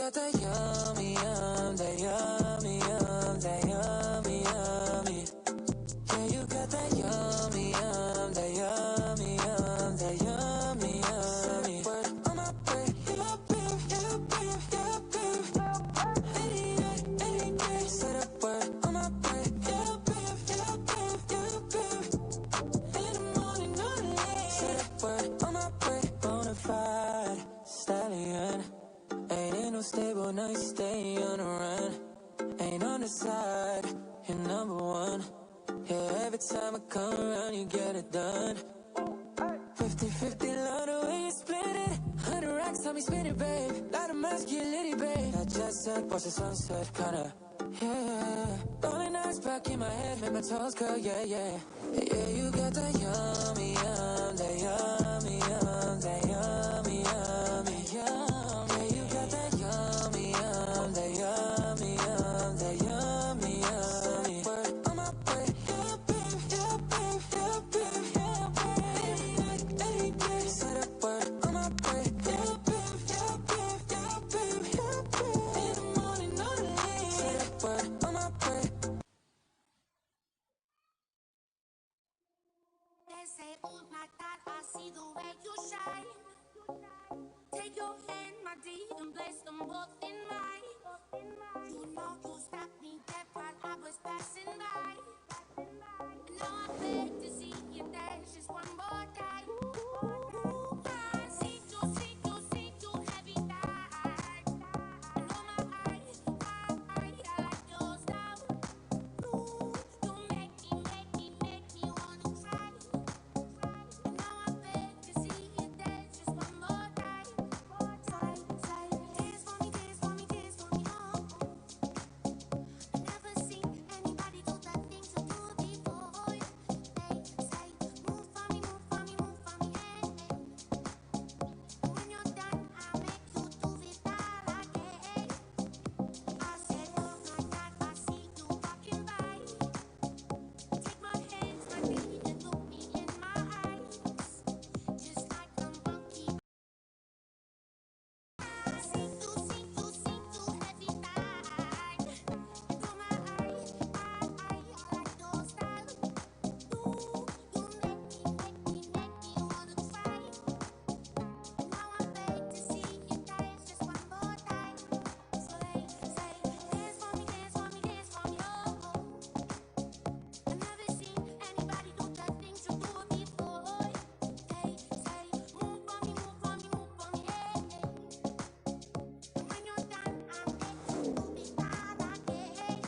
got that yummy, that yummy, that yummy, yummy. Yeah, you got that yummy, that yummy, that yummy, yummy. Word on my brain, yeah, babe, yeah, babe, yeah, babe. 88, 88, say that word on my brain, yeah, babe, yeah, babe, yeah, babe. In the morning, not late, say that word on my brain. Bonafide stallion, ain't in no stable, now you stay on the run. Ain't on the side, you're number one. Yeah, every time I come around, you get it done. 50-50, love the way you split it. 100 racks, tell me spin it, babe. Light a match, get litty, babe. That jet set, watch the sunset, kinda. Yeah, rolling eyes back in my head, make my toes curl, yeah, yeah. Yeah, you got that yummy, that yummy, that yummy, yummy, yum. Yeah, you got that yummy, that yummy, that yummy, yummy. Word on my way, yeah, babe, yeah, babe, yeah, babe, yeah, babe. 88, say that word on my way, yeah, babe, yeah, babe, yeah, babe, yeah, babe. In the morning, not late, say that word on my way. They say, oh my God, I see the way you shine. Take your hand, my dear, and place them both in mine. You know you stopped me dead while I was passing by. Now I beg to see you dance just one more time. I see too heavy night. And oh my eyes, I like your style. You make me wanna try. Now I beg to see you dance just one more time. Dance for me, dance for me, dance for me, oh. Never seen anybody do the things you do before. They say, move for me, move for me, move for me, hey, hey. When you're done, I'll make you do it all again. I said, oh my God, I see you walking by. Take my hands, my feet, and look me in my eyes. Just like a monkey. I see too heavy night. And oh my eyes, I like your style. You make me wanna try. Now I beg to see you dance just one more time. So they say, dance for me, dance for me, dance for me, oh. I've never seen anybody do the things you do before. They say, move for me, move for me, move for me, yeah, yeah. When you're done, I'll make you do it all again.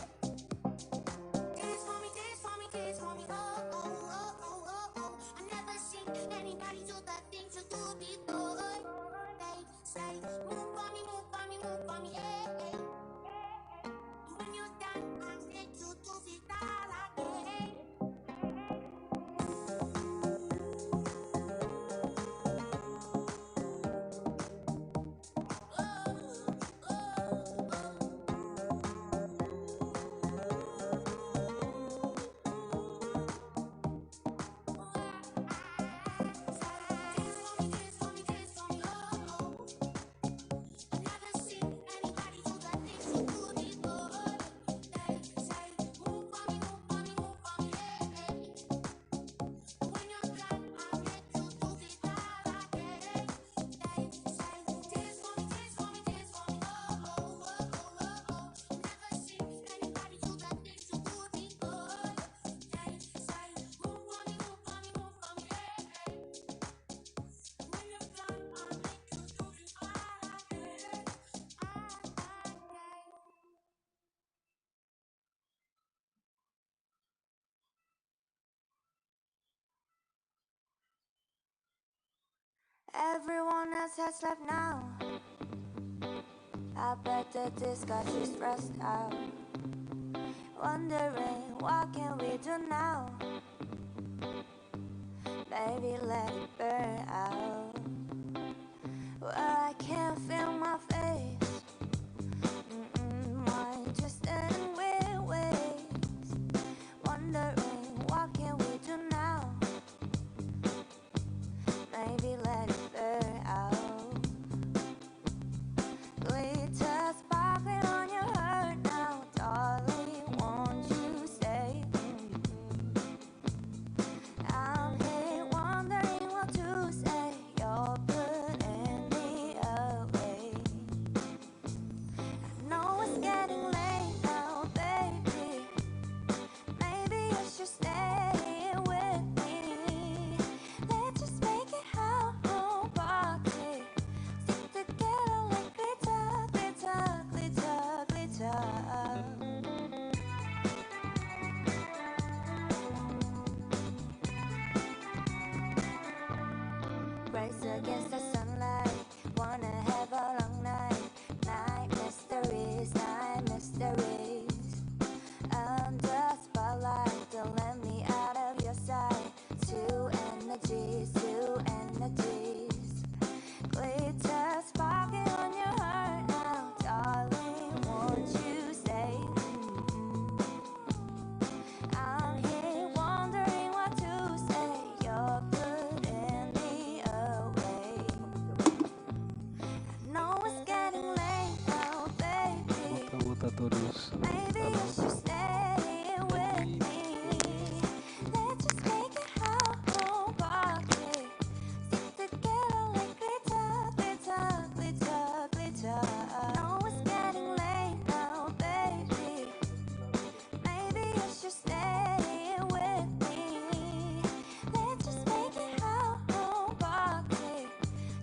Dance for me, dance for me, dance for me, oh, oh, oh, oh, oh, oh. I've never seen anybody do the things you do before. They say, move for me, move for me, move for me, yeah, yeah. When you're done, I'll make you do it all again. Everyone else has left now. I bet that this got you stressed out. Wondering what can we do now? Maybe let it burn out. Where I can't feel my face. Mine just in weird ways. Wondering what can we do now? Maybe let it burn out. Glitter terus. Maybe you Aduh, should stay with me. Let's just make it how party. Stick together like glitter, glitter, glitter, glitter. Know it's getting late now, baby. Maybe you should stay with me. Let's just make it how party.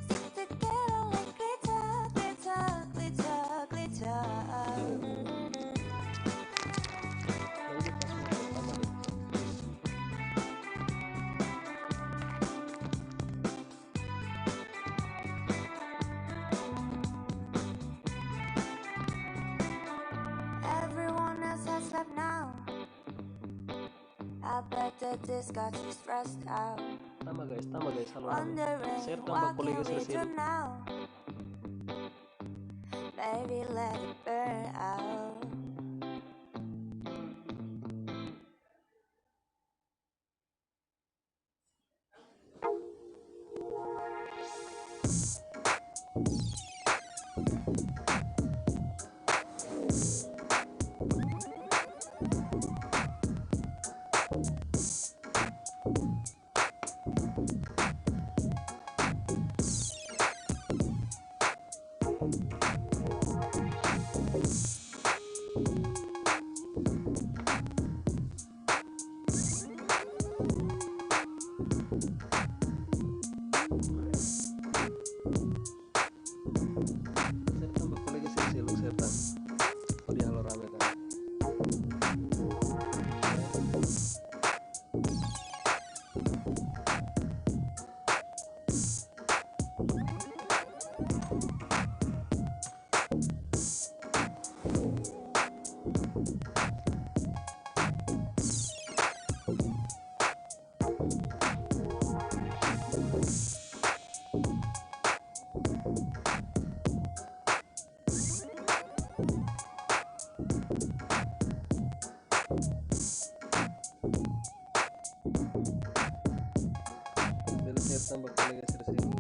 Stick together like glitter, glitter, glitter, glitter. nah ini pas mau pertama deh. Everyone else has left now. I bet that this got you stressed out. Tama guys, halo rame. Wondering Share what tambah kolega can we do Sersilu. now? Baby, let it burn out. Share tambah kolega Sersilu, share tam. Oh di halo rame kan. Bel share tambah kolega Sersilu.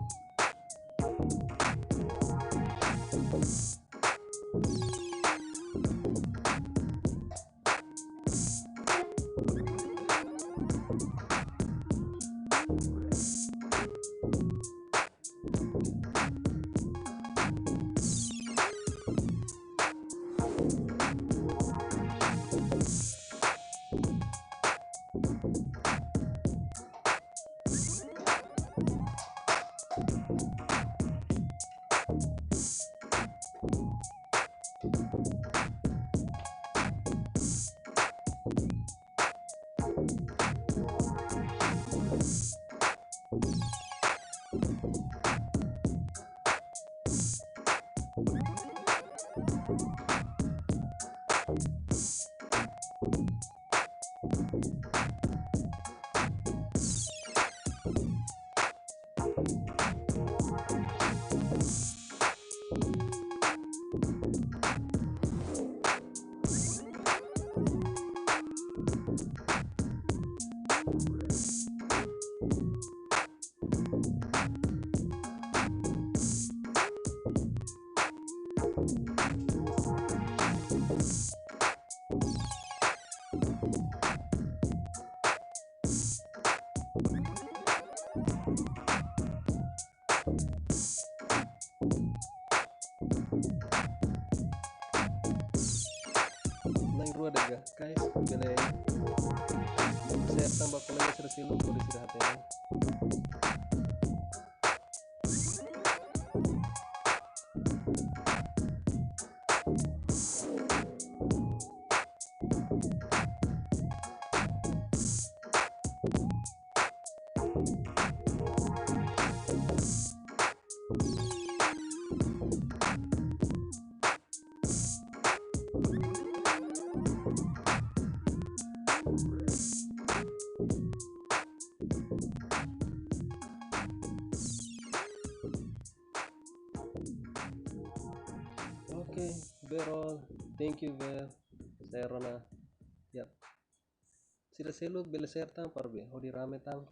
Nang rua dega guys, bele share tambah kolega Sersilu kalau istirahat ya. Oke, Berol, thank you Ber. Saya Rona. Yap. Sersilu bel share tam parbe, hodi rame tam.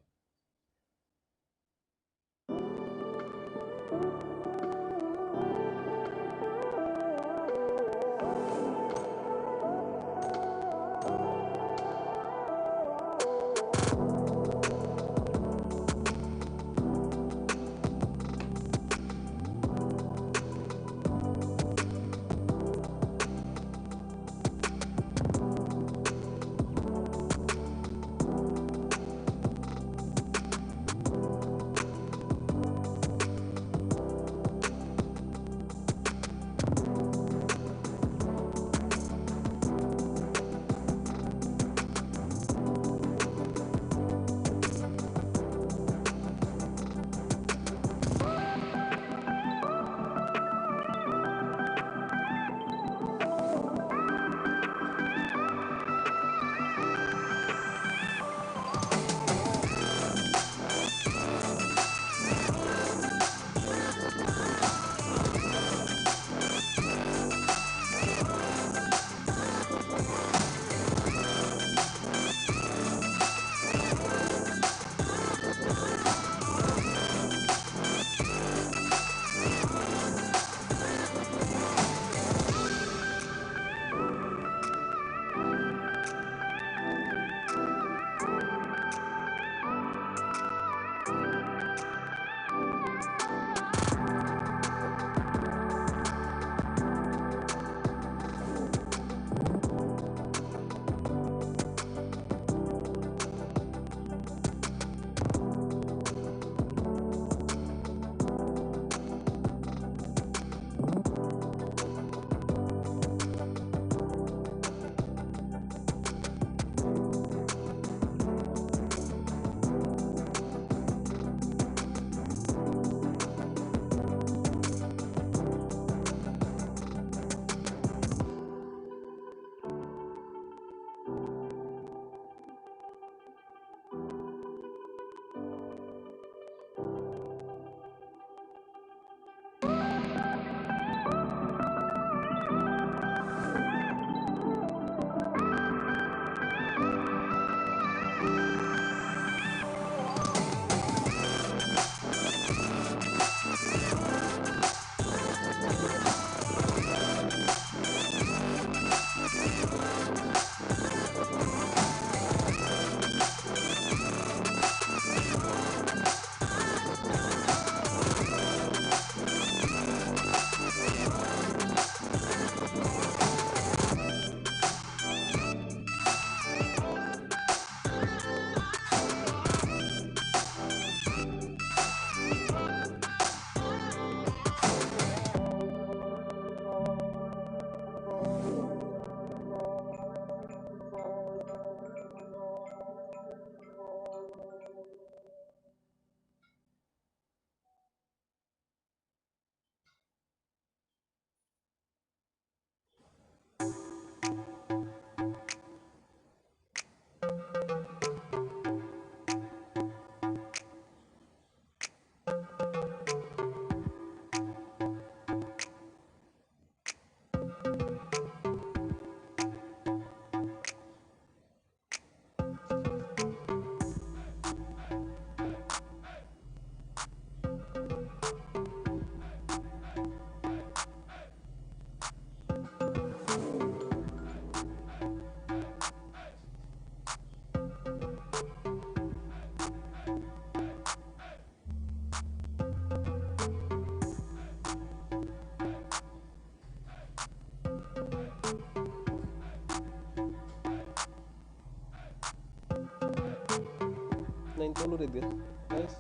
hang dulu deh dia guys.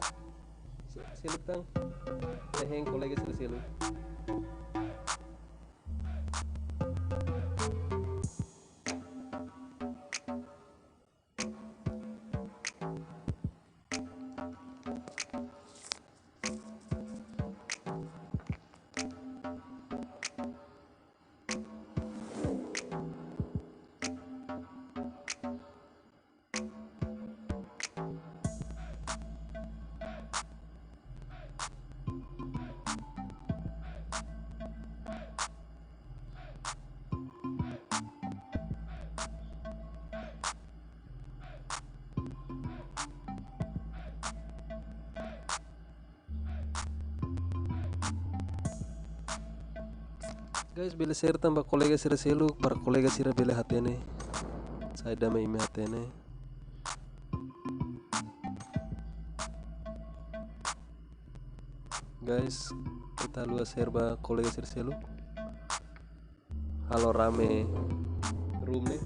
Silip tang hang kolega sila silip. Guys, bila share tambah kolega sira seluk para kolega sira bila hatene. Saya damai ime hatene. Guys, kita luas share ba kolega sira seluk. Halo rame room nih.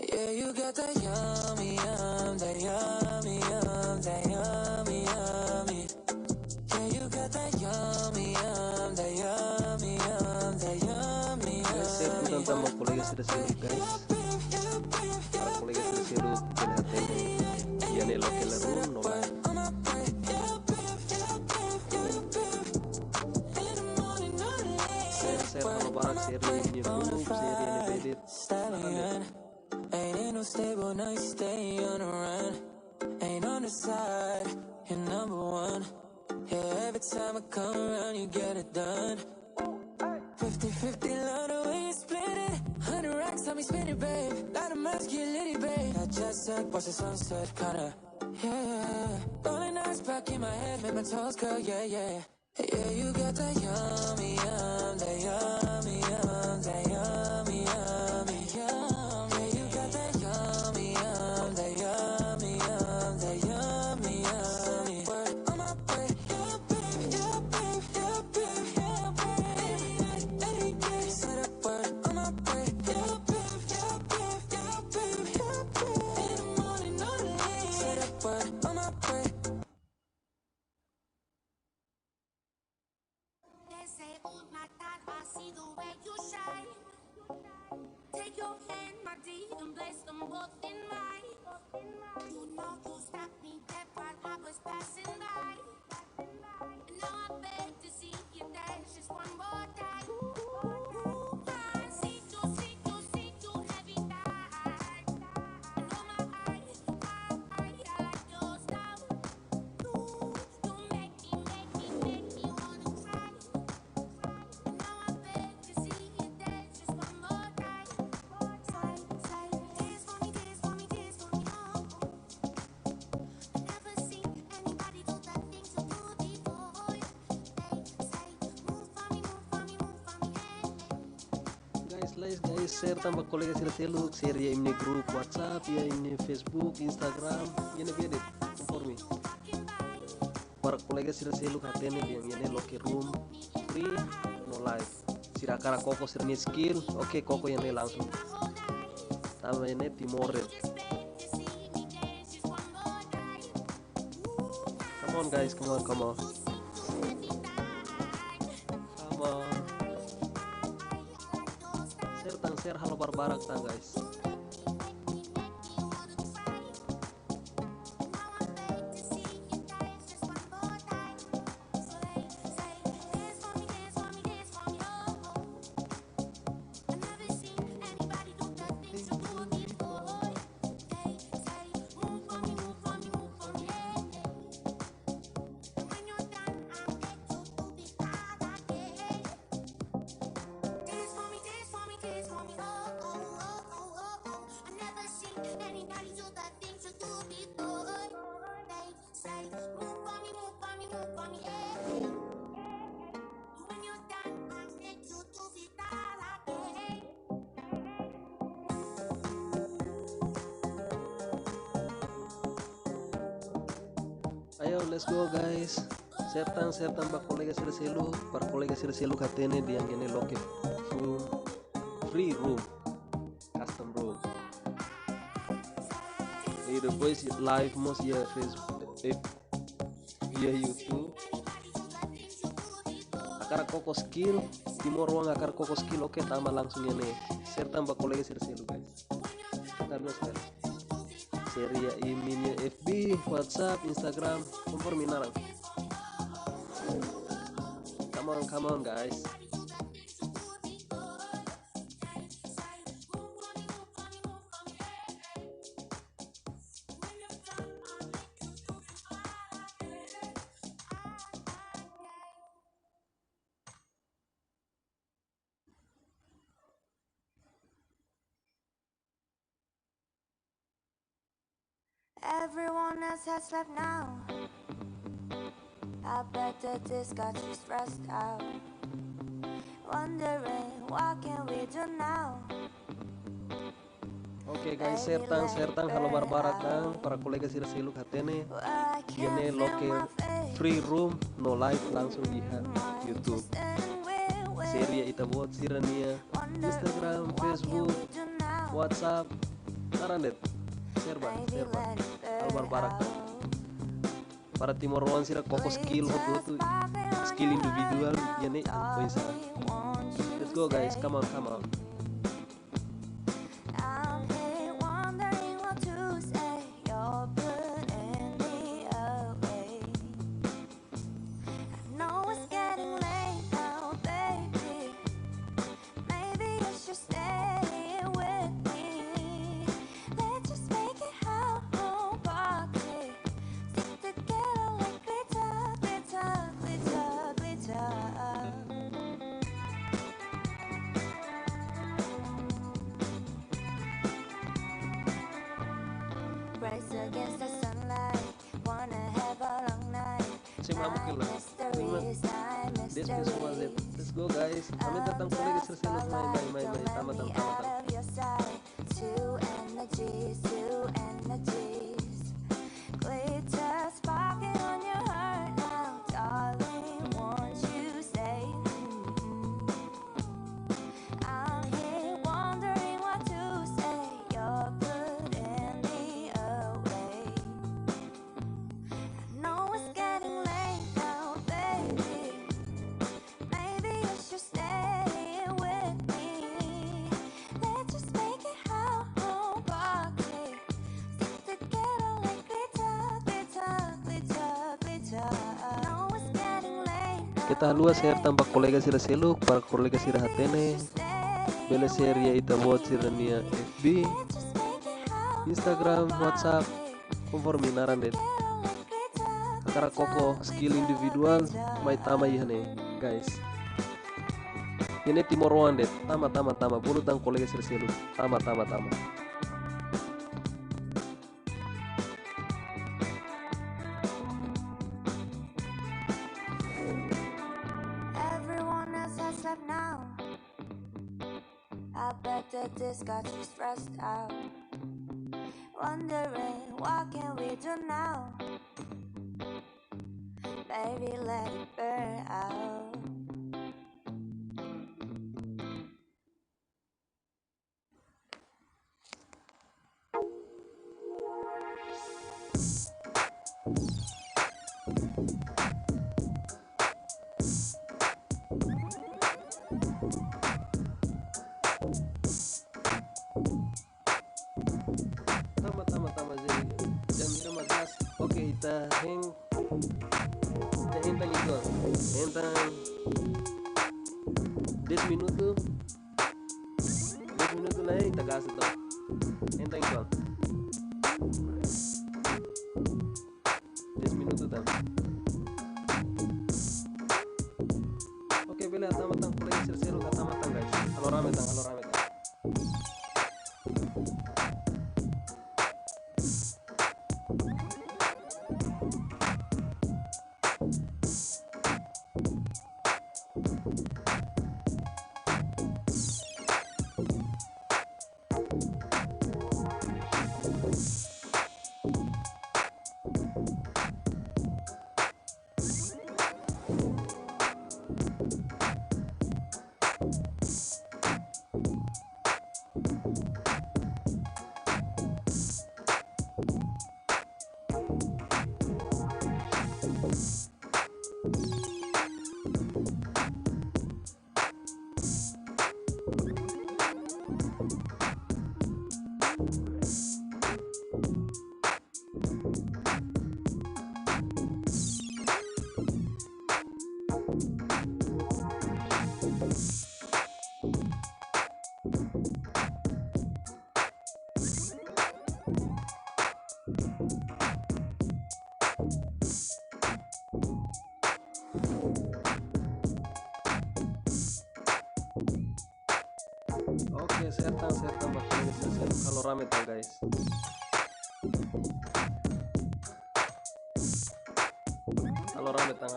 Yeah, you got that yummy, that yummy, that yummy, yummy. Yeah, you got that yummy, that yummy, that yummy, Guys, share tentang tambah kolega sira seluk guys. Para kolega sira seluk bila hatene. Ya ne lokal room no live. Share halo barak share ini group share ini edit. Stallion. Ain't no stable, now you stay on the run. Ain't on the side, you're number one. Yeah, every time I come around, you get it done. 50-50, love the way you split it. 100 racks on me, spin it, babe. Light a match, get litty, babe. That jet set, watch the sunset, kinda. Yeah, rolling eyes back in my head, make my toes curl, yeah, yeah. Yeah, you got that yummy, that yummy, that yummy, yummy, yum. Yeah, you got that yummy, that yummy, that yummy, yummy. Word on my way, yeah, babe, yeah, babe, yeah, babe, yeah, babe. Any day, say that word on my way, yeah, babe, yeah, babe, yeah, babe, yeah, babe. In the morning, no late, say that word on my way. They say, oh my God, I see the way you shine. Take your hand, my dear, and place them both in mine. You know you stopped me dead while I was passing by. And now I beg to see you dance just one more time. I see you heavy night. And oh my eyes, I like your style. You make me wanna cry. Now I beg to see you dance just one more time. Dance for me, dance for me, dance for me, oh. I never seen anybody do that thing so good before. They say, move for me, move for me, move for me, hey. Guys, share tambah kolega sira seluk, share ya ini grup WhatsApp, ya ini Facebook, Instagram, ini edit for me. Para kolega sira seluk hatene yang ini loki room free no live. Sira kara koko sira ni skill, oke koko yang ini langsung. Tambah ini timore. Come on guys, come on. Come on. share halo barbarak tang guys. Ayo let's go guys. Sertang bak kolega selu par kolega selu katene di yang ini loke room, free room, custom room. Ini depois live mos ya Facebook, via YouTube. Akar koko skill, timor ruang akar koko skill oke tambah langsung ya nih. Sertang bak kolega selu guys. Karena sekali. Seria emailnya FB, WhatsApp, Instagram, kompor minarang. Come on guys. Everyone else has left now. I bet that this got you stressed out. Wondering what can we do now? Oke guys, sertang halo barbarakang para kolega sila katene. Gene loke free room no live langsung di YouTube. Seria ita buat sirania Instagram, Facebook, WhatsApp, narandet. Serba halo barbarakang. Para timor ruang sira koko skill hotu skill individual gene bisa. Let's go guys, come on. Race against the sunlight, wanna have a long night. Mysteries. Let's go guys. Kami datang kolega sila main tamat. Two energies. Glitter sparking on your heart now, darling. Won't you say? I'm here wondering what to say. You're putting me away. I know it's getting late now, baby. Maybe you should stay with me. Let's just make it whole party. Stick together like glitter. I know it's getting late now. Kita luas share tampak kolega sira seluk para kolega sira hatene. Bele seria ita buat sirania FB, Instagram, WhatsApp, konformi narandet. Akara koko skill individual mai tama ihane guys. Ini timor wandet tama bulu tang kolega sira seluk tama. Everyone else has left now. I bet that this got you stressed out. Wondering what can we do now? Baby, let it burn out. paling ya entang itu entang 10 minutos 10 minutos lah ita gas itu entang itu 10 minutos tam oke beli atama-tang kulay sir-siro katama-tang guys halo rame tang oke sertang bakal sir-siro halo rame tang guys halo rame tang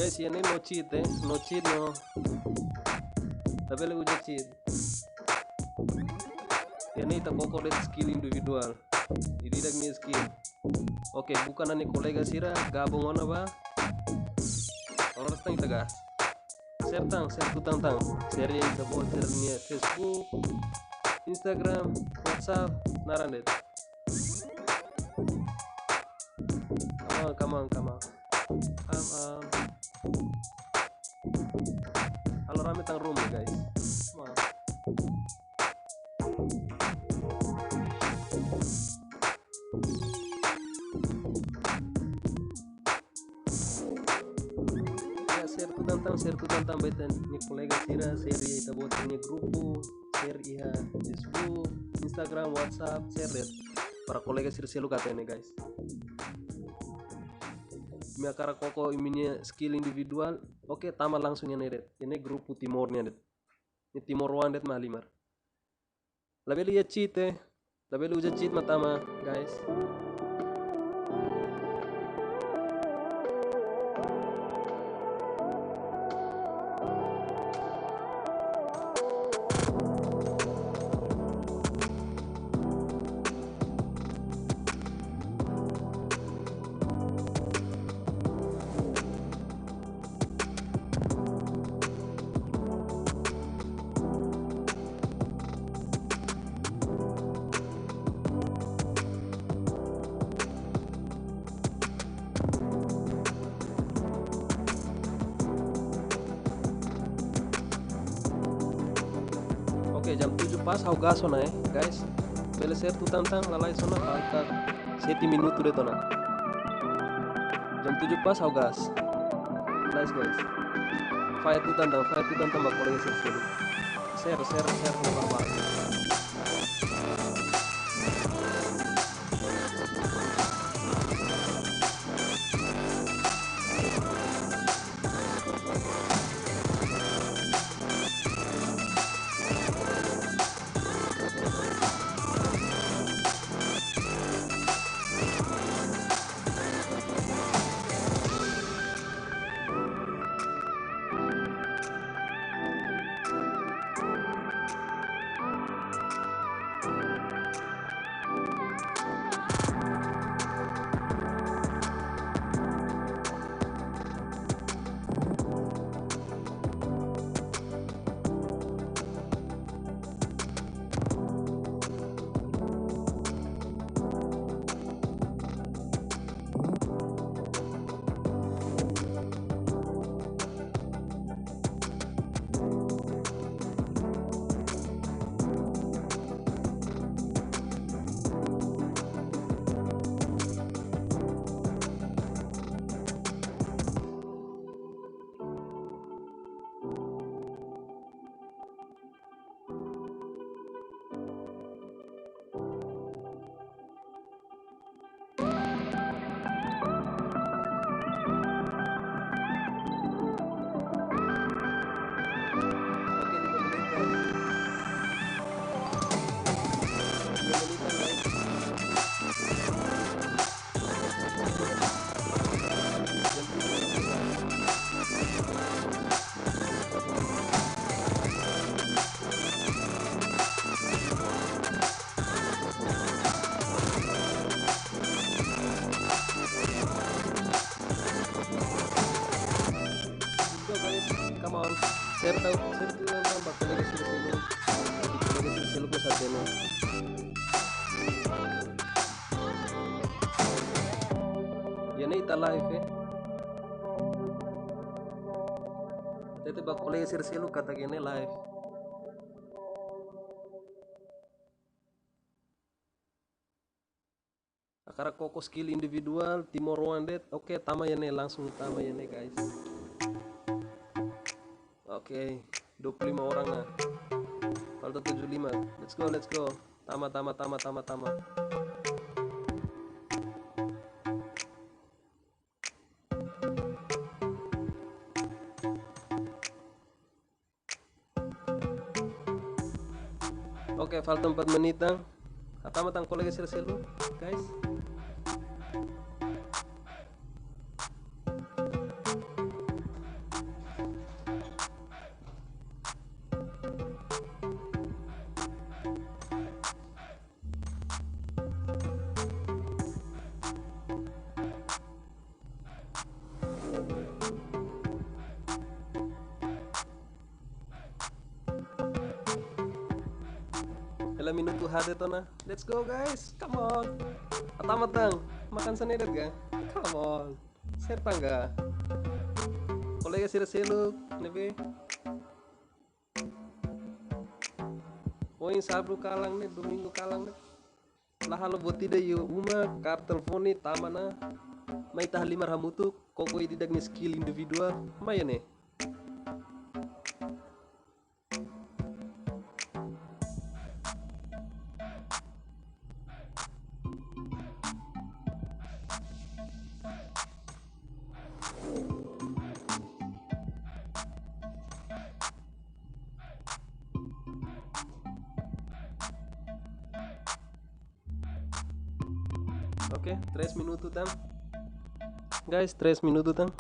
guys ini no cheat no tapi lu udah cheat ini tak kokoret skill individual jadi dak nih skill oke bukan ane kolega sira gabung ona ba orang tang kita gas share tutang share kita buat share Facebook Instagram WhatsApp narandet come on halo rame tang room guys come on. Ya share tu tantang betan ni kolega sira share ya ita buat ni grupo share ya Facebook Instagram WhatsApp share para kolega sira selalu katanya guys miakara koko iminya skill individual oke tama langsung ya neret ini grup timornya det ini timor one det malimar label ya cheat label uja cheat matama guys oke jam 7 pas hau gas sona guys bele share tu tantang lalai sona falta 7 minuto de tona jam 7 pas hau gas nice guys fire tu tantang bakore share apa share tahu share tu tambah kolega sila kolega sila ko sa teno yan ita live tete ba kolega sila kata gini live akara koko skill individual Timor Wandet oke tama ya nih langsung tama ya nih guys oke 25 orang nah falta 75 let's go tama oke falta 4 menitan tama tang kolega sila guys Dalam minuto hade to na. Let's go guys. Come on. Atamatang. Makan sanidet ga? Come on. Serta ga? Kolega sila seluk. Nebe. Poin sabru kalang nih. Domingo kalang nih. Lahalo boti da yu uma kar telefoni tamana. May tahlimar hamutuk. Koko ididag ni skill individual. Maya nih. Oke, 3 minutos tam. Guys, 3 minutos tam.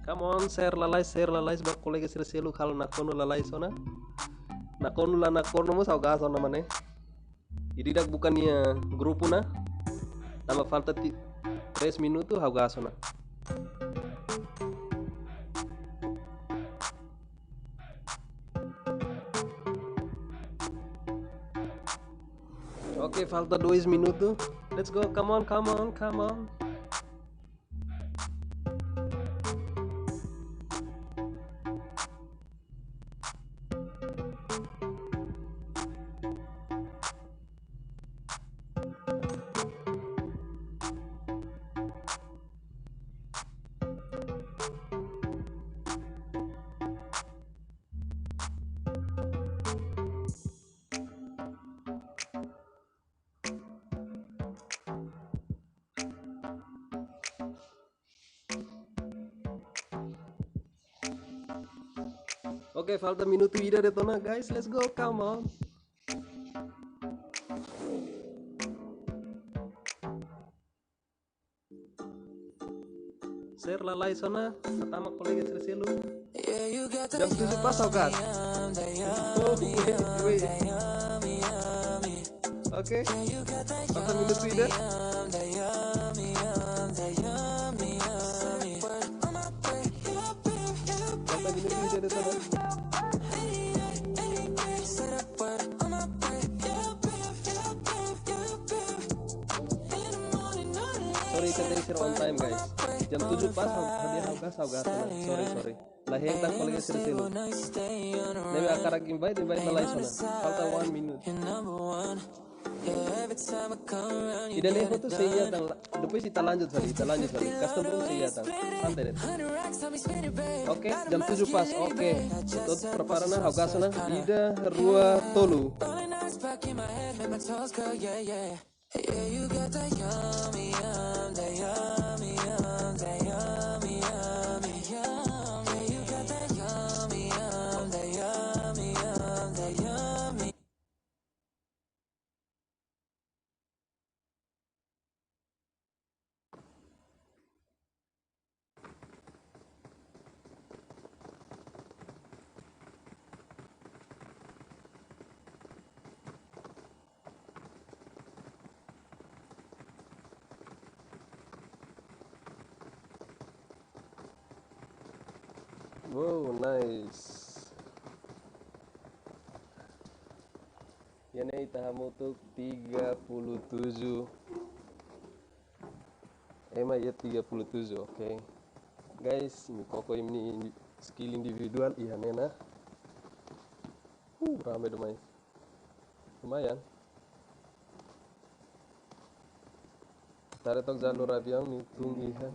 Come on, share lalai bak kolega sila selu hal nakono lalai sona. Nakono mo sa gaso na mane. Ididak bukannya grupo na. Nama falta 3 minutos hau gaso na. Oke, falta 2 minutos. Let's go, come on. Oke, falta minuto ida de tona guys. Let's go, come on. Share lalai sona. Pertama kolega sila selu. Yeah, you got that Jam 7 pas saukat. Oh, wait. Oke. Falta minuto ida. Falta minuto ida de tona. Sorry, kita share on time guys. Jam 7 pas hadiah saugas. Sorry. Lahir tak kolega sila selu. Nebe akara invite lalai sona. Falta 1 minute. Ida leho tuh saya tang. Depois kita lanjut kali. Custom room saya tang. Santai deh. Oke, jam 7 pas. Oke. Tot preparana haugasana. Ida rua tolu. Yeah, you got that yummy, that yummy, that yummy, yum. Yeah, you got that yummy, that yummy, that yummy. Wow, nice. Ini tahap untuk 37. Emang ya 37, oke. Guys, ini koko ini skill individual iya nena. Ramai domai. Lumayan. Tare tok jalur avião nih tung iya.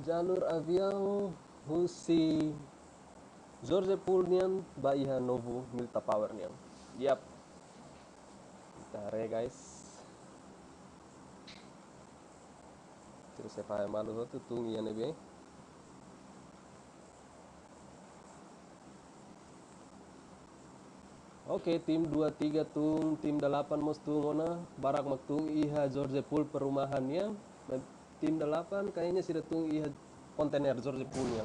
Jalur avião Husi Jorge Pulnian Baiha Novo Milta Power nian. Yap. Tare guys. Terus saya paham malu tuh tung iya nih. Oke, tim 23 tung, tim 8 mos tung ona, barak mak tung iha George Pool perumahannya. Tim 8 kayaknya sudah tung iha kontainer George Poolnya.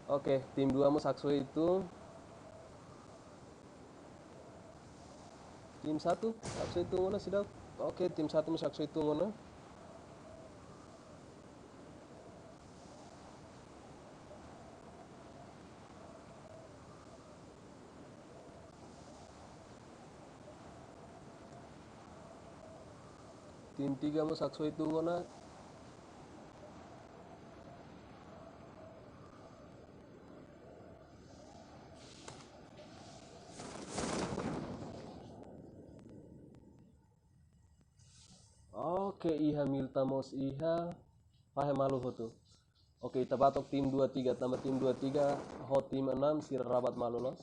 Oke, tim 2 mos sakso itu. Tim 1 sakso itu ona sudah. Oke, tim 1 mos sakso itu ona. Tim 3 mos sakso itu ona. Oke, iha milta mos iha paham malu hotu. Oke, kita batok tim 23 tambah tim 23 ho tim 6 sir rabat malu los.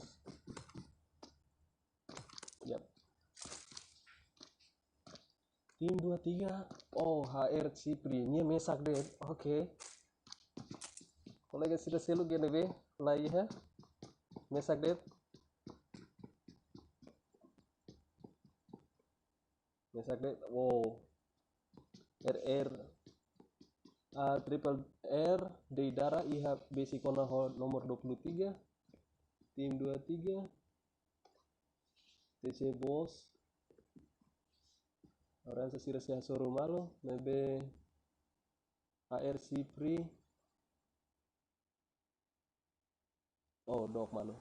Yap. Tim 23 oh HR Cipri nya mesak deh. Oke. Kolega sudah selu gene be lah iha mesak deh. Mesak deh. Wow. RR triple R di darah iha besikona ho nomor 23 tim 23 TC Bos orang sesira suruh malu nebe HR Cipri oh dok malu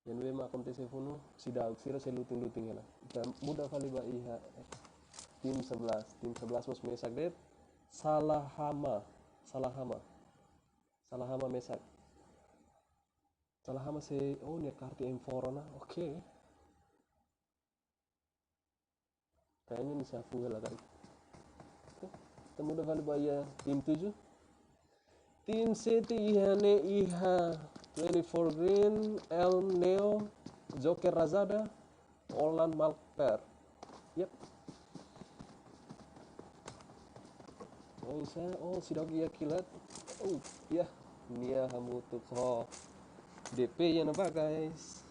yang we makom TC Funo sida sira seluting-luting lah mudah kali ba iha tim 11 bos mesak deh Salahama mesak Salahama se oh nih kartu M4 na oke. Kayaknya bisa full lah kali. Temu udah kali bayar tim 7 tim City ihane iha 24 Green El Neo Joker Razada Orlan Malper. Yep. Oh saya sidok iya kilat. Oh iya nia hamu tuh ho DP ya napa guys.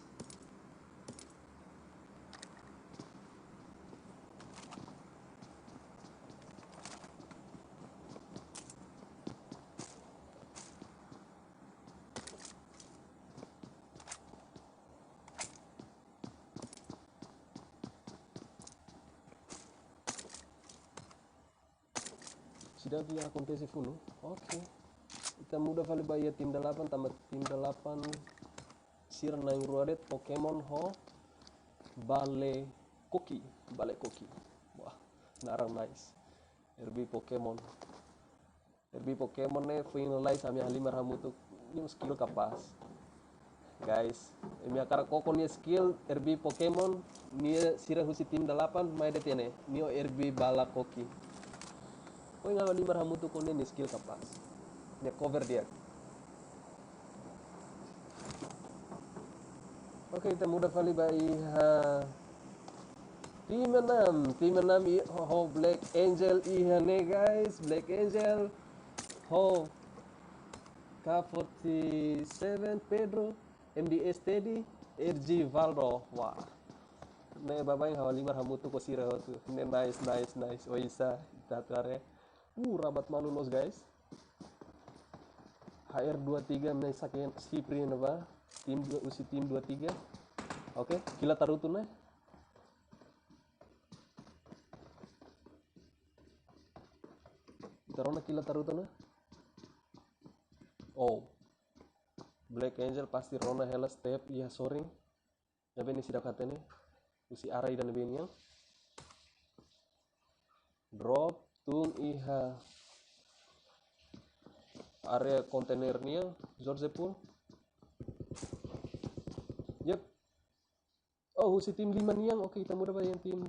Sudah dia akontesi full. Oke. Kita mudah kali bayar tim 8 tambah tim 8 sir naing ruadet Pokemon ho Bale Koki. Wah, narang nice. RB Pokemon ne finalize kami ahli marhamu untuk new skill kapas. Guys, ini akar koko nih skill RB Pokemon nih sira husi tim 8 mai detene. Nio RB Bala Koki. Oh nggak lima ramu tuh konen skill kapas. Nya cover dia. Oke, kita mudah kali bayi tim 6 ho Black Angel iha nih guys, Black Angel ho K47 Pedro MDS Teddy RG Valdo. Wah. Ne babay hawali marhamu tuh ko sira tuh. Ne nice. Oh isa tatare. Rabat malu los guys. HR23 mesakin Skipri napa? Tim 23. Oke, kita taruh tuh nah. Tarona kila taruh tuh nah. Oh. Black Angel pasti Rona hela step ya soring. Nabe ni sidak hatene. Usi arai dan yang drop tung iha area kontainernya George Pool. Yep. Oh, si tim 5 niyang. Oke, kita mudah yang tim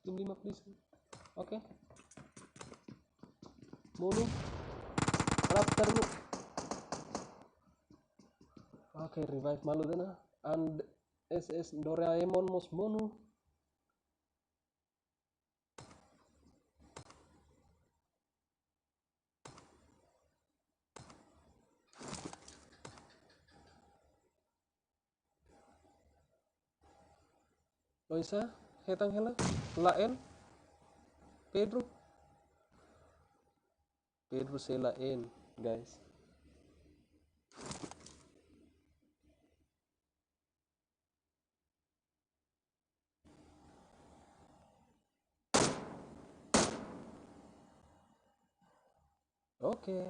5 please. Oke. Mulu. Raptor lu. Oke, revive malu dana. And SS Doraemon mos monu. Loisa, hetang hela, laen, Pedro se laen, guys. Oke.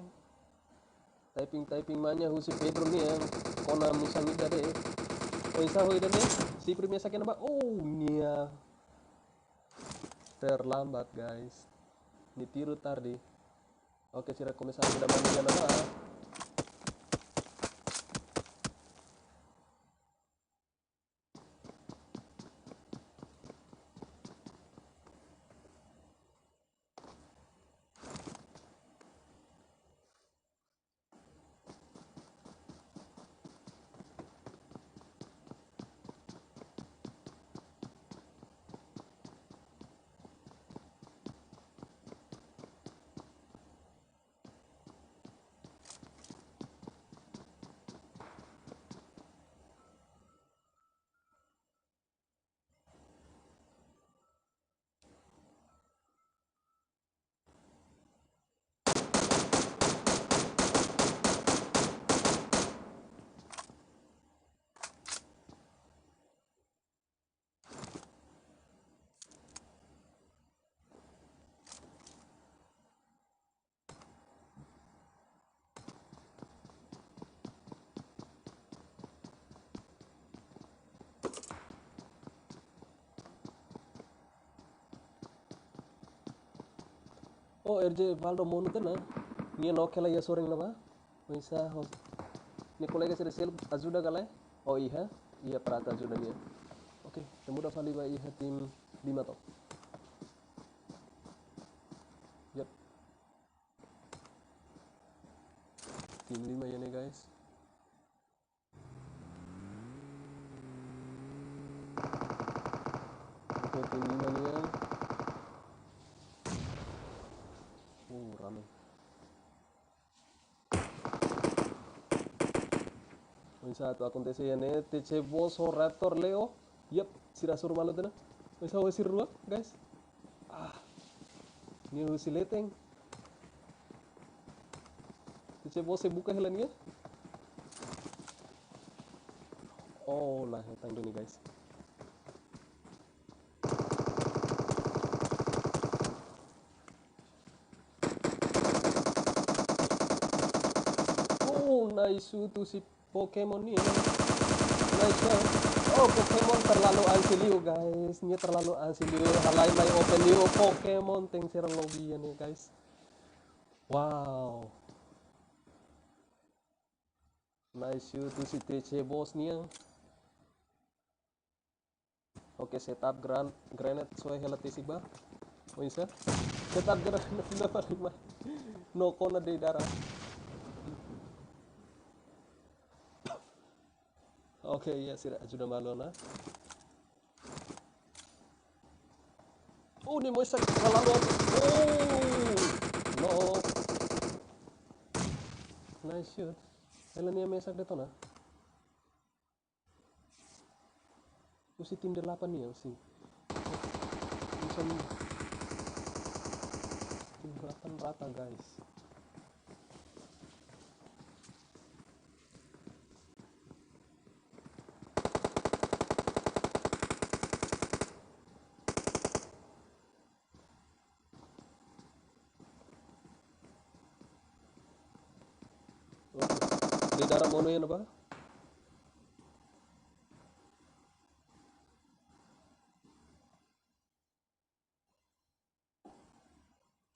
Typing manya husi Pedro nih yang kona musami dade. Loisa hoi dade, si primnya sakit apa? Oh, nia. Terlambat, guys. Ditiru tadi. Oke, sira komisa sudah mandikan apa? Oh, RJ Valdo monu tena. Nia no kela ya soring nama. Bisa ni kolega sira sel ajuda galai. Oh iya, iya perata ajuda nia. Oke, temuda vali ba iya tim 5 toh. Yep. Tim 5 ya nih guys. Oke, tim 5 nih ya. Rame. Bisa tu acontece ya nih TC Boss o Raptor Leo. Yep, sira sur malu tena. Bisa wesir rua guys. Ni usi leteng. TC Boss se buka helan ya. Oh lah, hetang dulu guys. Oh, nice tu si Pokemon nih. Nice ya. Oh, Pokemon terlalu ansilio guys. Ini terlalu ansilio. Halai mai open new Pokemon teng serang lobby ya nih guys. Wow. Nice tu si TC Boss nih. Oke, setup granite soe hela tesiba. Oh bisa. Setup granite na paling mai. No kona de darah. Oke, iya sudah malu na. Oh, ni mau sak terlalu. Oh. No. Nice shoot. Hela ni mesak deto na. Usi tim 8 nih yang sih. Bisa rata guys. Di daerah mono ya apa?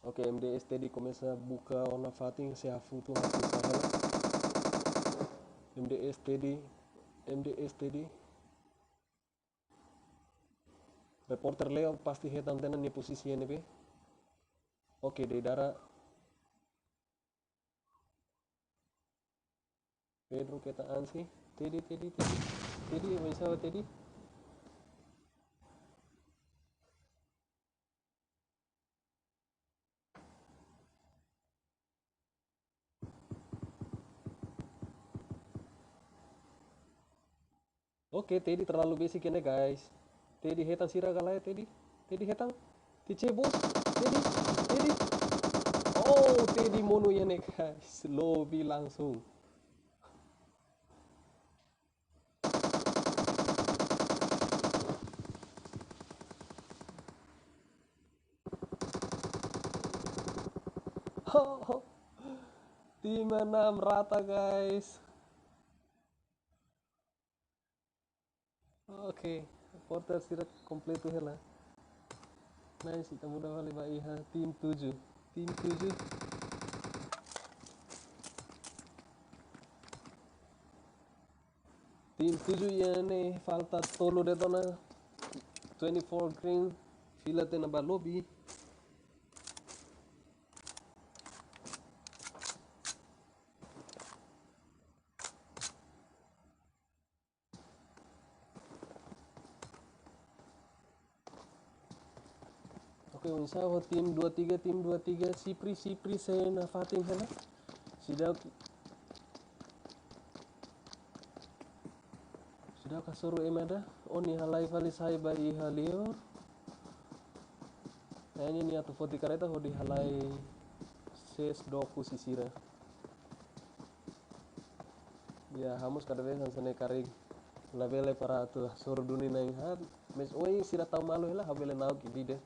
Oke, MDS tadi começa a buka ona fating se hafutu hafu sahela. MDS tadi, MDS tadi. Reporter Leo pasti hetan tenan di posisi NB. Oke, di daerah Pedro kita ansi. Tadi, misalnya tadi. Oke, tadi terlalu basic ini guys. Tadi hetan sira kalaya tadi. Tadi hetan. Ticebos. Tadi. Oh, tadi mono ya nih guys. Lobby langsung. Oh, tim 6 rata guys. Oke, porter sira kompleto hela. Nice, kita mudah kali Mbak Iha. Tim 7. Tim 7. Tim 7 ya nih, falta tolo detona. 24 green. Fila tena ba lobby. Oke, usaha tim 23 Sipri saya na Fatim hela. Sudah kasuru emada. Oni halai vali sai bai halio. Kayaknya ni atu foti kareta ho di halai ses doku sisira. Ya, hamus kada vez sane karig. Labele para atu suru duni nang hat. Mes oi sira tau malu hela habele nau ki dide.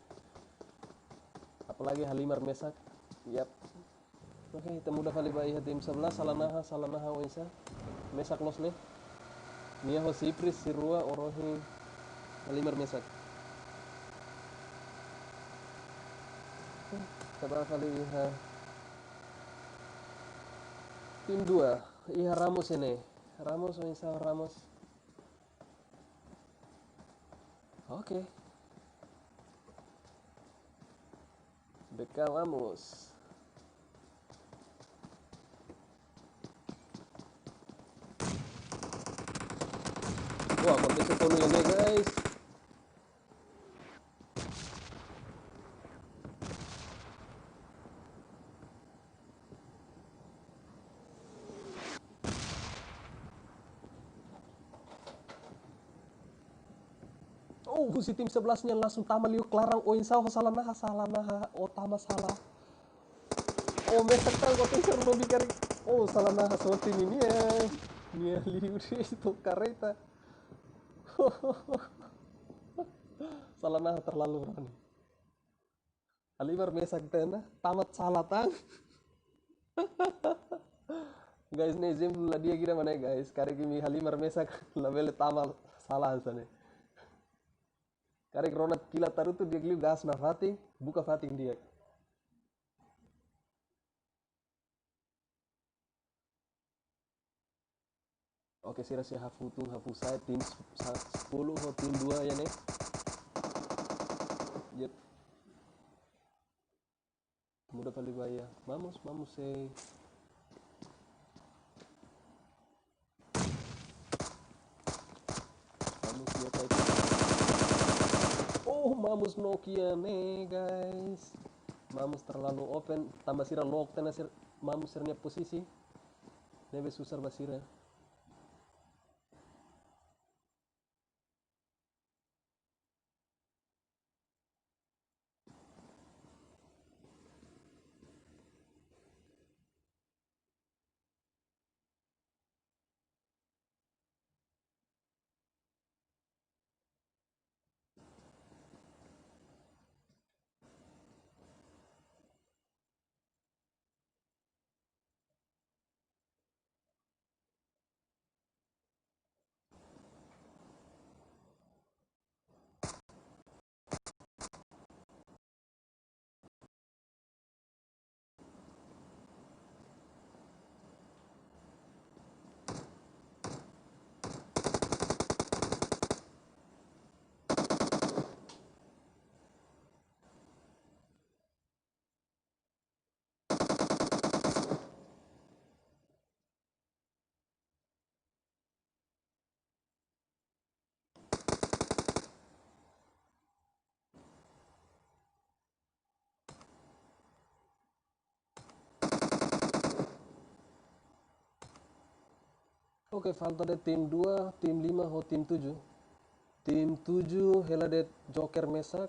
Apalagi Halimar Mesak. Yap. Oke, kita mudah kali bai tim 11 salanaha oisa. Mesak losle. Nia ho Sipris Sirua Orohi Halimar Mesak. Kita kali iha tim 2 iha Ramos ini. Ramos oisa Ramos. Oke. BK Ramos. Wah, kontes itu ini guys. Oh, si tim 11-nya langsung tamal liuk larang. Oh, insya Allah salanaha. Oh, tama salah. Oh, mesak tang kote ser lobi kari. Oh, salanaha so tim ini ya. Nia liuk itu kareta. Salanaha terlalu berani. Halimar mesak tena tamat salah tang. Guys, ne exemplo la dia gira mana guys. Kare kimi Halimar mesak labele tamal salah sana. Karek Ronald kila tarutu dia kili gas na fating, buka fating dia. Oke, sira si hafutung hafu saya tim 10 ho tim 2 ya nih. Yep. Mudah kali baya. Vamos se. Vamos ya kayak. Oh, Mamus Nokia nih guys. Mamus terlalu open, tambah sira lock tena sir Mamus sirnya posisi. Nebe susar basira. Oke, falta de tim 2, tim 5, ho tim 7. Tim 7 hela de Joker Mesak,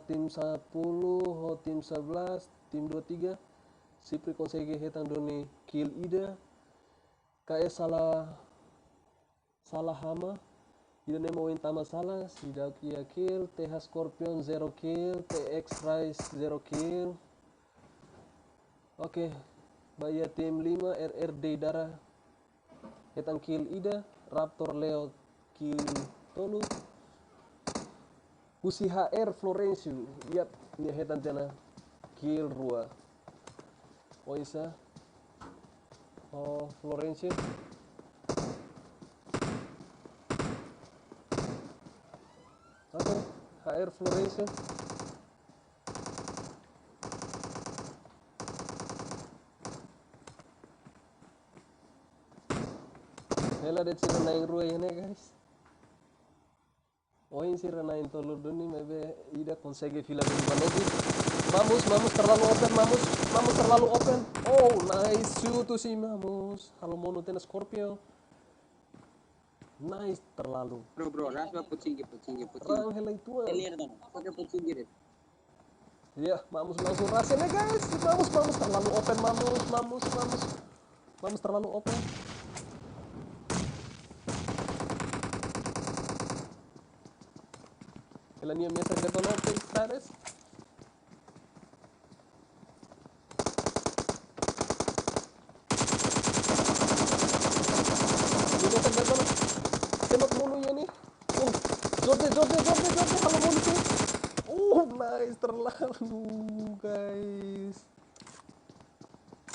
tim 10 ho tim 11, tim 23 Sipri konsege hetang doni kill ida, kae salah hama, ida nemo win tama salah, sidak ia kill, TH Scorpion 0 kill, TX Rise 0 kill. Oke, Baya tim 5 RRD Darah hetang kill ida, Raptor Leo kill tolu, Husi HR Florencio, yap, nia hetang tena kill rua. Oisa, Florencio. Oke, HR Florencio. Hela det sira naing rua ini guys. Oin sira naing tolu duni mebe ida consegue fila dun balobi. Mamus terlalu open, Mamus terlalu open. Oh, nice shoot tuh si Mamus. Halo mono tena Scorpio. Nice terlalu. Bro, raspa pucinggi. Rang hela itu. Clear dong. Pakai pucinggi deh. Ya, Mamus langsung rasen ya guys. Mamus terlalu open, Mamus terlalu open. Hela nia mesa detonante status. Tembak mulu ya nih. Jorge, halo mulu sih. Oh, nice terlalu guys.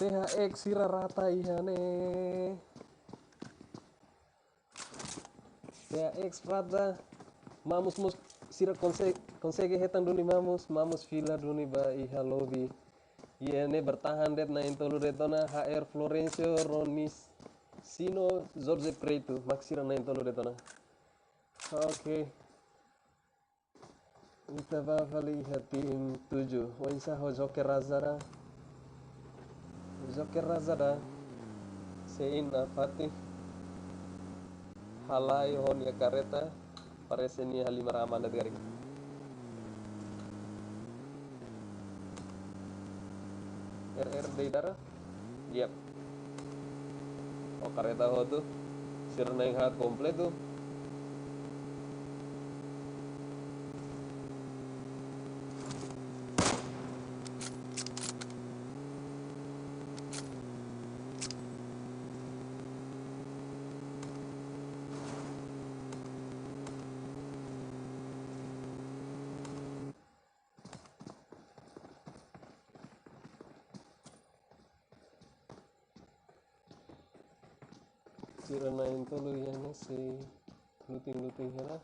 THX sira rata iya nih. THX rata. Mamus sira konsege hetang duni Mamus villa duni ba iha lobby. Iya nih bertahan det na intolu detona HR Florencio Ronis Sino Jorge Preto maksira na intolu detona. Oke. Kita bakal lihat tim 7. Wainsa ho Joker Razada. Sein Fatih. Halai hon ya kareta. Pareseni halima ramanda garing. RRD Dara. Yep. Oh kareta ho tuh. Sirna yang hat komplit tuh. Sirna itu lu yang si luting hela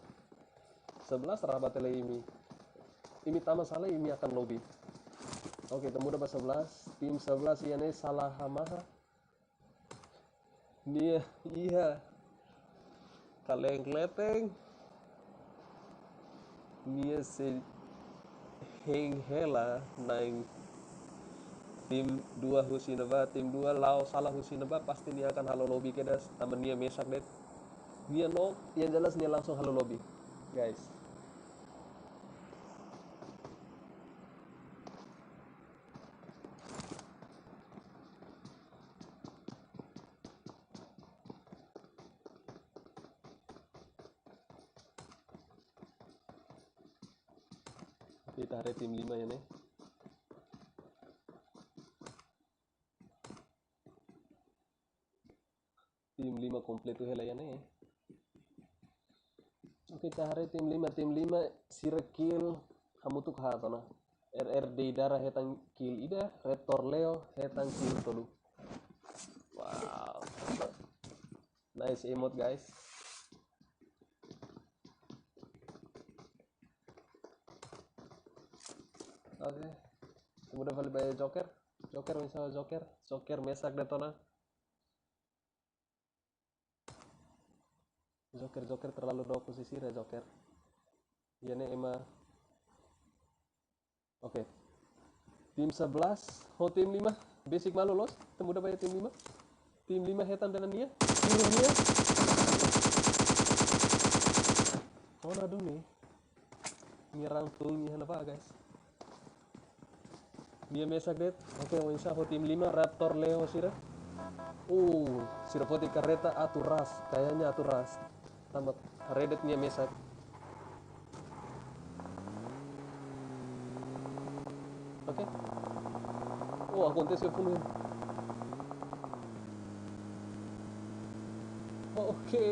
11 rabat tele ini tama salah ini akan lobby. Oke, temu dapat 11 tim 11 ini salah hamaha dia iya kaleng kleteng dia se heng hela naing tim 2 Husinaba, tim 2 Lao salah Husinaba pasti dia akan halo lobby kedas temen dia mesak det. Dia no, yang jelas dia langsung halo lobby. Guys. Kita hari tim 5 ya nih. Tim 5 komplit tuh hela ya nih. Oke, kita hari tim 5 sira kill kamu tuh kahatona. RRD Darah hetang kill ida, Raptor Leo hetang kill tolu. Wow. Nice emote guys. Oke. Kemudian balik bayar Joker misalnya Joker mesak detona. Joker terlalu do posisi ya Joker. Iya nih emang. Oke. Tim 11, ho tim 5, basic malu los, temu dapat tim 5. Tim 5 hetan dengan dia. Ini oh nado nih nyerang tungnya apa guys dia mesak det oke wansa ho tim 5 Raptor Leo sira sira poti kareta aturas kayaknya aturas tamat redetnya mesak oke aconteceu full oke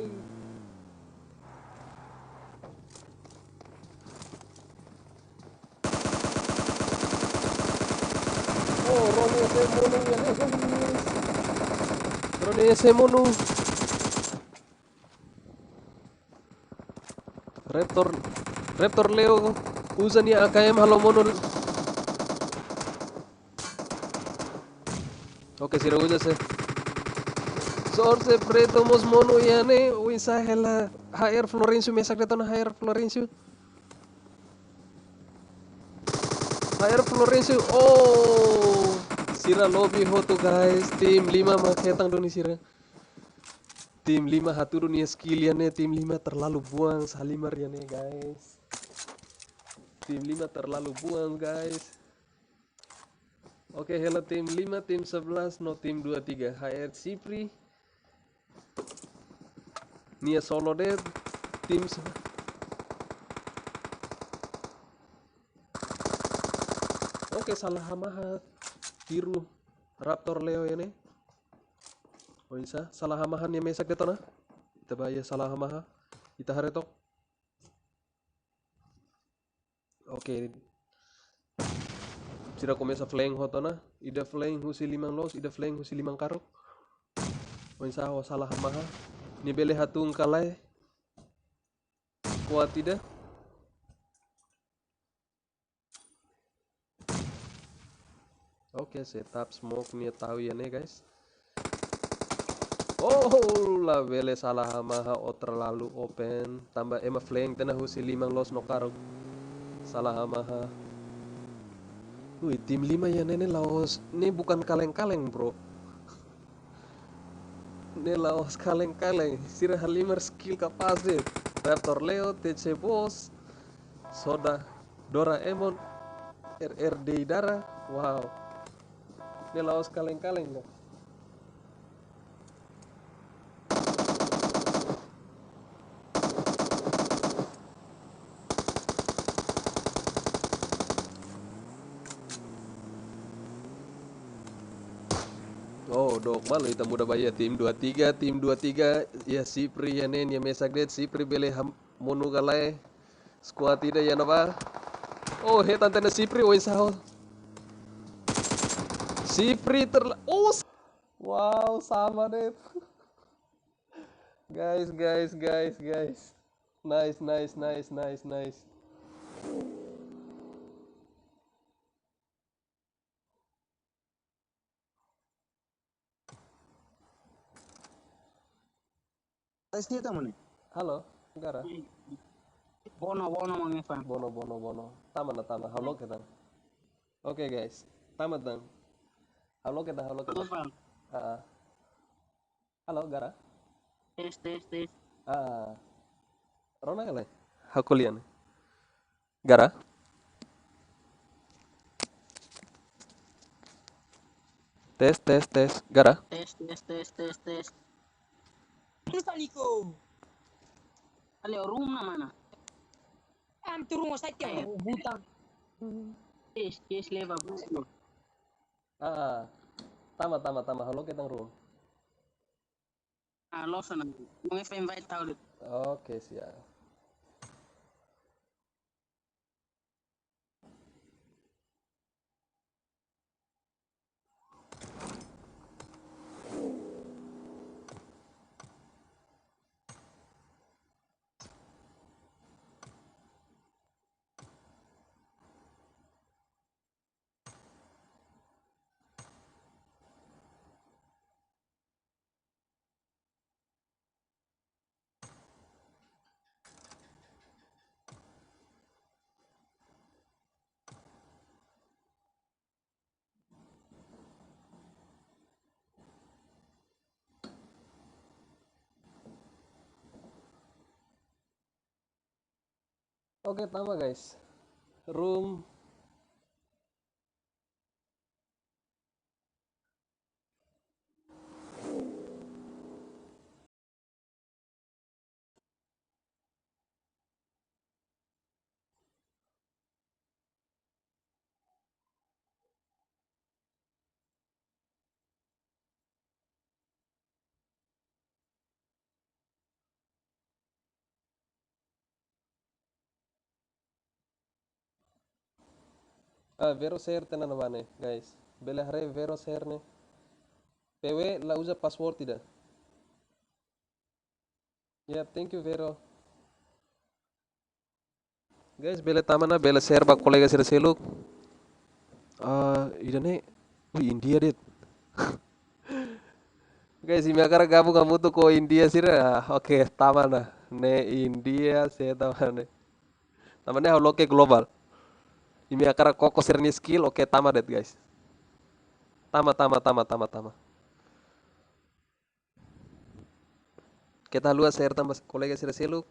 Roni ese mono ya guys Roni ese mono Raptor Leo usa nih AKM halo mono oke sira usa se Sorse preto mos mono yane winsa hela HR Florencio mesak deton HR Florencio sira lobby hoto guys tim 5 maketang doni sira tim 5 haturun ya skill ya tim 5 terlalu buang salimar ya guys tim 5 terlalu buang guys oke hello tim 5 tim 11 no tim 23 HR Cipri Nia solo dead tim oke salah hamaha tiru Raptor Leo ya nih Oinsa salah hamahan ya mesak detona kita bahaya salah hamaha kita haretok oke sira começa flank hotona ida flank husi limang los ida flank husi limang karok Oinsa ho salah hamaha ni bele hatung kalai kuat tidak oke setup smoke nih tahu ya nih guys la bele salah hamaha o terlalu open tambah ema flank tena husi limang los no karok salah hamaha tim 5 ya nene Laos ini bukan kaleng-kaleng bro ini Laos kaleng-kaleng sira halimar skill kapasif Raptor Leo TC Boss Soda Doraemon RRD Dara wow ini Laos kaleng-kaleng guys dok malu kita muda bayar tim 23 ya Sipri ya nen ya mesak det Sipri bele monu galai squad tidak ya napa he tante na Sipri sao Sipri wow sama deh guys nice Tes dia mana? halo negara Bono mga fan. bono tama halo kita oke guys tamat dan halo kita Fan. halo gara Tes. Rona kali hakulian gara tes gara Tes. Kita Nico. Ale room na mana? Am turun sa tiya butang. Tes leva bus. tama halo kita room Losa na. Mga invite tao. oke siap Oke, tambah guys. Room. Vero share tenan bane, guys. Bele hare vero share ne. PW la usa password tidak? Ya, thank you Vero. Guys, bele tamana bele share bak kolega sira seluk. Idane, India dit. Guys, imi akara gabu kamu tuh ko India sira. Oke, tamana. Ne India se tamane. Tamane hauloke global. Imi akara koko sirni skill, oke tama det guys. Tama tama tama tama tama. Kita luas share tambah kolega sira seluk.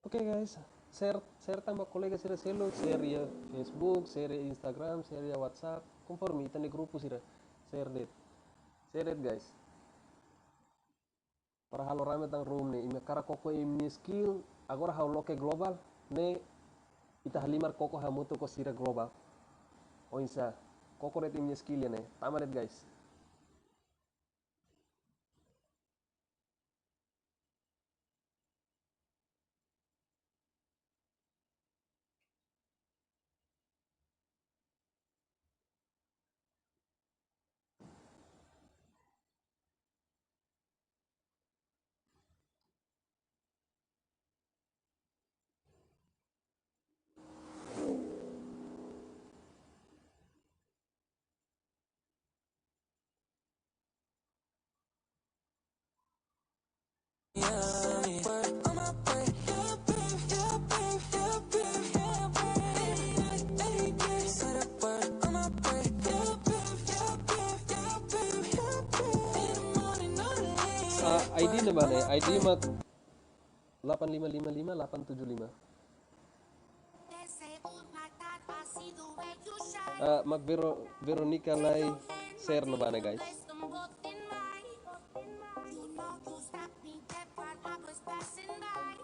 Oke guys, share tambah kolega sira seluk, share ya Facebook, share ya Instagram, share ya WhatsApp. Conforme itani grupo sira. Share it guys. Para halo rame tang room ne, imi kara koko imi skill, agora hauloke global, ne ita halimar koko hamuto ko sira global. O insa, koko ret imi skill ya ne, tamaret guys. ID na ba ne? ID mat 8555 875. They say, oh my God, I see the way you shine. Mag Veronica Lai share na ba ne guys? Place them both in mine. You know you stopped me dead while I was passing by.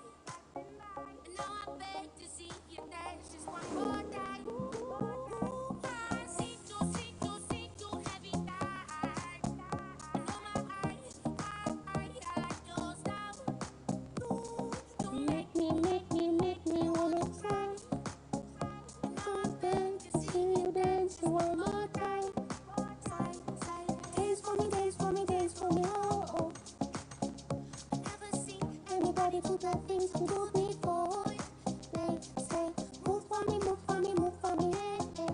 And now I beg to see you dance just one more time. I see too heavy tide. And oh my, I like your style. You make me wanna cry. And now I beg to see you dance just one more time. Dance for me, dance for me, dance for me, oh, oh. I never seen anybody do the things you do before. They say, move for me, move for me, move for me, hey, hey.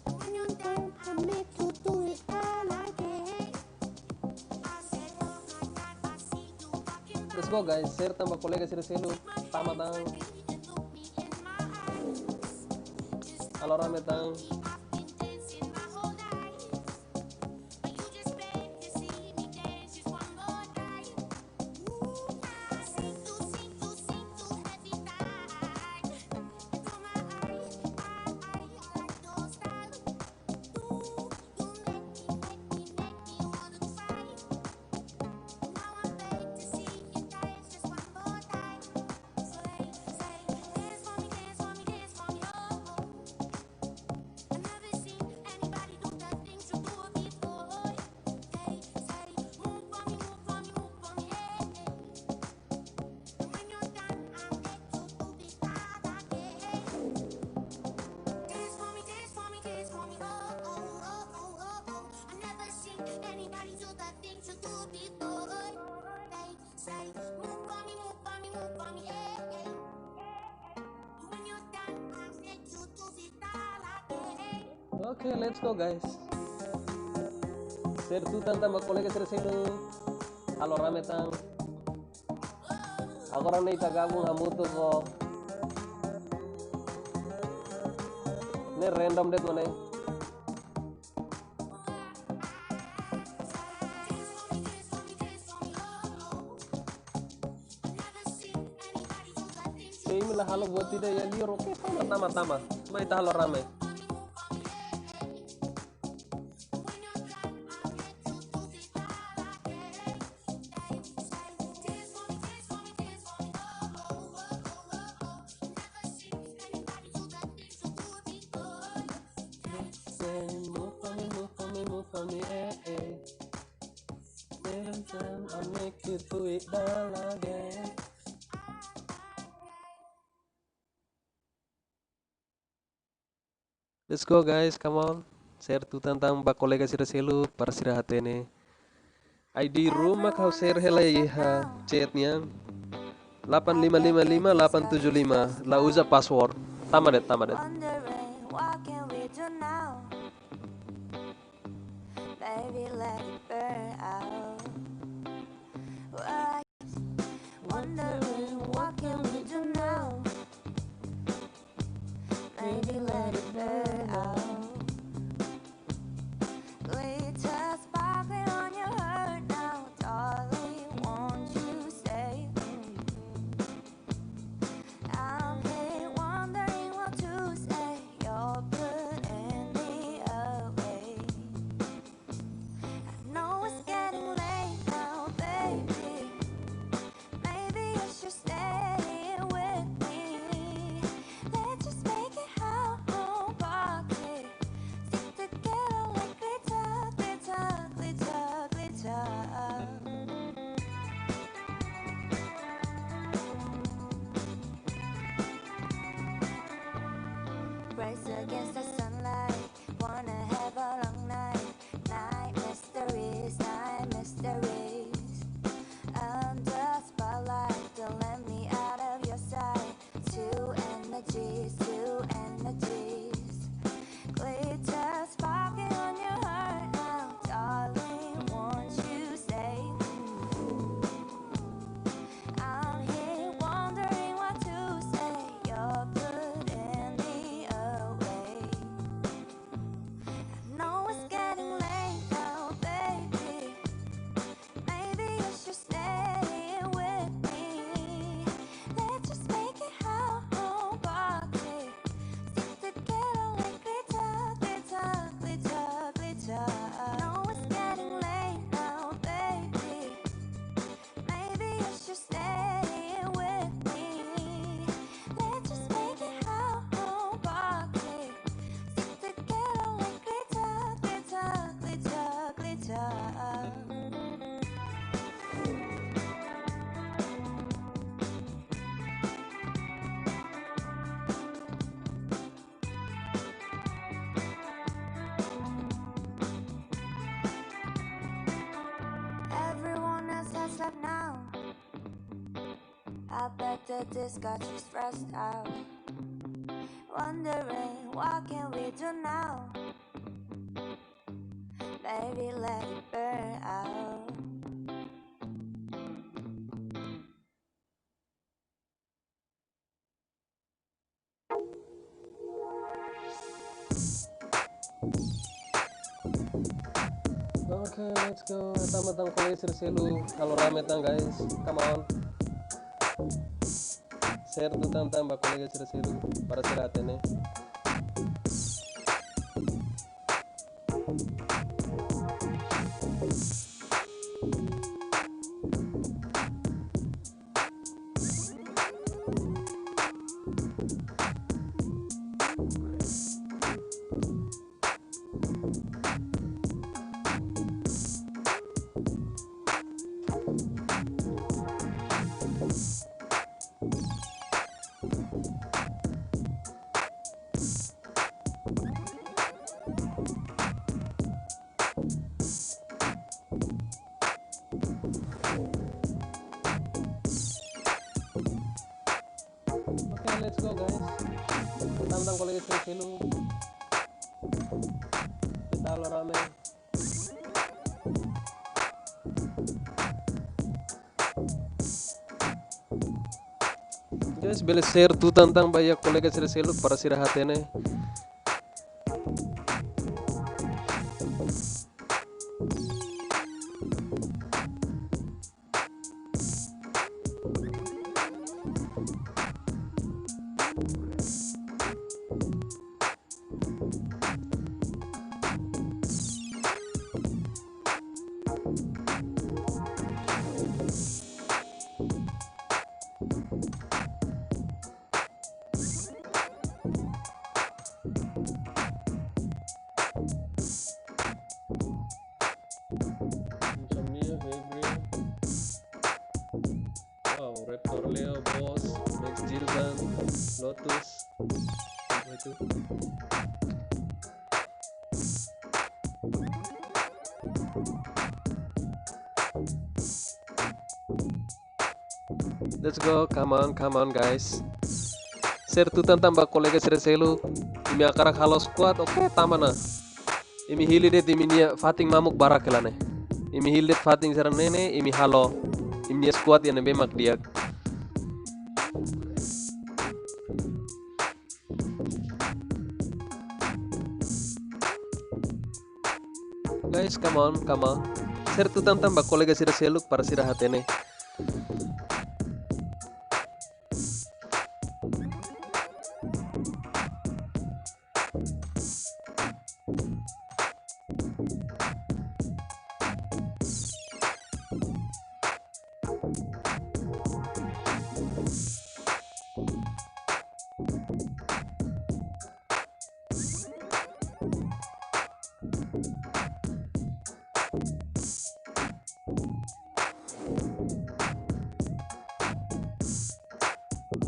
And when you're done, I make you do it all again. I said, oh my God, I see you walking by. Let's go guys, share tambah kolega sira seluk. Tama tang, And look me in my eyes. Just halo rame tang. I've been dancing my whole life. But you just beg to see me dance just one more time. I see too heavy tide. And oh my, I like your style. You make me wanna cry. Now I beg to see you dance just one more time. So they say, dance for me, dance for me, dance for me, oh, oh. Anybody do that thing to do before? They say, move for me, move for me, move for me, yeah, yeah. When you're done, I'm set you to sit all again. Okay, let's go guys. Ser tu tanta makolega ser selo. Halo rame tang. Ako rin na itagabong hamuto ko. Ne random det mo na eh. Kaya mila halo buat tidak ya liur oke tama. Cuma ita halo rame. Move for me, eh. Then I make you do it all again. Let's go guys, come on. Share tu tentang bak kolega sira selu para sira hatene. ID rumah kau share helai ha chatnya 8555 875 la usa password. Tamadet. Wondering, what can we do now? Baby, let it burn out. Wondering, what can we do now? Baby, let it burn out. Glitter sparkling on your heart now, darling. Won't you stay? I'm here wondering what to say. You're putting me away. I know it's getting late now, baby. Maybe you should stay here with me. Let's just make it our own party. Stick together like glitter, glitter, glitter, glitter. Race against the sunlight, wanna have a long night. Night mysteries, under spotlight, don't let me out of your sight. Two energies, glitter sparking on your heart now, darling. Won't you stay? I'm here wondering what to say. You're putting me away. I know it's getting late now, baby. Maybe you should stay here with me. Let's just make it our own party. Stick together like glitter, glitter, glitter, glitter. I know it's getting late now, baby. Maybe you should stay here with me. Let's just make it our own party. Stick together like glitter, glitter, glitter, glitter. Everyone else has left now. I bet that this got you stressed out. Wondering, what can we do now? Baby, let it burn out. Okay, let's go. Tama kolega sira selu. Halo rame tang guys, come on. Share tu tentang bak kolega sira selu para sira hatene. colega Selo, ¿qué tal rame? Guys, boleh share tuh tentang banyak kolega Selo para sirahatene. Insomnia, Gabriel, wow, Raptor Leo, Boss, Max Gilban, Lotus, apa itu? Let's go, come on guys. Share tuh tentang bak kolega Selo. Imi akarak halo squad, oke tamana. Imi hili det imi nia fating mamuk barak kelane. Imi hili det fating saran nene, imi halo. Imi nia squad yang nebe mak diak. Guys, come on. Share tuh tentang bak kolega Selo para sirahatene.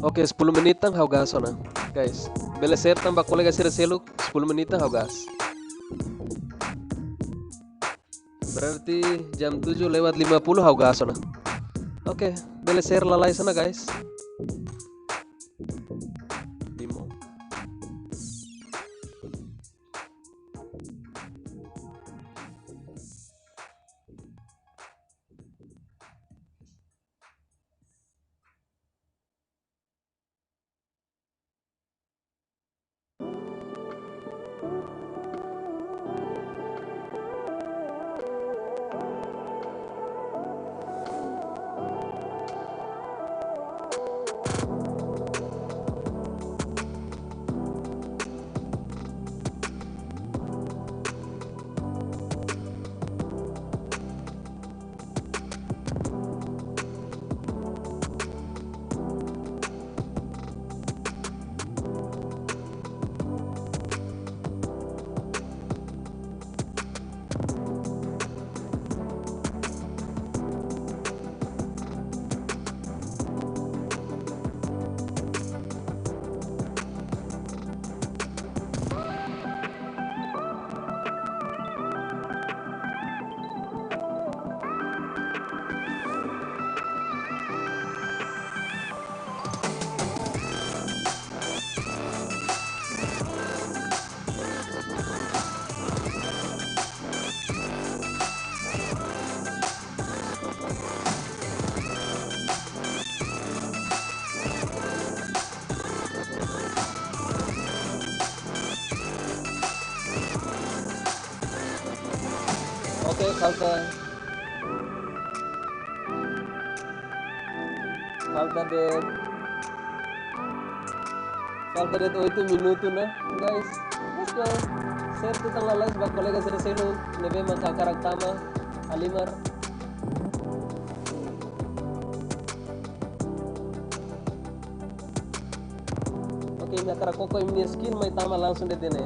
Oke, 10 menitan hau gas ona. Guys, bele share tambah kolega Selo 10 menitan hau gas. Berarti jam 7:50 hau gas ona. Oke, bele share lalai sana guys. Bimo. Oke, falta det 8 minuto na guys. Let's go. Share tuh tang lalai bak kolega Selo nebe makakarak tama Alimar. Oke, ini akara koko ini skin may tama langsung deh dene.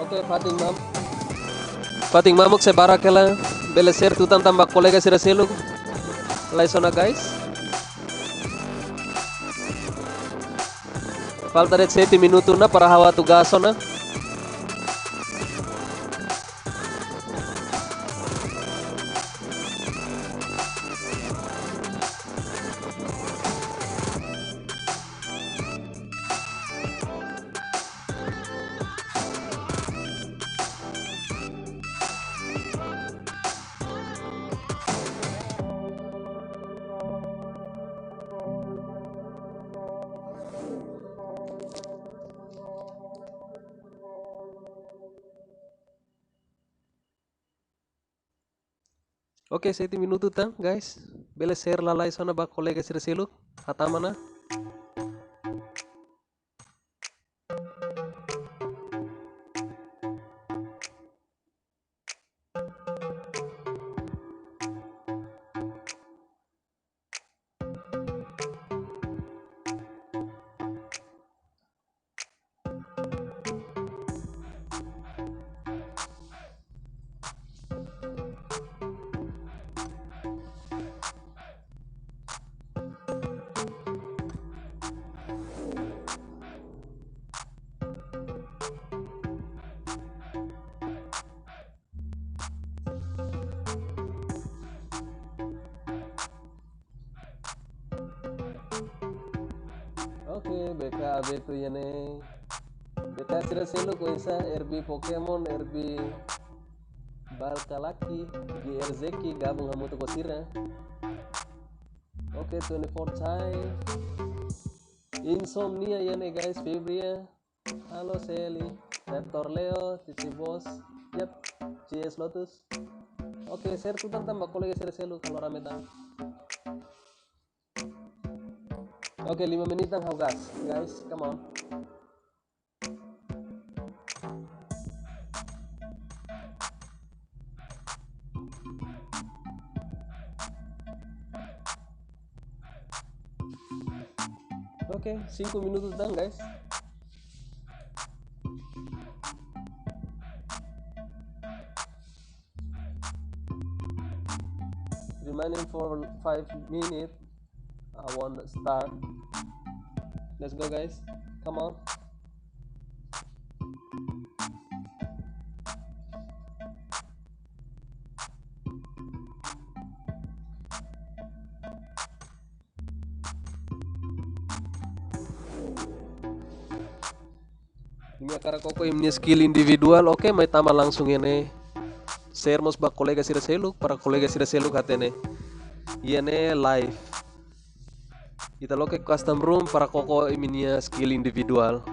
Oke, Fating Mamuk se barakela. Bele share tutan tambah kolega sira selu. Laisona guys. Falta de 7 minutos na para hawa tu gasona. Oke, 7 minutos tang guys. Bele share la laisona ba kolega sira selu. Hatamana. Oke, BKB tuh ya nih. BK sira selu kuisa RB Pokemon, RB Balkalaki, GRZeki gabung hamu tuh kosira. Oke, 24 time. Insomnia ya nih guys, Febria. Halo Seli, Raptor Leo, Cici Bos, yep, CS Lotus. Oke, share tuh tambah kolega sira selu kalau rame tang. Oke, 5 menit tang gas, guys, come on. Oke, 5 minutos tang guys. Remaining for 5 minutes. I want to start. Let's go guys. Come on. Ini akara koko ini skill individual. Oke, may tama langsung ini. Share mos ba kolega sira seluk para kolega sira seluk hatene. Yene live. Kita loke custom room para koko iminia skill individual.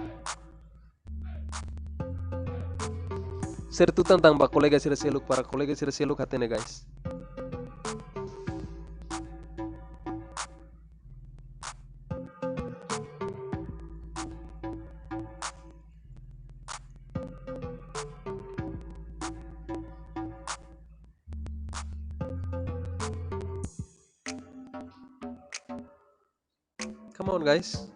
Share tu tentang ba kolega sira seluk para kolega sira seluk hatene guys. Come on guys.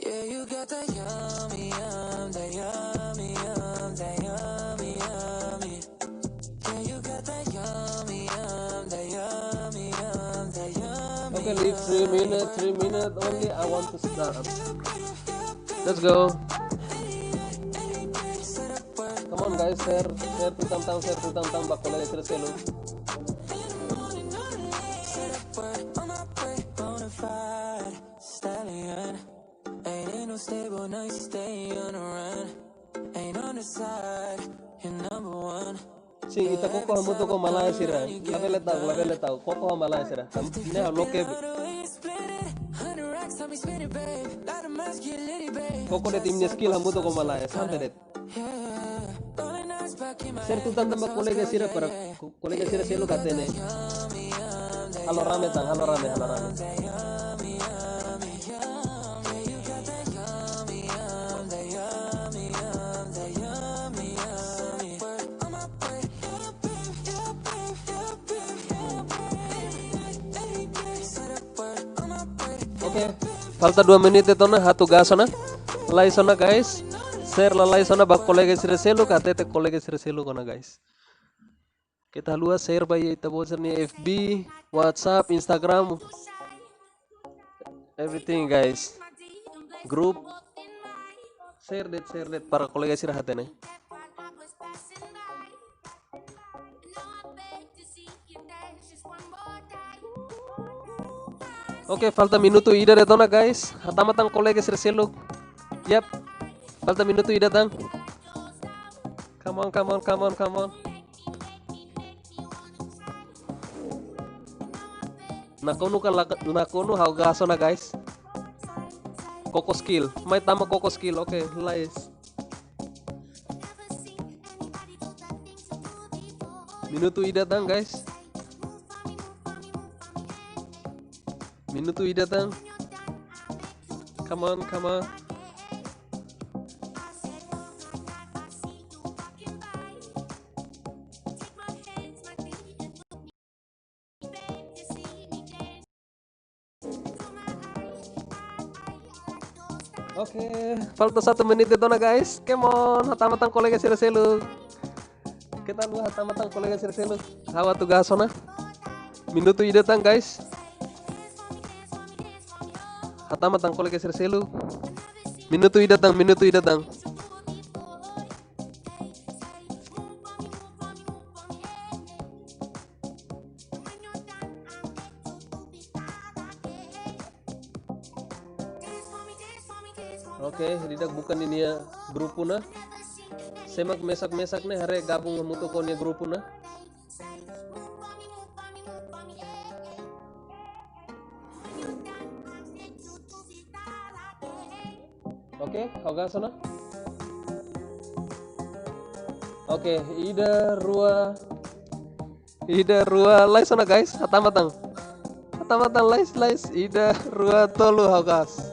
Yeah, you got that yummy, that yummy, that yummy, yummy. Yeah, you got that yummy, that yummy, that yummy. Okay, leave 3 minutes only. I want to start. Let's go. Come on guys, share tu tentang ba kolega sira seluk. Stallion. Ain't no stable, no, you stay on the run. Ain't on the side, you're number one. Si ita koko hamu to ko malaya sira. Labele tahu. Koko hamu malaya sira. Ne loke. Koko de timnya skill hamu to ko malaya. Sampai det. Share tu tentang ba kolega sira para kolega sira seluk hatene. Halo rame tang, halo rame. Oke, falta 2 menit itu na hatu gaso na. Lai sona guys. Share la lai sona bak kolega selu katete kolega selu kona guys. Kita luas share by ita bosan ni FB, WhatsApp, Instagram, everything guys. Group share that para kolega sira hatene. Oke, falta minuto ida de tona guys. Hatamatang kolega sira selu. Yap. Falta minuto ida tang. Come on. Nakonu hau gaso na guys. Koko skill. May tama koko skill. Oke, nice. Minuto ida tang guys. Minuto ida tang. Come on. Oke, falta 1 menit itu na guys. Come on, hatamatang kolega sira selu. Kita lu hatamatang kolega sira selu. Hawa tu gaso na. Minuto ida tang guys. Hatamatang kolega sira selu. Minuto ida tang. Oke, ridak bukan ini ya grupuna. Semak mesak nih hari gabung mutu konya grupuna. Oke, hoga sana. Oke, ida rua lais sana guys. Hatamatang lais ida rua tolu hogas.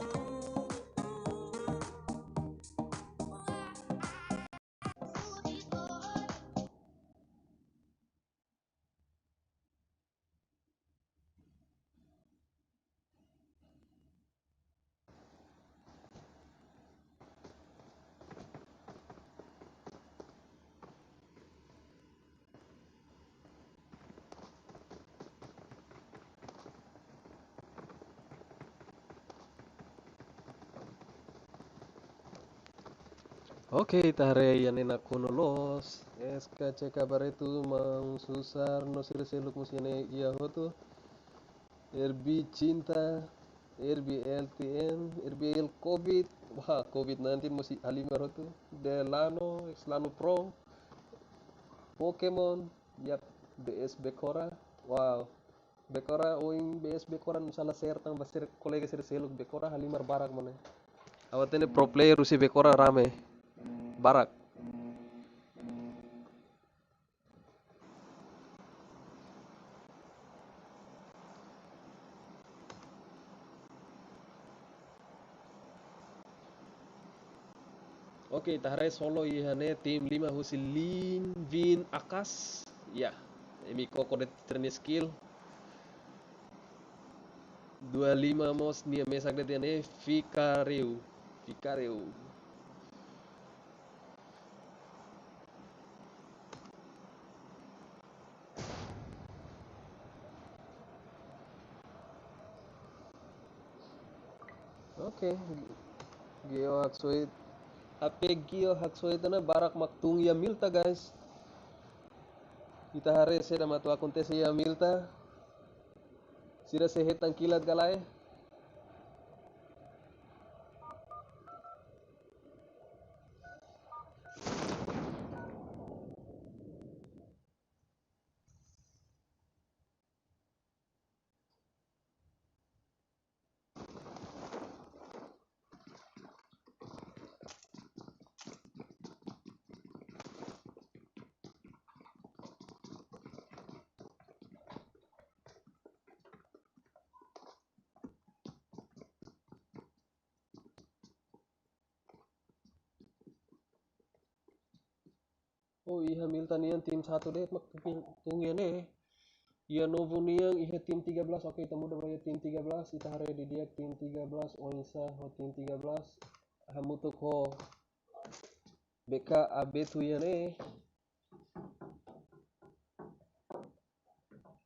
Oke, tare yanin aku nolos. SKC kabar itu mang susar no seluk musine iya hotu. RB cinta, RB LTN, RBL COVID. Wah, COVID-19 masih halimar hotu. Delano, Slano Pro, Pokemon, yap, BS Bekora. Wow. Bekora oing BS Bekora misalnya share tang basir kolega sir seluk Bekora halimar barak mana. Awatene pro player usi Bekora rame. Barak. Oke, taharai solo ihane tim 5 husi Lin, Vin, Akas. Ya, emi koko de training skill. 25 mos nia mesak de tiane Fikareu. Oke. Geo Haksoid. Ape Geo Haksoid na barak maktung ya milta guys. Kita hari seda matu akontesi ya milta. Sira sehetan kilat galai. Oh iya Hamilton yan tim satu deh mak tunggu ne. Iya Novo Niang iya tim 13. Oke temu udah bayar tim 13 ita hari di dia tim 13 Oinsa ho tim 13 hamutuk ho BK AB tu ya ne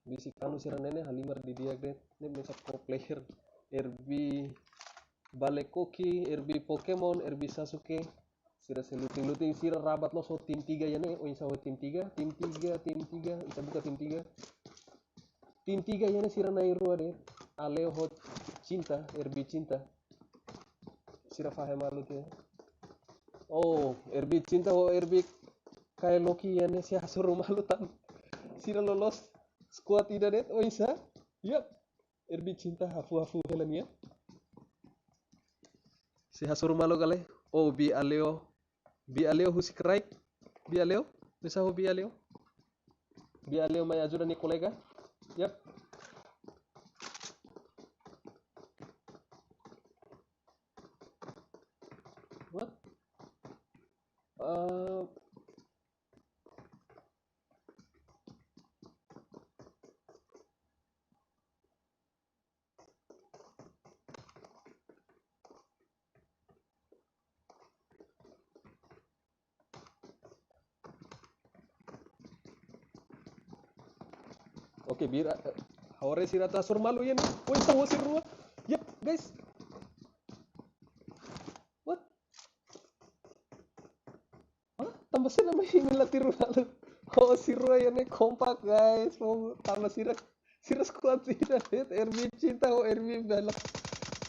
bisi kanu siranene halimar di dia det ne mesa pro player RB Balekoki RB Pokemon RB Sasuke sira seluting-luting sira rabat lo so tim 3 ya ne Oinsa ho tim 3 tim 3 tim 3 ita buka tim 3 tim 3 ya ne sira nairua de Aleo hot cinta RB cinta sira fahe malu tuh oh RB cinta oh RB kayak Loki ya ne si suruh malu tan sira lolos squad tidak det oh isa yap RB cinta hafu-hafu helan ya si suruh malu kali oh bi Aleo husik right bi Aleo bisa ho bi Aleo mai ajuda ni kolega yap what oke bira hore sira tasur malu ya nih woi tahu sir ruah yep guys what hah tambah sira nama ini latih malu oh si ruah ya nih kompak guys mau tambah sira squad sira het RB cinta oh RB balap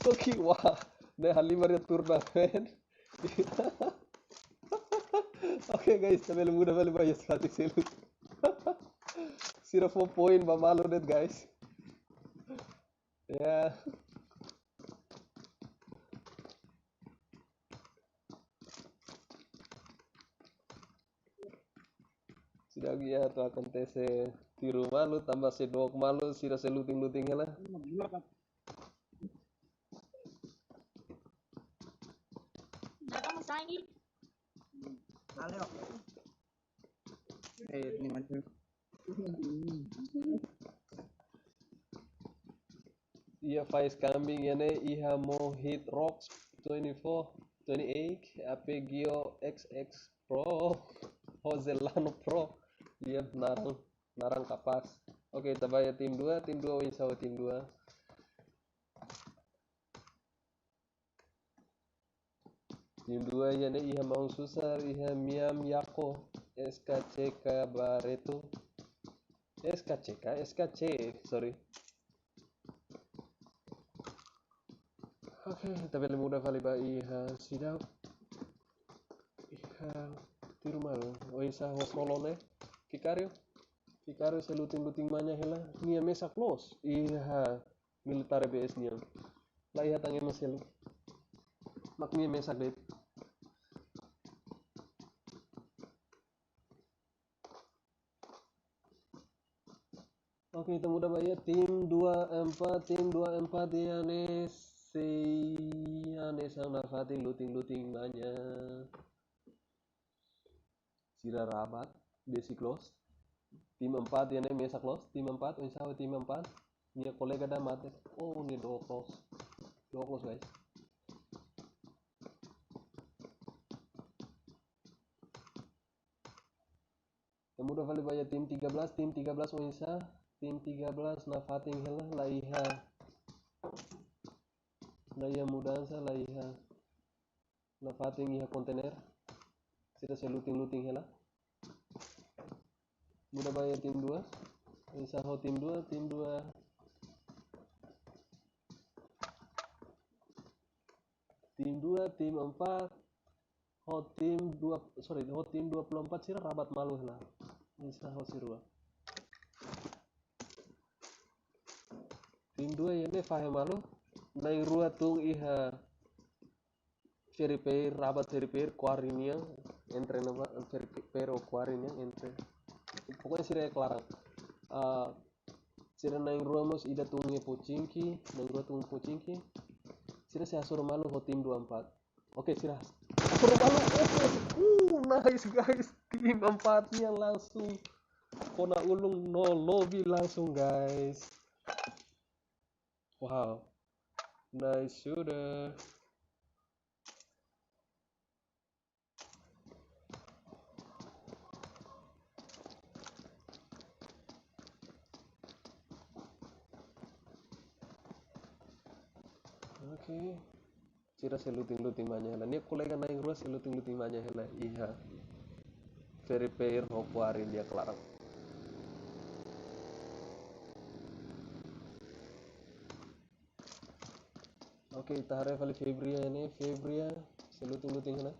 koki wah nah halimar ya turnamen oke guys sambil mudah balik bayar statik selu sira 4 point ba malu net guys ya sudah ya tuh akan tese tiru malu tambah sedok malu sira seluting-luting lah Datang saya. Aleo. Ini macam. iya Faiz Kambing ya ne iha mo hit rocks 24 28 Apegio XX Pro Hozelano Pro iya narang kapas oke kita bayar tim 2 Winsawa tim 2 tim 2 ya ne iha mau susar iha Miam Yako SKCK Bareto SKC sorry oke tapi lebih mudah kali ba iha sidau iha tiru malu oisa hosolone Kikario seluting-luting manya hela nia mesa close iha militare BS nia lah iha tangi meselu mak nia mesa det oke kita mudah bayar tim 24 ya ne sana fating luting banyak sira rabat basic close tim 4 ya ne mesa close tim 4 insya Allah tim 4 nia kolega dah mate oh ini dua close guys kamu udah kali bayar tim 13 Unsa tim 13 na fating hela laiha Naya mudansa laiha na fating iha kontainer sira seluting hela mudah bayar tim 2 Unsa ho tim 2 tim 4 ho tim 24 sira rabat malu hela Unsa ho sirua tim 2 ya ne fahe malu nai rua tung iha Feripeir rabat Feripeir kuarinia entre nama Feripeir o kuarinia entre pokoknya sira kelarang sira nai rua mos ida tungi pocinki nai rua tungi pocinki sira se asur malu ho tim 24 oke sira asur malu nice guys tim 4 nya langsung Kona ulung no lobby langsung guys. Wow, nice sudah. Oke. Cira seluting-luting manya hela. Nia kolega naik ruas seluting-luting manya hela. Iya. Very pair hopuarin dia kelarang. Oke, tahare vali Febria ini. Febria seluting-luting hela.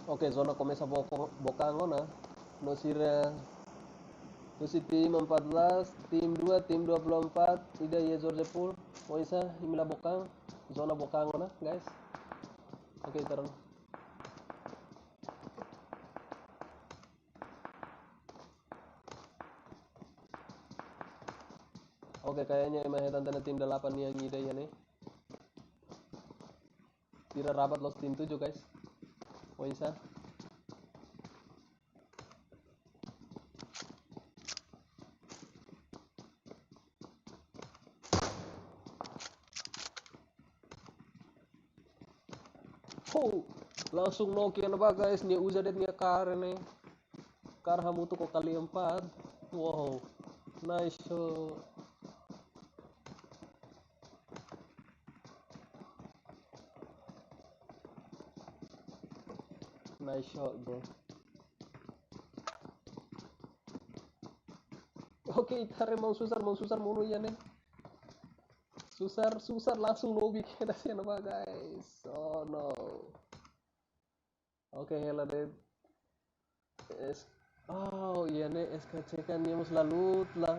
Oke, zona começa Bocangona. No si tim 14, tim 2, tim 24, ida ye George Pool. Moisa, imila Bocang, zona Bocangona, guys. Oke, taruh. Oke, kayaknya emang tantana tim 8 yang ide ya nih. Tira rabat los tim 7, guys. Moisa. Oh, langsung Nokia na ba guys, nia uzadet nia kar nih. Kar hamutu kok kali 4. Wow, nice shot. Nice shot, bro. Oke, itare mau susar munu ya nih. Susar langsung lobby kita sih nama guys. Oh no. Oke, hela deh. Oh iya nih SKC kan dia mus lalu lah.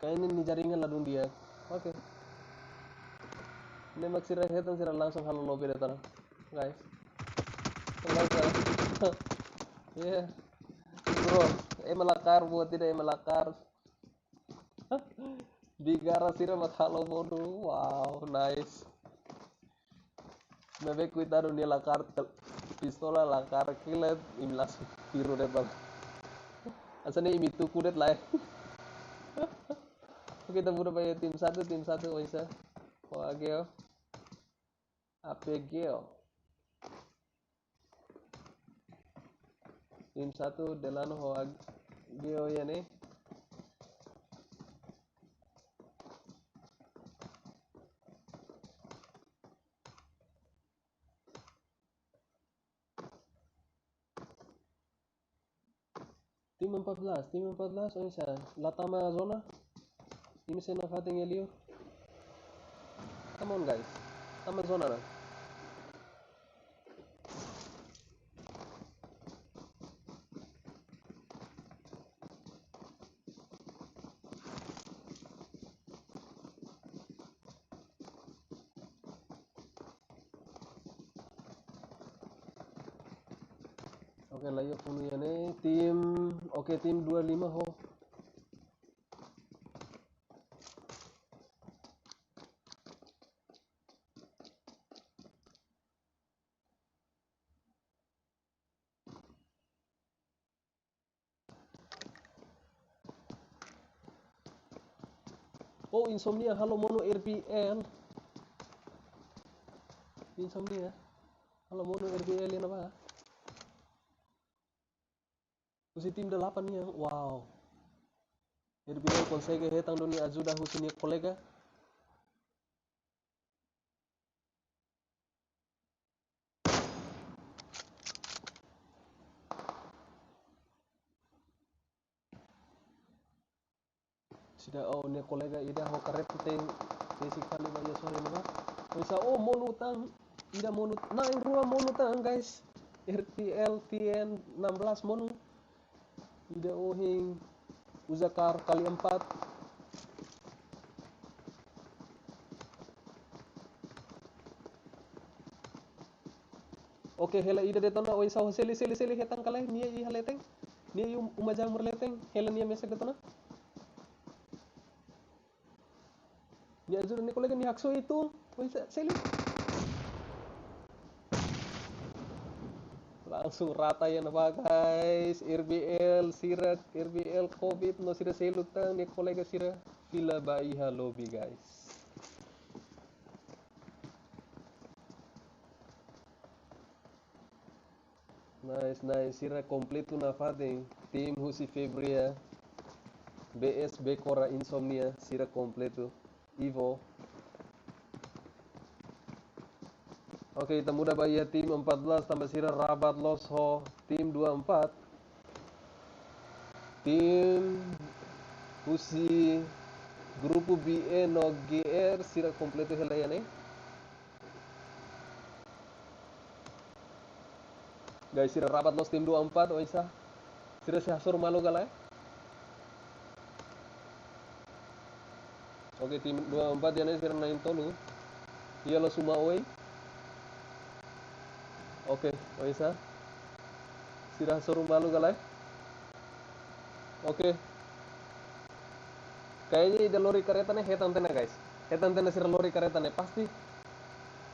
Kayaknya ini jaringan ladung dia. Oke. Ini maksir rehetan sih langsung halo lobby deh guys. Langsung. Iya. Bro, melakar buat tidak melakar. Bigara sira mat halo modu. Wow, nice. Mebe cuidado ni lakar pistola lakar kilet imlas biru deh bang. Asane imitu kudet lah. Kita butuh pakai tim satu bisa. Oh ageo. APGO. Tim satu Delano ho ageo ya nih. Tim 14 oh isa. Latama zona. Ini sena fating elio. Come on guys. Tama zona na. Oke layo puno ya nih. Tim 25 ho. Oh insomnia halo mono RPL. Insomnia. Halo mono RPL ya apa? Usi tim 8 nih yang wow. RPL consegue hetang dunia ajuda husini kolega. Ya oh nih kolega ida ho karet teng basic kali banyak sore nama. Bisa oh monutang ida monut nah yang ruang monutang guys. RTL TN 16 monu ida ohing uzakar kali 4. Oke hela ida detona oi saw seli hetang kalai nia i haleteng nia i umajang merleteng hela nia mesak detona nia ajur ni kolega ni hakso itu oi seli langsung rata ya apa guys RBL sirak RBL covid no sira selutang ni kolega sira villa baiha lobby guys. Nice sira kompleto na fading tim husi febria BS Bekora Insomnia sira kompleto Ivo. Oke kita muda Bahia tim 14 tambah sira Rabat Losho tim 24 tim husi grupo BE no GR sira kompleto helayane guys sira Rabat Los tim 24 oisa sira sehasur malu galai. Oke tim 24 yana sira nain tolu iya lo suma oi. Oke oisa sira hasur malu galai. Oke kayaknya ida lori karetanya hetan tena guys hetan tena sira lori karetanya pasti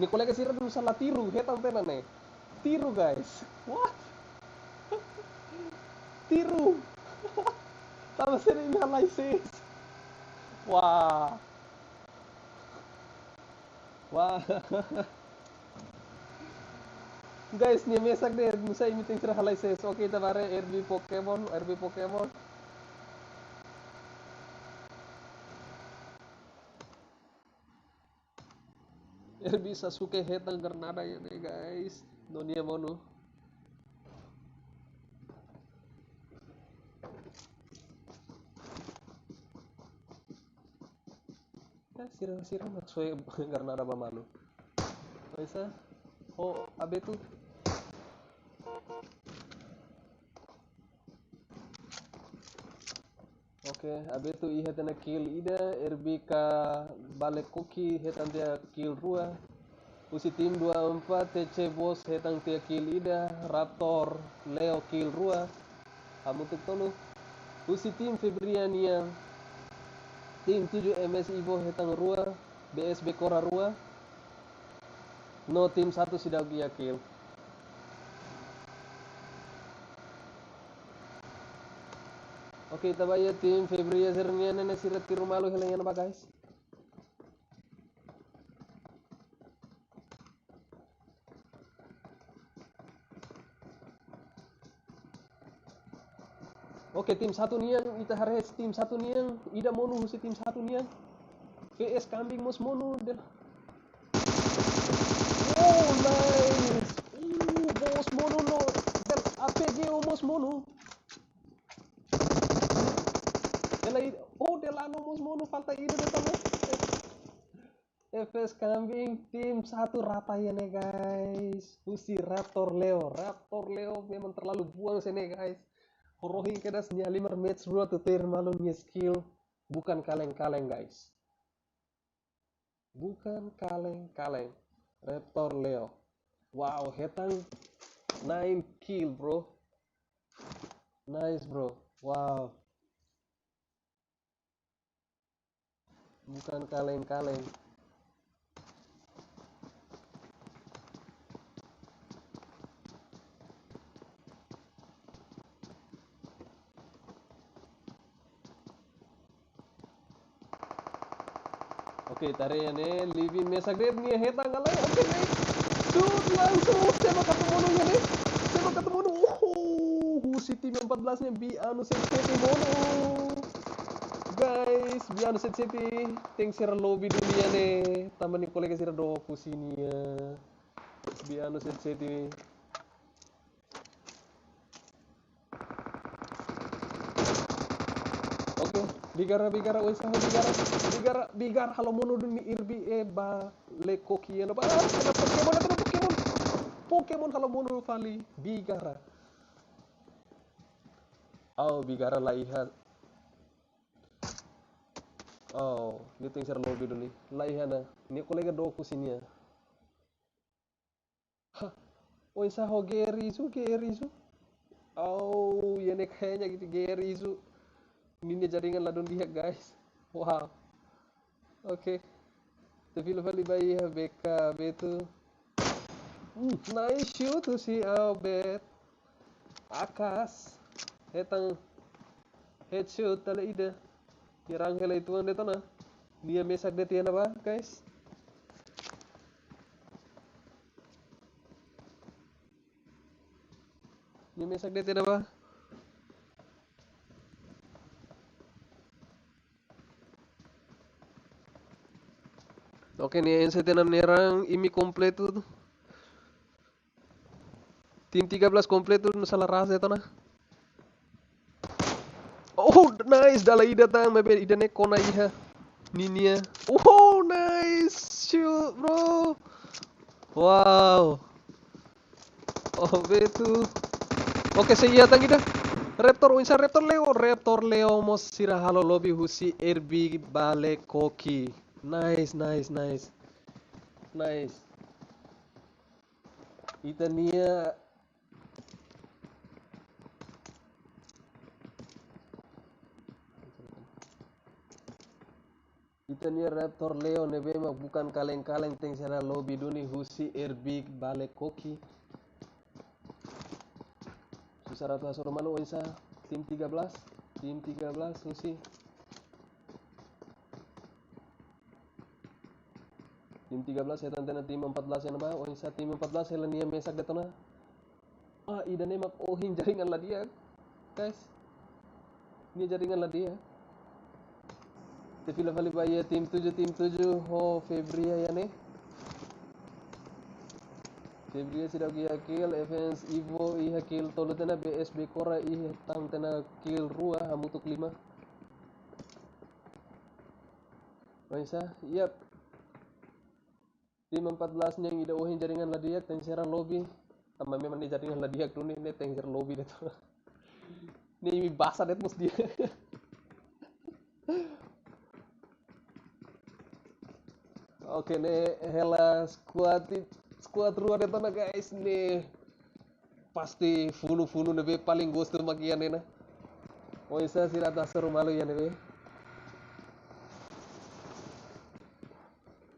ni kolega sira dulu salah tiru hetan tena nih tiru guys what tiru sama sira ini analisis wah guys ni mesak deh musa imiting sira analisis. Oke kita bare RB Pokemon RB Sasuke hetan Granada ya nih guys nonia monu ya sira maksudnya Granada mamanu bisa oh abe tuh oke abe tuh iha tena kill ida RB ka balik koki hetan dia kill rua usi tim 24 TC Bos hetang tia kill ida Raptor Leo kill rua hamutuk tolu usi tim Febriania tim 7 MS Ivo hetang rua BSB Kora rua no tim 1 Sidagia kill. Oke kita bayar tim Febria Zernia nene sirat tiru malu helanya apa guys. Oke tim satu niang ita harus tim satu niang ida monu husi tim satu niang PS kambing mus monu deh. Oh nice bos monu no dan APG mos monu oh delano mos monu falta ide detana FS kambing tim satu rata ya nih guys husi Raptor Leo memang terlalu buang sini guys horohi kedas nya 5 match dua tutir malu nya skill bukan kaleng-kaleng guys bukan kaleng-kaleng Raptor Leo wow hetang 9 kill bro nice bro wow bukan kaleng-kaleng. Oke tarik ya nih living mesa grade nih hetang galai oke nih shoot langsung siapa ketemu nih nih siapa ketemu si tim 14 nya Bianu City mono guys Bianu City ting sira lobby dunia nih taman nih kolega sira do kusini ya Bianu City oke Bigara, woi saho bigara, halo mono duni irbi ba le koki na ba, na Pokemon na Pokemon halo mono fali, bigara. Oh, bigara la iha, oh, ni ting ser lobby duni, la iha na, ni kolega doku sini ya. Hah, woi saho Gerizu. Oh, ya nek kayaknya gitu Gerizu. Ini jaringan ladon dia guys. Wow, oke. Tapi lepas bayi ya BK betu. Nice shoot tuh si Albert. Akas. Etang headshot tala ida. Yarang hela itu ande tana. Dia mesak de tiana ba, guys? Dia mesak de tiana ba? Oke nih, saya tenam nerang imi kompleto. Tim 13 kompleto salah rasa itu nah. Oh, nice dala ida tang, mebe ida ne kona iha. Ninia. Oh, nice shoot, bro. Wow. Oh, betul. Oke, saya tang ida. Raptor Leo mos sira halo lobby husi RB bale koki. Nice. Nice. Itania Raptor Leo nebema bukan kaleng-kaleng teng sira lobby duni husi RB bale koki. Susah ratu asor malu Insa tim 13 husi tim 13 saya tantena tim 14 yang ba Insa tim 14 hela nia mesak detona. Ida nemak ohin jaringan lah dia guys, ini jaringan lah dia. Tapi lah balik tim 7 ho Febria ya nih. Febria sudah kia kill Evans Ivo iha kill tolu tena BSB Kora iha tang tena kill rua hamutuk 5. Bisa, yap. Tim 14 yang ida ohin jaringan lah dia teng serang lobby. Tambah memang ni jaringan lah dia tuh nih teng serang lobby deh tuh. Nih basah deh mus dia. Oke nih hela squad ruang itu na guys nih pasti fulu nebe paling gusto magian nih na. Oh isa sih rata seru malu ya nebe.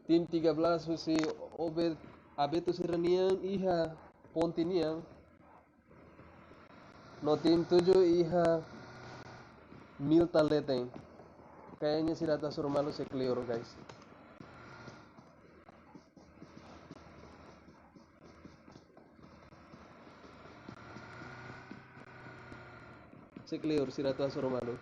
Tim 13 husi obet abetu siraniang iha pontiniang. No tim 7 iha Milta leteng. Kayaknya sih rata seru malu sekelior guys. Sekelior si ratu asoro malu.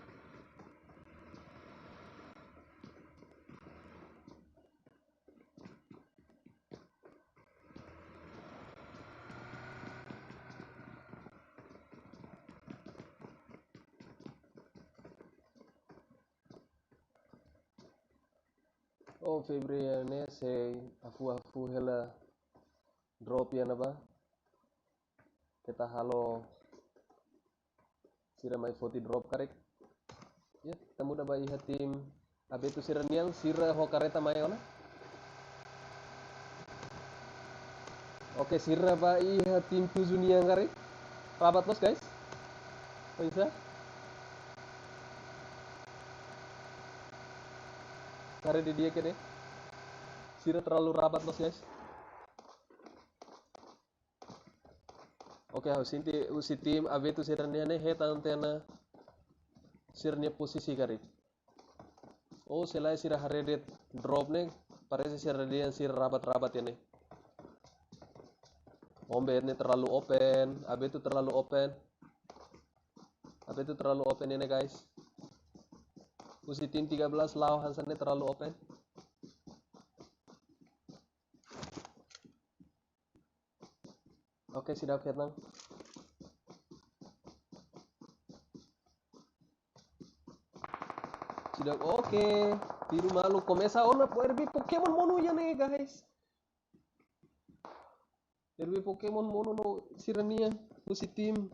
Oh Februari se afu hela drop ya naba. Kita halo sira mai foti drop karek. Ya, temu da bai tim abetu siraniang sira ho kareta mai ona. Oke, sira bai tim 7 niang karek. Rabat los guys. Bisa? Kare di dia kene. Sira terlalu rabat los guys. Oke, usi tim abetu siraniang ne he tantena sirnya posisi kare. Oh, selai sira haredet drop ne parece sira dia sir rabat-rabat ya nih. Ombe ini terlalu open, AB itu terlalu open. AB itu terlalu open ini guys. Usi tim 13 Lau Hansan ini terlalu open. Oke, sidap Vietnam. Sudah oke. Tiru malu começa ona RB Pokémon mono ya nih guys. RB Pokémon mono no sirania musi tim.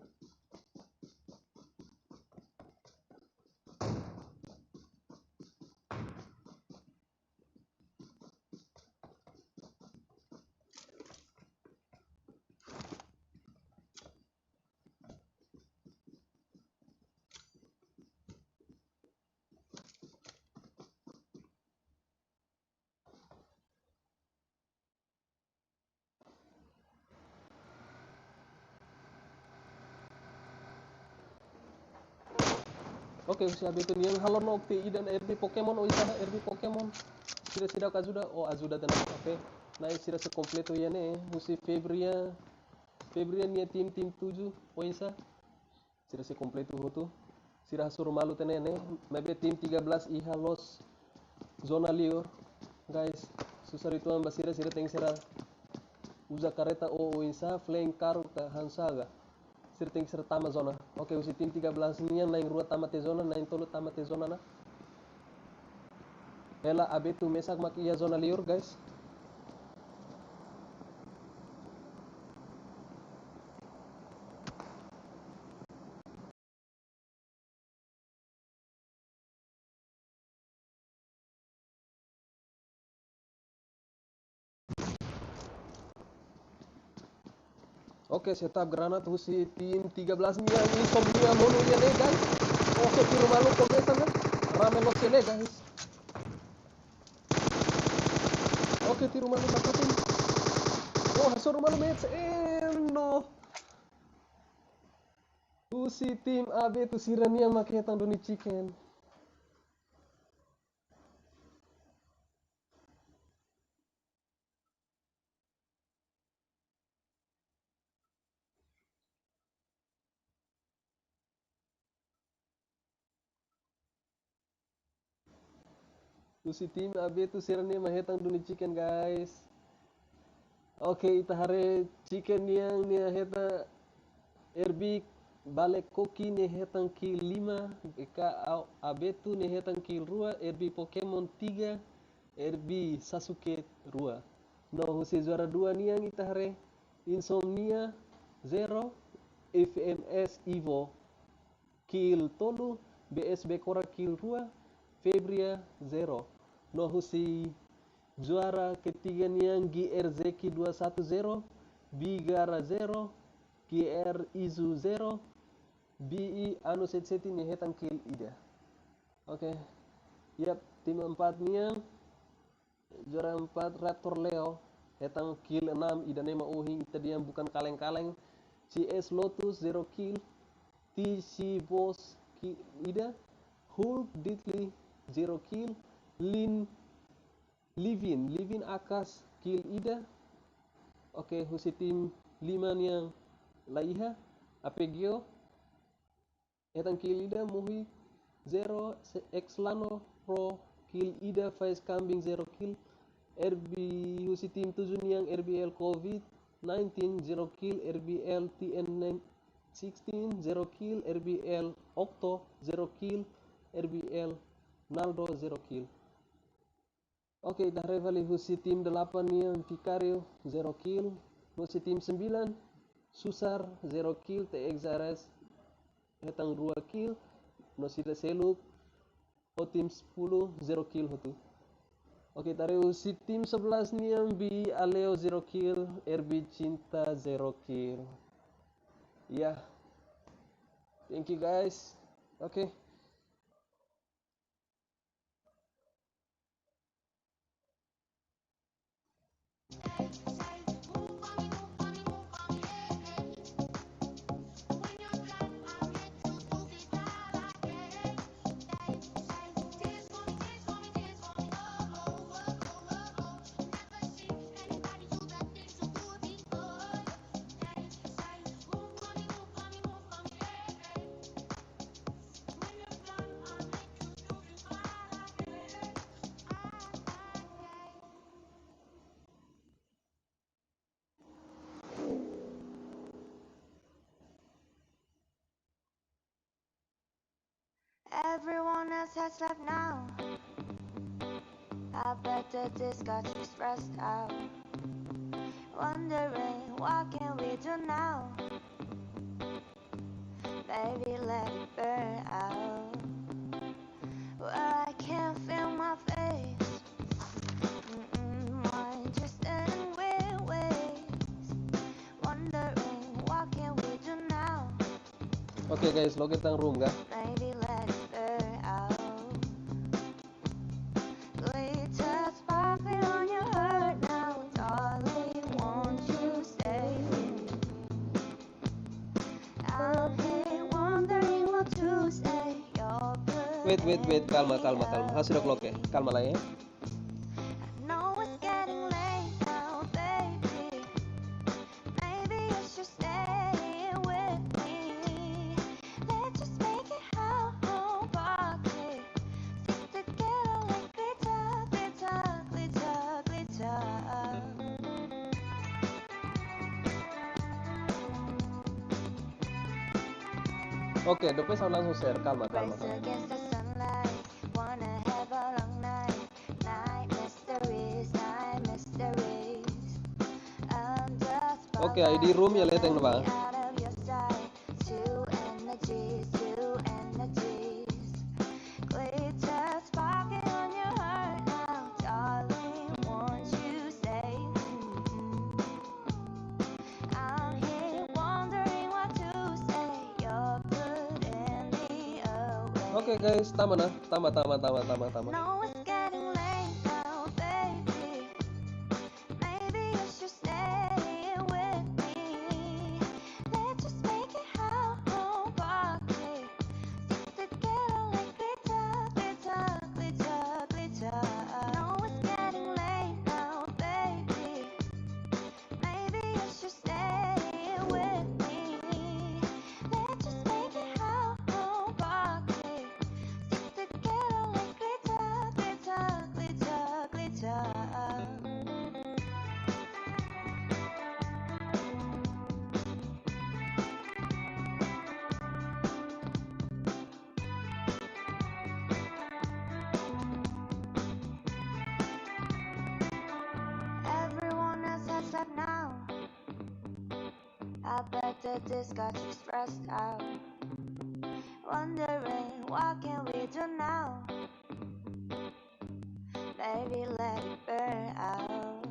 Oke, usia itu yang halo no PI dan RB Pokemon oh isa RB Pokemon. Sira Kazuda oh Azuda dan oke. Nah, sira sekompleto ya nih musi Febria nia tim 7 oh isa. Sira sekompleto hotu. Sira suruh malu tenene, mebe tim 13 iha los zona liur. Guys, susah itu amba sira teng sira usa kareta o isa flank karu ka hansaga. Sirting sertama zona. Oke, usi tim 13 nian naing rua tamat zona, naing tolu tamat zona na. Ela abetu mesak makia zona liur, guys. Oke, setup granat usi tim 13 nian insomnia mono ya nih, guys. Oke, tiru malu komesa na. Rame lo sele, guys. Oke, tiru malu matatin. Oh, hasur malu match. No. Usi tim AB tu sirania maketang doni chicken. Usi tim AB tu sirania mahetang doni chicken, guys. Oke, ita hare chicken yang nia heta RB balik koki ne hetang kill 5 BK abetu ne hetang kill 2 RB Pokemon 3 RB Sasuke 2 no husi juara 2 niang itahare Insomnia 0 FMS Evo kill tolu BSB Kora kill 2 Febria 0 no husi juara ketiga niang GRZK 210 Bigara 0 GR Izu 0 BI anu seti ni hetang kill ida. Oke. Yap, tim 4 niang juara 4 Raptor Leo hetang kill 6 ida nema uhing tadi yang bukan kaleng-kaleng. CS Lotus 0 kill. TC Boss kill ida. Hulk Diddley 0 kill. Livin Akas kill ida. Oke, husi tim 5 niang Laiha Apegio hetang kill ida Muhi 0 Exlano Pro kill ida Faiz Kambing 0 kill RB husi tim 7 niang RBL Covid 19 0 kill RBL TN 16 0 kill RBL Octo 0 kill RBL Naldo 0 kill. Oke, dah revali husi tim 8 niang Vicario 0 kill husi tim 9 Susar 0 kill TXRS hetang 2 kill no sida seluk o tim 10 0 kill hotu. Oke, taruh si tim 11 niang bi Aleo 0 kill RB Cinta 0 kill. Ya. Thank you guys. Oke. else has left now. I bet that this got you stressed out. Wondering what can we do now? Baby, let it burn out. Well, I can't feel my face. Mind just in weird ways. Wondering what can we do now? Oke guys, lo kita room kah? Maybe let it burn out. Glitter sparkling on your heart now, darling. Won't you stay? I'm here wondering what to say. You're Wait, kalma. Hasil clock ya, kalma lah ya. I know it's getting late now, baby. Maybe you should stay with me. Let's just make it wholehearted. Stick together like glitter, glitter, glitter, glitter. Oke, depan saya langsung share, kalma. Race against the sunlight, wanna have a long night. Night mysteries, night mysteries. Under Oke, ID room ya lihat yang depan. out of your sight. Two energies, two energies. Glitter sparking on your heart now, darling. Won't you say? I'm here wondering what to say. You're putting me away. Oke guys, tama. No, it's getting late now, baby. Maybe you should stay with me. Let's just make it wholehearted. Stick together like glitter, glitter, glitter, glitter. No, it's getting late now, baby. Maybe you should stay with me. Let's just make it wholehearted. Stick together like glitter, glitter, glitter, glitter. Everyone else has left now. I bet that this got you stressed out. Wondering what can we do now? Baby, let it burn out.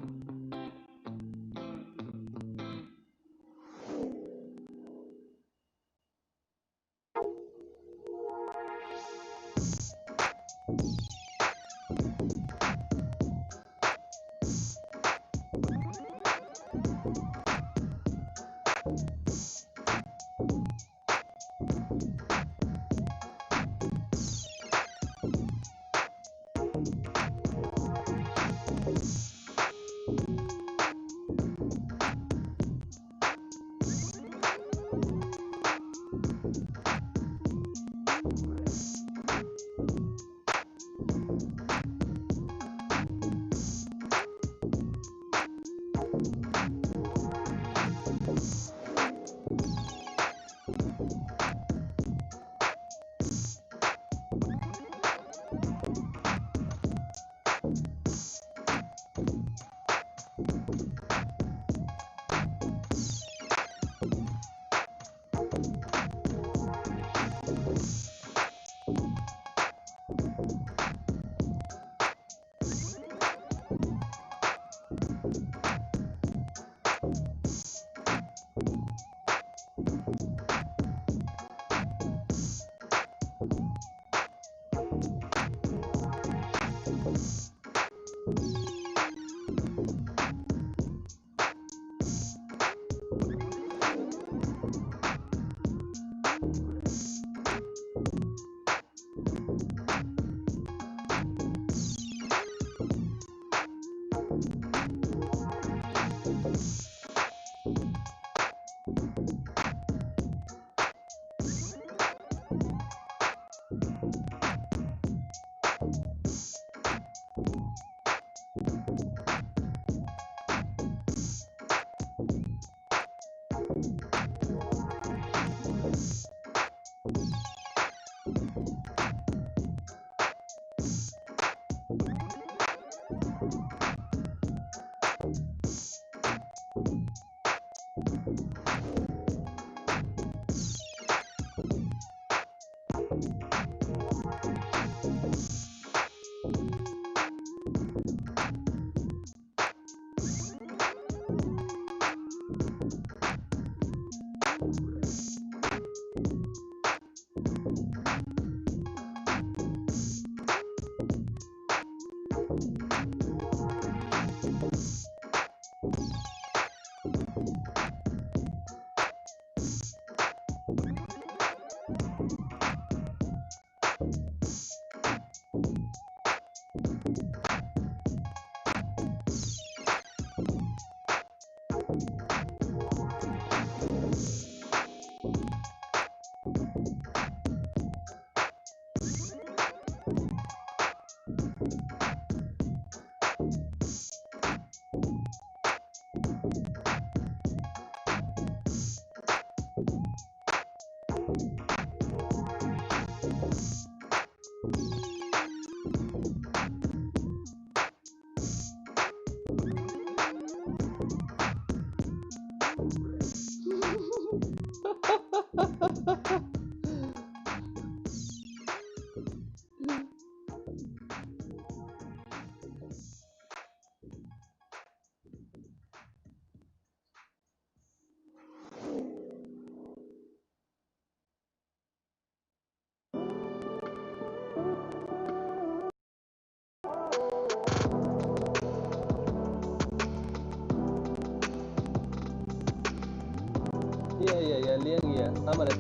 Iya liang iya. Tamare.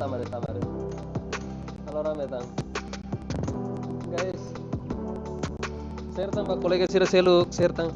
Halo rame tang. Guys, share tang pak kolega sira seluk share tang.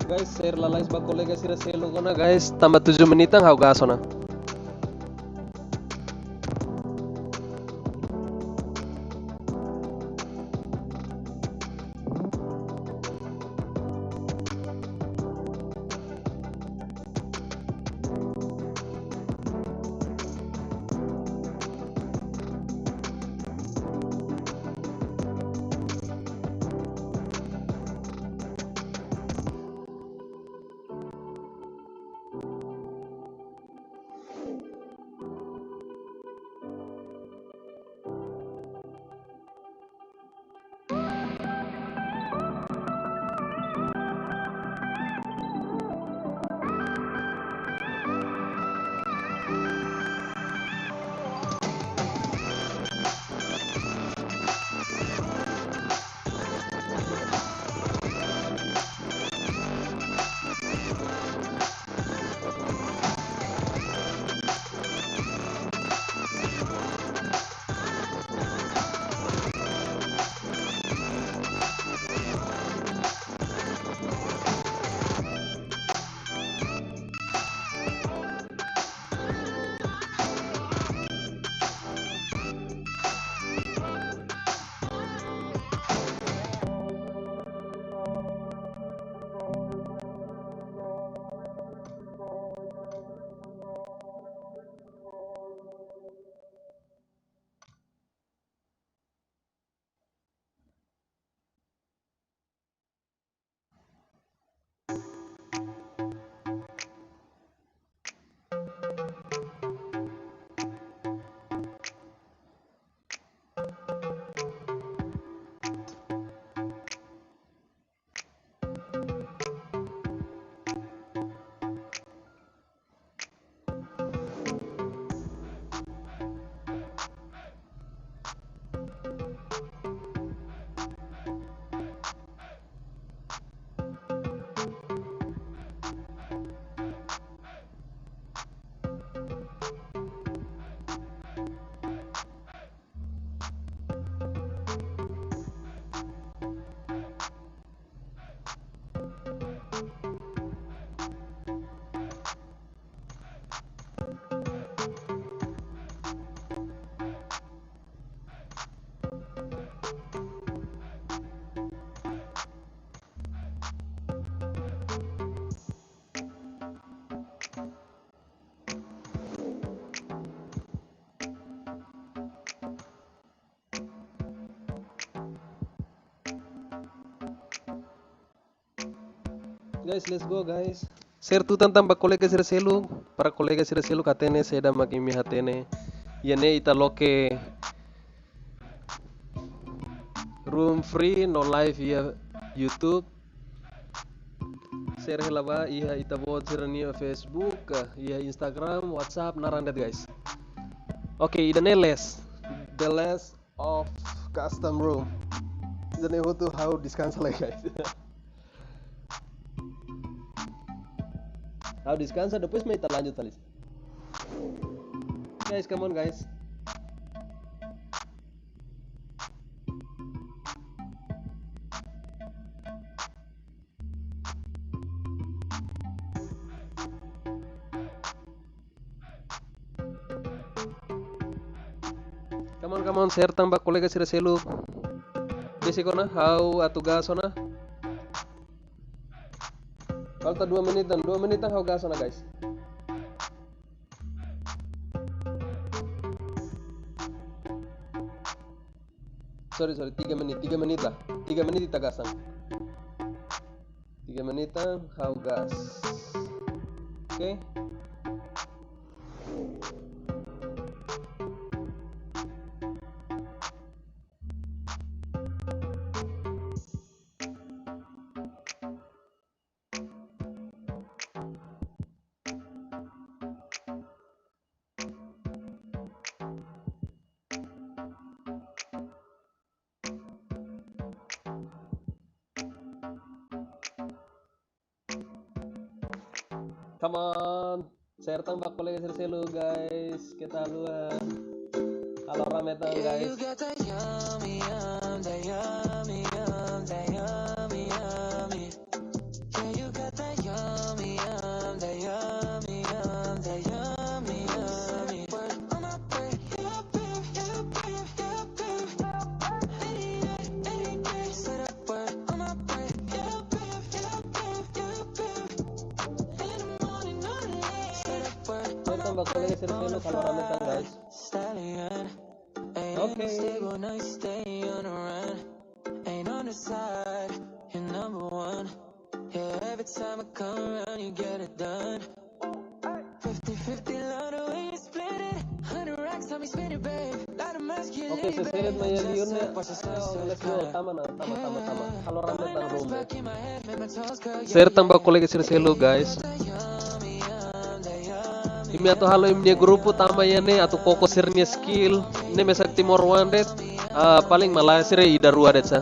Guys, share lalais pak kolega sira seluk kona guys. Tambah 7 menitan hau gasona. Guys, let's go guys. Share tu tentang bak kolega sira selu, para kolega sira selu katene seda makimi hatene. Yene ita loke room free no live via YouTube. Share helaba iya ita buat sira nia Facebook, iya Instagram, WhatsApp narandet guys. Okay, idane the less of custom room. Idane how discuss like guys. How discuss depois may lanjut talis. Guys, come on guys. Come on, share tambah kolega sira selu. Besi kona, how atuga sona. Falta 2 menitan how gas sona guys. Sorry, 3 menit lah. 3 menit kita gasan. 3 menitan how gas. Oke. Come on, share tambah kolega sira selu guys. Kita luar. Halo rametan Yeah, guys. you got that yummy, that yummy, that yummy, yummy. Yeah, you got that yummy, that yummy, that yummy, yummy. Word on my brain, yeah, babe, yeah, babe, yeah, babe. Any day, say that word on my brain, yeah, babe, yeah, babe, yeah, babe. In the morning or late, say that word Share tambah kolega sira selu kalau rametan guys. stallion. Ain't Okay. stable, now you stay on the run. Ain't on the side, you're number one. Yeah, every time I come around, you get it done. 50-50, love the way you split it. 100 racks, help me spin it, babe. Lot of masculine, Oke, seseret babe. mayaliunnya. Watch the Ayo, sunset let's go. color. Tama. Kalau rametan room. Back in my head, make my toes curl. Share tambah kolega sira selu guys. Imi atau halo imnya grupo tama yane atau koko sirnya skill. Ini mesak timor wandet. Paling malah sira ida ruadet sa.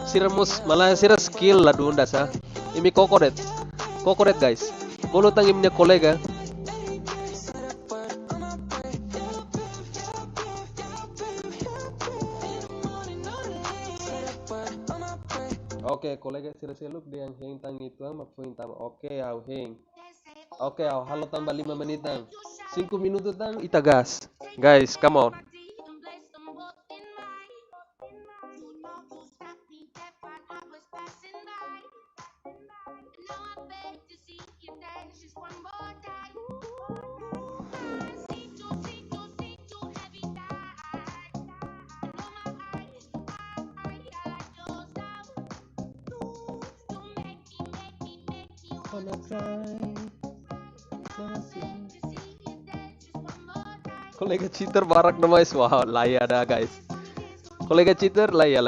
Sira mus malah sira skill lah dunda sa. Imi kokoret guys. Bolo tang imnya kolega. Oke, kolega sira seluk dia yang heng tang itu ama poin tama. Oke, au heng. Oke, halo tambah 5 menitan. 5 minuto tang ita gas. Guys, come on. Kolega cheater barak nama is wow laya dah guys. Kolega cheater laya.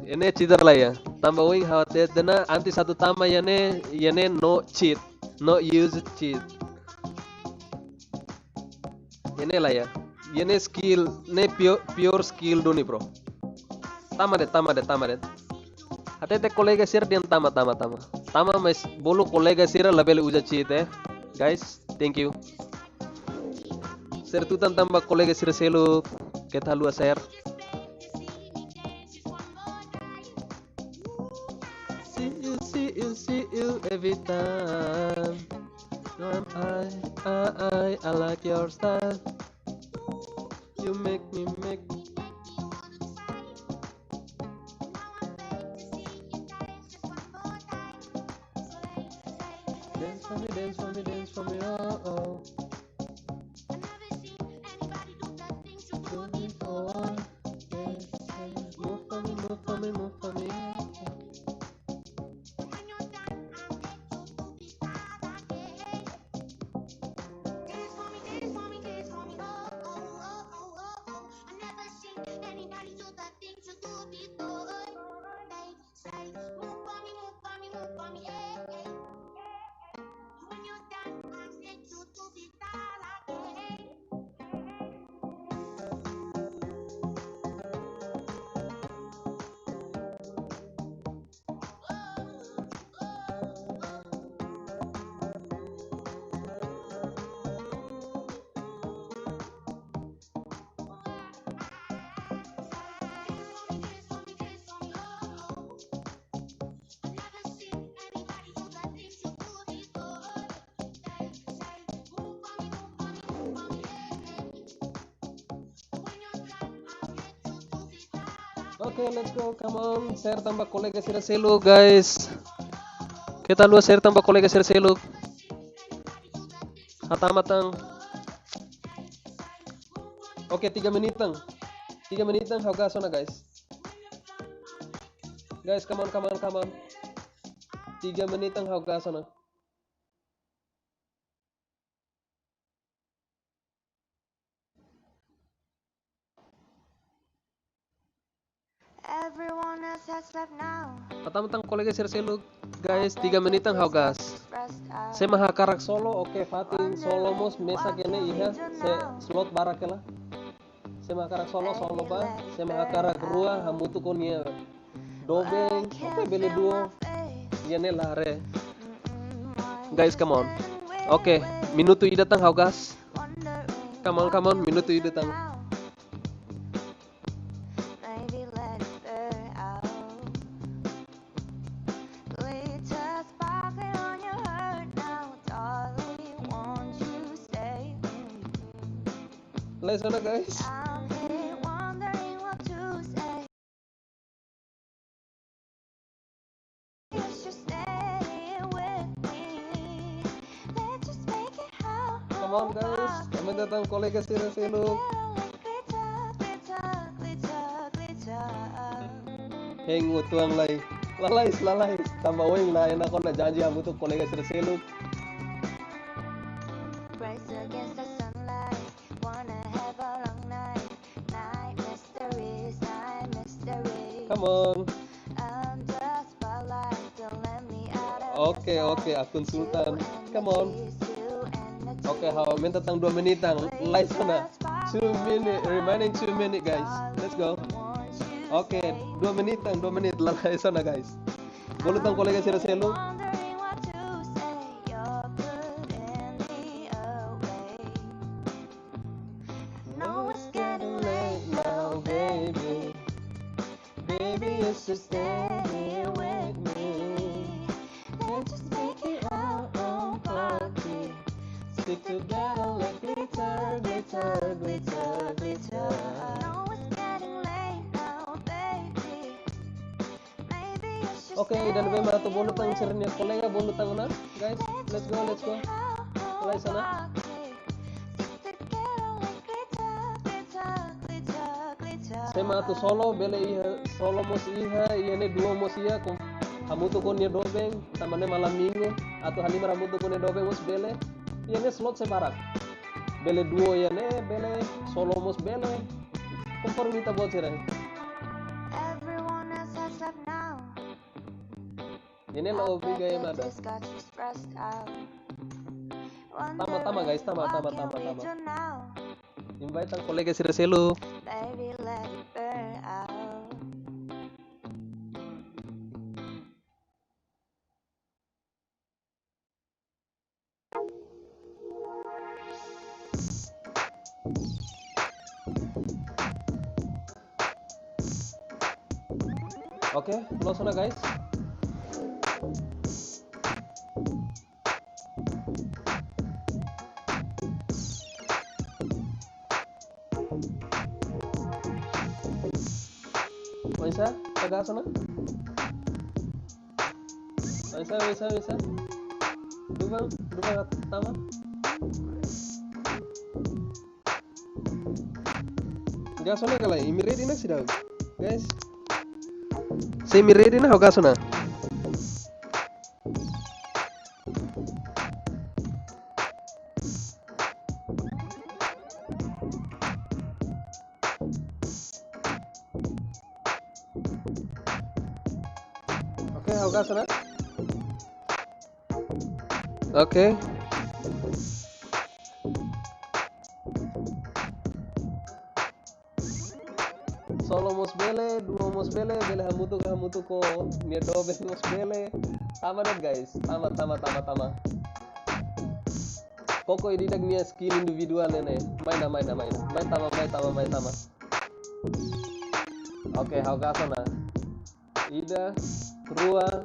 Ini cheater laya. Tambah wing khawatir dana anti satu tama yane no cheat, no use cheat. Ini laya. Ini skill, ini pure skill duni bro. Tama deh. Hati kolega sir dia tama. Tama mas bolu kolega sir label uja cheat guys. Thank you. Share tu tambah kolega sira selu kita lu share. See you every time. I like your style. You make me dance for me, oh. Move for me. Oke, let's go, come on. Share tambah kolega sira selo, guys. Kita lu share tambah kolega sira selo. Hatamatang. Oke, 3 menitan. 3 menitan hauga sona, guys. Guys, come on. 3 menitan hauga sona. Everyone else has left now. Hatamatang kolega sira selo, guys. 3 menitan haugas. Saya mahakarak solo, oke, Fatin solo mos mesa kene iha, saya slot barakela. Saya mahakarak solo ba, saya mahakarak rua hamutu konia. Dobeng, oke, beli duo. Yene lare. Guys, come on. Oke, minuto ida tang haugas. Come on, minuto ida tang. Maybe let it burn out. Glitter sparkling on your heart now, darling. Won't you stay with me? Let's go, guys. I'm here wondering what to say. You should stay with me. Let's just make it out. Come on, guys. Kami datang kolega sira selo. Hengu tuang lai. Lalais. Tambah weng lah enak kau nak janji hamu tu kolega sira selo. Race against the sunlight, wanna have a long night. Night mysteries. Come on. Under spotlight, don't let me out of Oke, akun Sultan. Come on. Oke, how minta tang 2 menitan. Lai sana. 2 minutes, remaining 2 minutes, guys. Let's go. Oke, 2 menit, lalai sana, guys. Boleh tang kolega sira selo. Wondering what to say, you're putting me away. No, it's getting late now, baby. Baby, you should stay here with me. Let's just make it our own party. Stick together like glitter. No, it's getting late now, baby. Maybe you should Oke, dan bema tu bolu tang sirnya kolega bolu tang na, guys. Let's go. Mulai sana. Saya mah tu solo bele iha, solo mos iha, iane duo mos iha. Kamu tu konya dobeng, tamane malam minggu atau halima ramu tu konya dobeng mos bele. Iane slot separat. Bele duo iane bele, solo mos bele. Konformita buat sirah. Everyone else has left now. Ini lo obi gaya ada. Tama guys, tama. Invite ang kolega sira selo. Baby, let it burn out. Oke, lo sana guys. Bisa, agak sana. Bisa. Dua pertama. Gak sana kalau ini ready nak sih guys. Saya ready nak agak sana. Oke, agak sana. Oke. Solo mos bele, duo mos bele hamutu ko nia dobe mos bele. Tama deh guys, tama. Poko ini dak nia skill individual nih. Main tama. Oke, hauga sana. Ida, rua,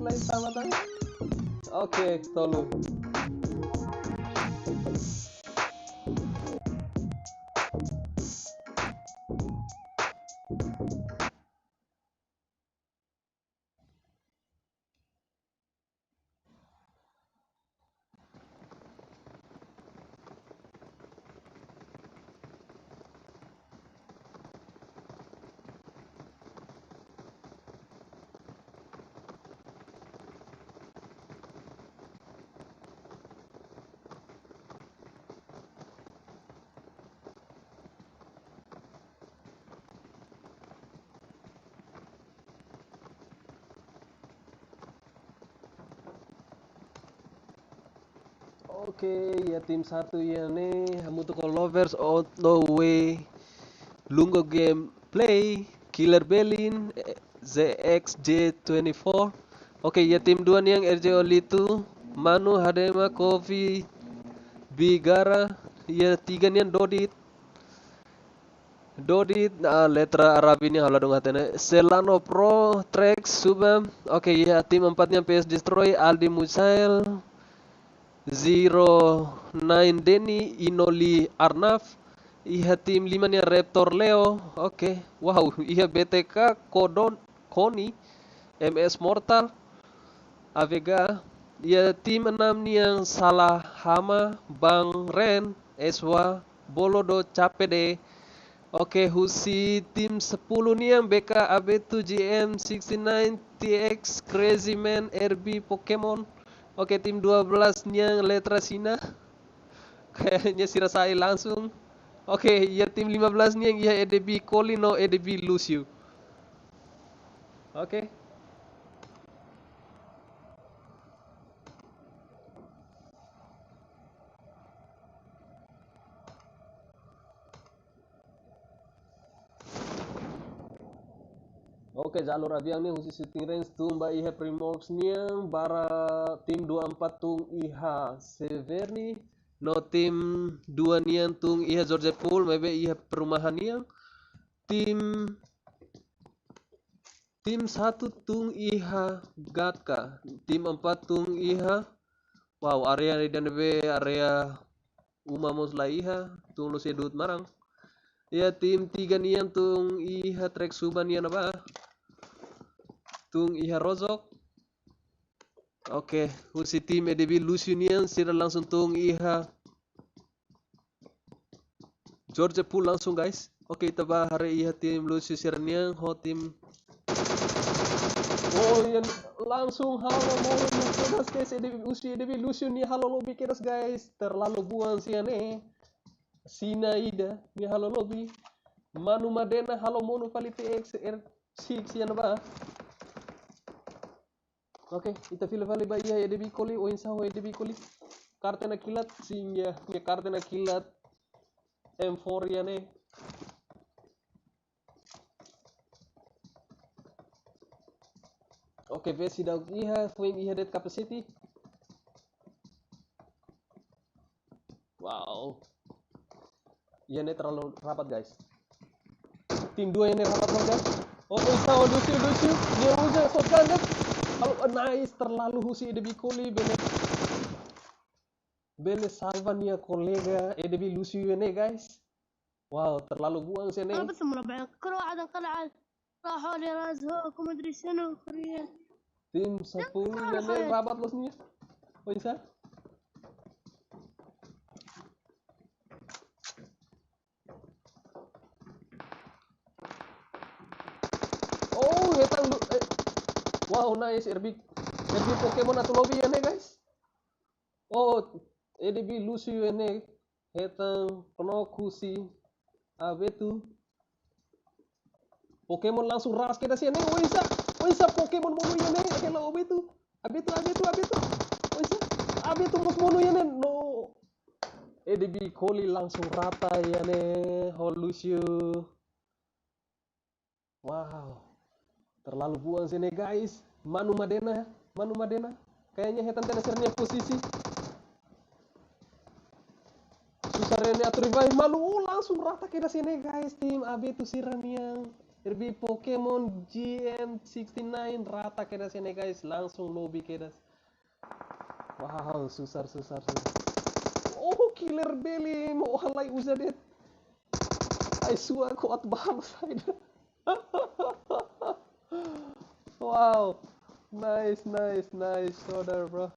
lice, tama. Oke, tolu. Oke, ya tim satu ya nih, Hamutuko Lovers all the way. Lungo Gameplay, Killer Belin, ZXJ24. Oke, ya tim 2 nih yang RJ Olitu, Manu, Hadema, Kofi, Bigara. Ya 3 nih yang Dodit, letra Arab ini halo dong hatene. Selano Pro, Trex, Subam. Oke, ya tim 4 nya PS Destroy, Aldi Musail, Zero Nine Denny, Inoli Arnaf. Iya tim 5 nya Raptor Leo. Oke. Wow, iya BTK Kodon Koni, MS Mortal, Avega. Iya tim 6 nih yang Salah Hama, Bang Ren, Eswa, Bolodo Capede. Oke, Husi tim 10 nih yang BK AB2GM 69 TX Crazy Man RB Pokemon. Oke, tim 12 nih yang Letra Sina. Kayaknya si Rasai langsung. Oke, ya tim 15 nih yang ya EDB Colino, EDB Lucio. Oke. Oke, jalur abiang nih khusus shooting range tung ba iha Primox niang bara tim 24 tung iha Severni no tim 2 niang tung iha George Pool mebe iha perumahan niang tim tim 1 tung iha Gatka, tim 4 tung iha wow area dan be area umamos la iha tung lo sedut marang ya tim 3 niang tung iha Trek Suban niang apa tung iha Rozok. Oke, husi tim EDB Lusunian sira langsung tung iha George Pool langsung guys. Oke, taba hari iha tim Lusiu Sirnian ho tim. Oh, yan langsung halo mau keras guys EDB Lusiu nih halo lobby keras guys. Terlalu buang siane. Sinaida nih halo lobby. Manu Madena halo mono kali PX R6 yan ba. Oke, kita fila vale ba iha EDB Koli o insa ho EDB Koli. Kartena kilat singa ya kartena kilat M4 ya nih. Oke, besi daug iha swing iha dead capacity. Wow. Iya nih terlalu rapat guys. Tim 2 ini rapat banget guys. Oh, bisa lucu. Dia udah shotgun guys. Kalau nice terlalu husi EDB Koli bele salvan ya kolega EDB Lucio ini guys. Wow, terlalu buang sih nih. انا بس مربع كرة واحدة قلعة راحوا لي رازهوك وما ادري شنو كوريا Tim 10 ya nih rapat los nih. Oh, bisa? Oh, hetang wow, nice RB Pokemon atau lobby ya nih guys. Oh, EDB Lucio ini hetang Knokusi Abetu Pokemon langsung ras kita sih nih. Oh isa Pokemon mono ya nih. Hello Abetu. Oh isa Abetu mus mono ya nih. No. EDB Koli langsung rata ya nih. Oh Lucio. Wow. Terlalu buang sini guys. Manu Madena. Kayaknya hetan tenesernya posisi. Susarnya atur revive Manu langsung rata kita sini guys. Tim AB itu siran yang RB Pokemon GM69 rata kita sini guys. Langsung lobby kita. Wow, susar. Oh, Killer Belly mau halai uzadet. Ay suwa kuat banget saya. Wow. Nice, saudara bro.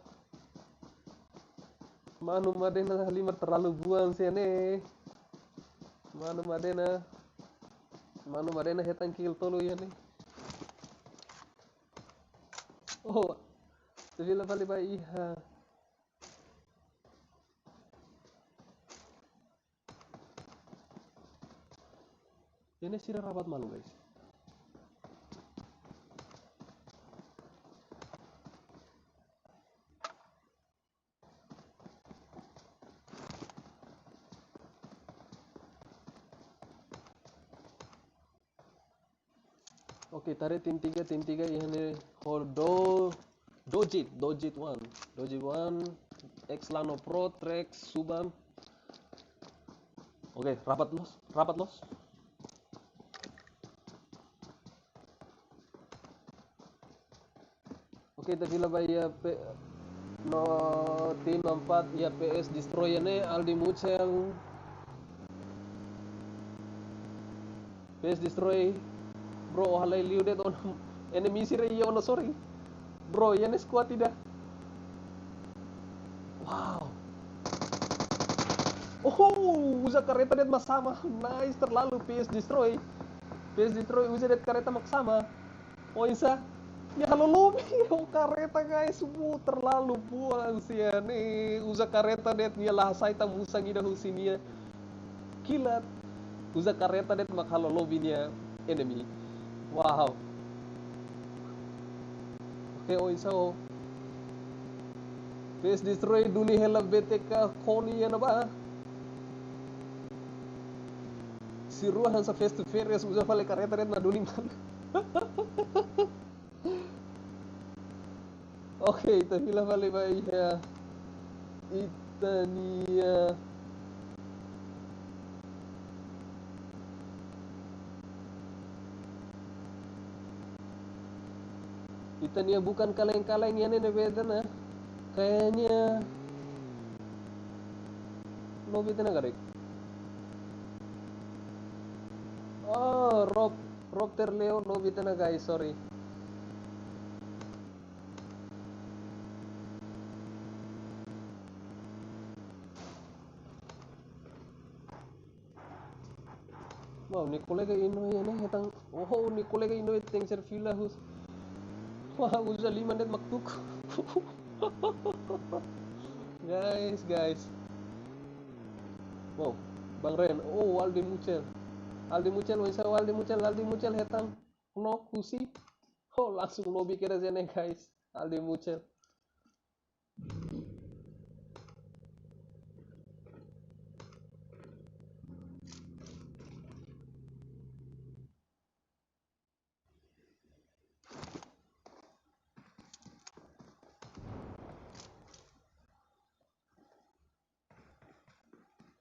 Manu Madena 5 terlalu buang sih nih. Manu Madena hetan kill tolu ya nih. Oh, sevila vale ba iha. Ini sih rapat malu guys. Oke, tarik tim 3 ini hold Dojit 1 Exlano Pro Trax Subam. Oke, rapat los. Oke, tapi lah ya no tim 4 ya PS destroy ini Aldi Mucel PS destroy bro halai liu det on enemy sire ono sorry bro ya squad tidak. Wow. Oh, usa kareta det masama. Nice, terlalu PS destroy usa det kareta maksama. Oh isa. Ya halo lobby. Oh kareta guys, terlalu buang sia nih. Usa kareta det nia lah saita musang ida husinia. Kilat. Usa kareta det mak halo lobby nia enemy. Wow. Oke, oh isa oh. PS destroy duni hela BTK Koni ya ba? Si ruahan sa face to face usa fale kareta det na duni man. Oke, ita fila fale ba ya. Itania. Itania bukan kaleng-kaleng ya nih beda na. Kayaknya lobby tena garik. Oh, Rob Terleo lobby tena guys, sorry. Wow, ni kolega Inoy ya nih hetang. Oh, ni kolega Inoy teng servila hus. Wah, usa 5 net maktuk. guys. Wow, Bang Ren. Oh, Aldi Mucel, wisa Aldi Mucel hetang. No, kusi. Oh, langsung lobby kira sini guys. Aldi Mucel.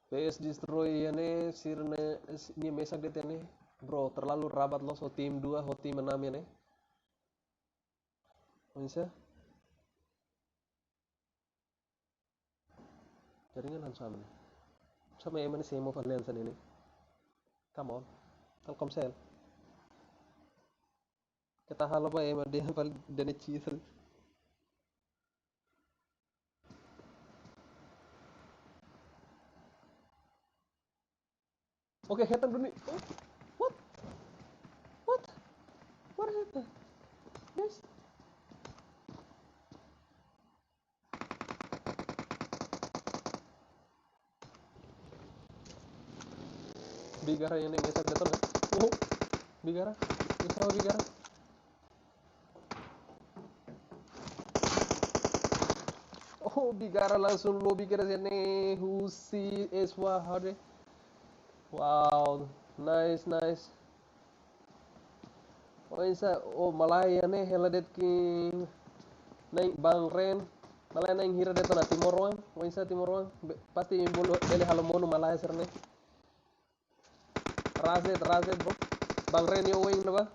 PS destroy ya nih sirne ni mesak det nih. Bro, terlalu rabat lo so tim 2 ho tim 6 ya nih. Bisa? Jaringan sama. Sama yang mana sih mau Valiansan ini? Come on. Telkomsel. Kita halo pa yang dia dan cheater. Oke, hetan dulu nih. Oh, what happened? Yes. Bigara yang mesak betul kan? Oh, Bigara. Israel Bigara. Oh, Bigara langsung lobby kira sini Husi Eswa Hade. Wow, nice. Oh isa, oh Malaya nih heladet king naik Bang Ren. Malaya naik hira deto na Timoroang. Oh isa Timoroang. Pasti bulu beli halamono Malaya serne. Raset bro. Bang Ren yo wing na ba?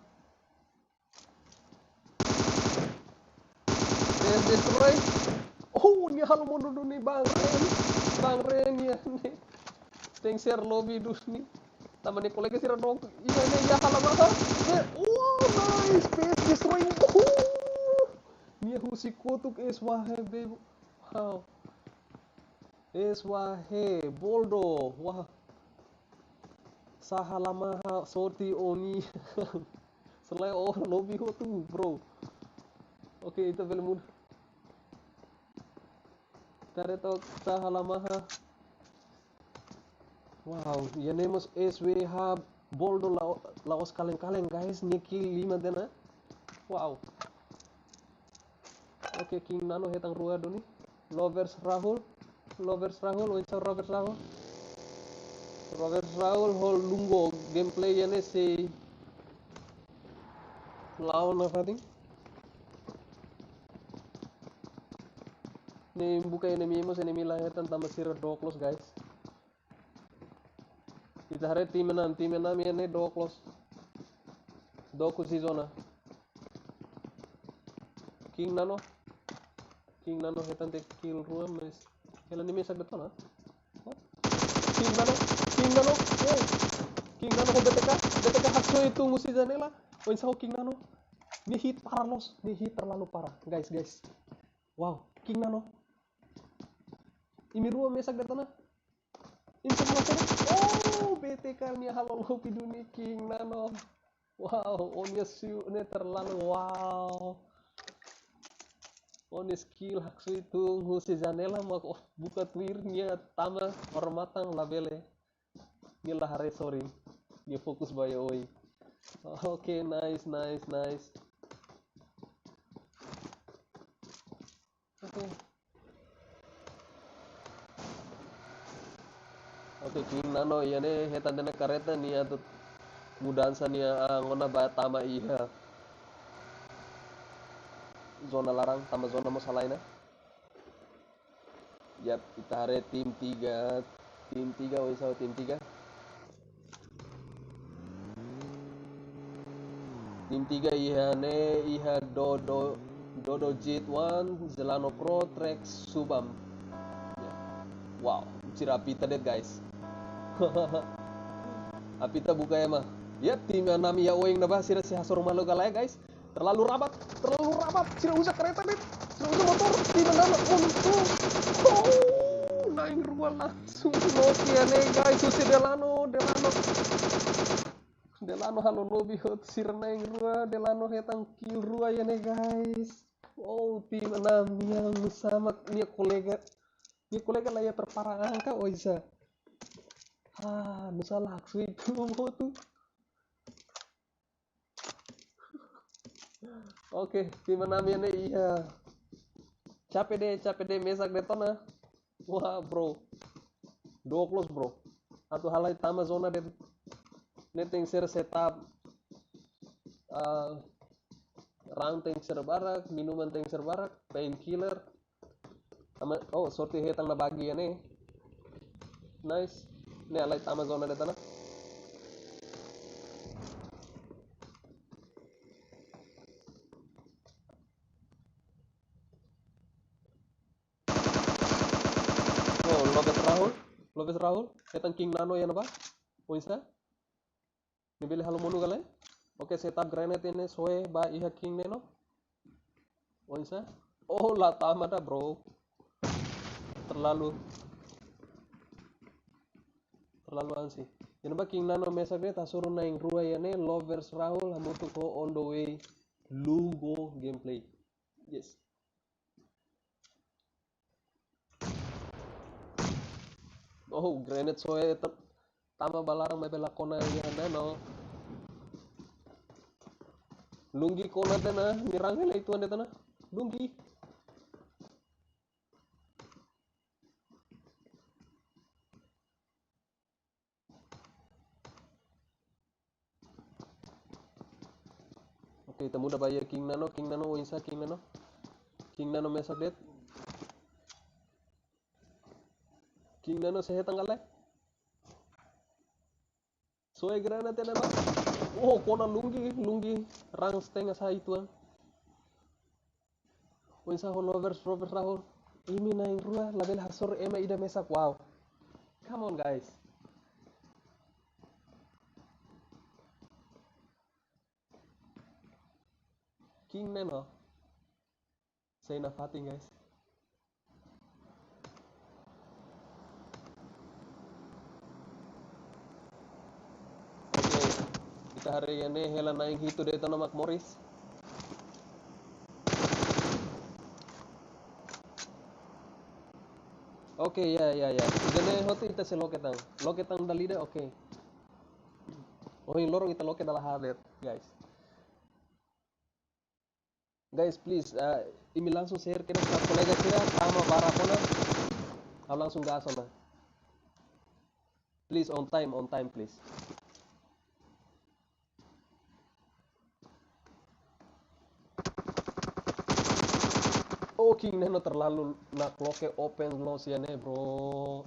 Destroy. Oh, ni halamono do ni Bang Ren. Bang Ren ya nih. Teng share lobby dus nih. Taman ni kolega sira dong. Iya nih ya halamaha. Oh, nice. PS destroy. Nia husi kutuk eswahe bebo. Wow. Eswahe boldo. Wah. Sahalamaha sorti oni. Selain lobby ho tuh, bro. Oke, itu film mudah. Taretok sahalamaha. Wow, ya nemos SWH boldo laos kaleng-kaleng guys, niki 5 dena. Wow. Oke, King Nano hetang ruado nih. Lovers Rahul, Winsor Lovers Rahul. Hol lungo gameplay ya nih si lawan apa ting? Nih buka inimigos, enemy lahetan tambah sira doklos guys. Kita hari tim enam ini doklos. Doku si zona. King Nano hetan te kill room mes. Kela ni mesak betul ah. King Nano. Oh. King Nano ko BTK hakso itu musi janela. Oh insya King Nano. Ni hit parah los, ni hit terlalu parah guys. Wow, King Nano. Ini room mesak betul ah. Insya oh BTK ni halo lopi dunia King Nano. Wow, onya siu ini terlalu wow. Onya skill haksu itu musi janela mau buka twirnya tama hormatan labele. Gila hari sorry. Dia fokus bayo oi. Oke, nice. Oke, King Nano iya ne hetan dena kareta nia atut mudansa nia ngona ba tama iya. Zona larang tama zona masalahnya. Yap, kita hari tim 3 wisau tim 3. Tim 3 iha Dodo Jet 1 Zelano Pro Trax Subam. Wow, Cirapita deh guys. Apita buka ya mah. Yap, tim 6 ya oing na ba sira si hasor malo galaya guys. Terlalu rapat. Sira usah kereta deh. Sira usah motor. Tim 6 naik ruang langsung Nokia nih guys. Susi Delano halo lobby hot sir naik ruang Delano hetang kill ruang ya nih guys. Oh, tim 6 yang sama nih kolega lah ya terparah angka oisa. Nusa laksu itu mau tuh. Oke, tim 6 ini iya. Capek deh mesak detona. Wah, bro. 2 bro. Atau halai tama zona deh. Netting sir setup rang tank serbarak, minuman tank serbarak, painkiller. Oh, sorti hetang na bagi ya nih. Nice. Ini alai tama zona deh tanah. Oh, Lopez Rahul. Hetang King Nano ya napa? Poinsa. Nibili halo monu gale. Oke, setup granite ini soe ba iha King Nano. Poinsa. Oh, lah tama dah bro. Terlalu ansi. Yan ba King Nano mesak deh tasuru naing rua ya nih Lovers Rahul hamutu ko on the way Lugo gameplay. Yes. Oh, granite soe tama balarang may pelakona yan no. Lunggi kona na mirangel itu ande tanah. Lunggi. Oke, temu udah bayar King Nano Winsa King Nano mesak det. King Nano sehe tanggal soe granate na ba? Oh, kona lunggi rang setengah sa ituan. Winsa Lovers Rahul. Ini naing rua label hasor ema ida mesak. Wow. Come on guys. King Nano. Saya nafating guys. Oke, kita hari ini hela naik itu deh tanah Mak Morris. Oke, ya. Jadi hoti kita se loketang dalida oke. Oh, yang lorong kita loket adalah hadir, guys. Guys, please, ini langsung share ke kolega kita sama barakona. Kau langsung gas ona. Please on time please. Oh, king neno terlalu nak loke open close ya ne bro.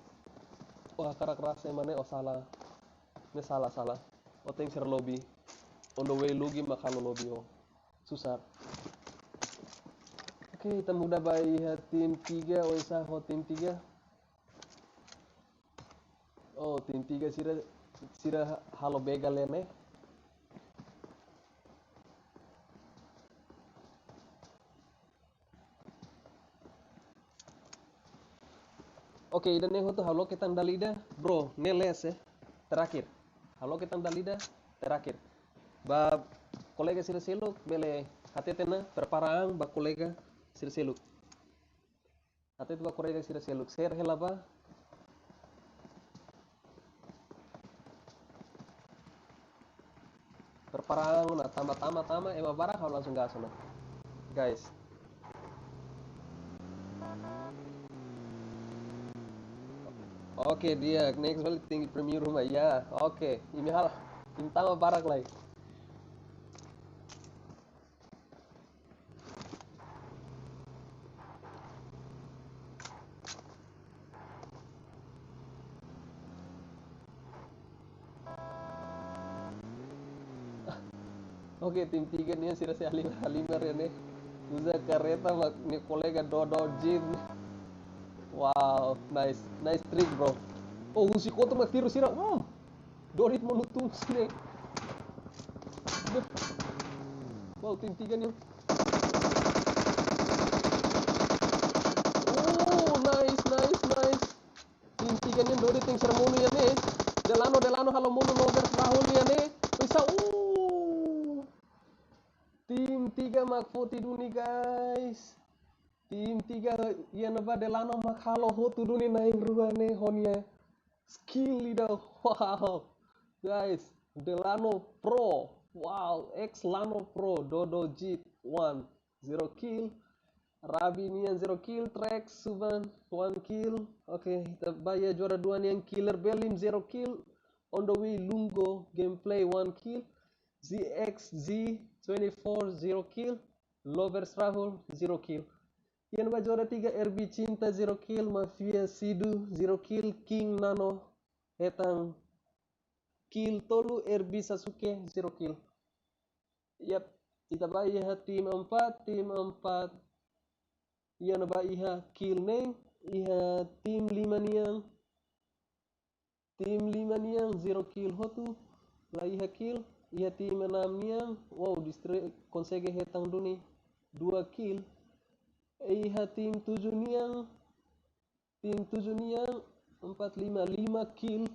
Wah, karak rasa mana? Oh salah. Ini salah. Oh, teng ser lobby. On the way lugi makalo lobby oh. Susah. Oke, kita mudah bayi tim 3 oh isa ho tim 3. Oh, tim 3 sira halo begal ya ne. Oke, dan yang tuh halo kita dalida, bro, neles ya. Terakhir. Halo kita dalida, terakhir. Ba kolega sira seluk bele hatetena perparang ba kolega sira seluk. Hatet ba kolega sira seluk. Share hela ba. Perparang na tama ema barak hau langsung gas na. Guys. Oke, dia next kali tinggi premier rumah ya. Oke, ini hal ini tama barak lagi. Oke, tim 3 nih sira si Halimar ya nih. Uza Kareta nih kolega Dodo Jin. Wow, nice trick bro. Oh, si koto magtiro sira. Dorit menutung sini. Wow, tim 3 nih. Oh, nice. Tim 3 nih Dorit yang seremoni ya nih. Delano halo mono Robert Rahul ya nih. Bisa tim 3 magfoti duni guys. Tim 3 yan ba Delano maghalo ho tuduni naing ruhane honya. Skill leader. Wow. Guys, Delano Pro. Wow, X Lano Pro. Dodo Jeep 1 0 kill. Rabi Nian 0 kill. Track Suban 1 kill. Oke, kita bayar juara 2 yang Killer Belim 0 kill. On the way Lungo gameplay 1 kill. ZXZ 24 0 kill. Lovers Rahul 0 kill. Yan ba juara 3 RB Cinta 0 kill. Mafia Sidu 0 kill. King Nano Hetang kill tolu RB Sasuke 0 kill. Yap, kita ba iha tim 4. Yan ba iha kill neng. Iha tim 5 niang. Tim 5 niang 0 kill hotu. La iha kill. Iha tim 6 niang. Wow, distrik konsege hetang duni 2 kill. Iha tim 7 niang. Tim 7 niang 4 5 kill.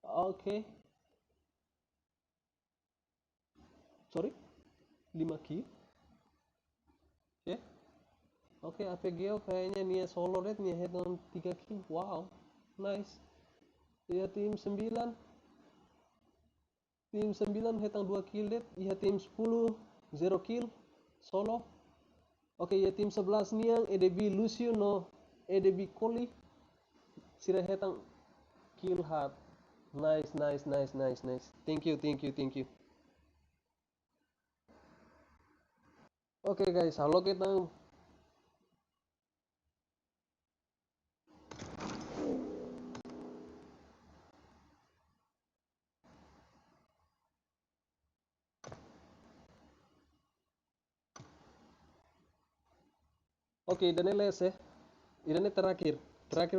Oke. Sorry. 5 kill. Oke. Oke, APGO kayaknya nih solo red nih head on 3 kill. Wow. Nice. Iya tim 9. Tim 9 hetang 2 kill red. Iya tim 10 0 kill solo. Oke, iya tim 11 niang EDB Lucio no EDB Koli. Sira hetang kill hard. Nice. Thank you. Oke guys, halo kita. Oke, dan les ya. Ini terakhir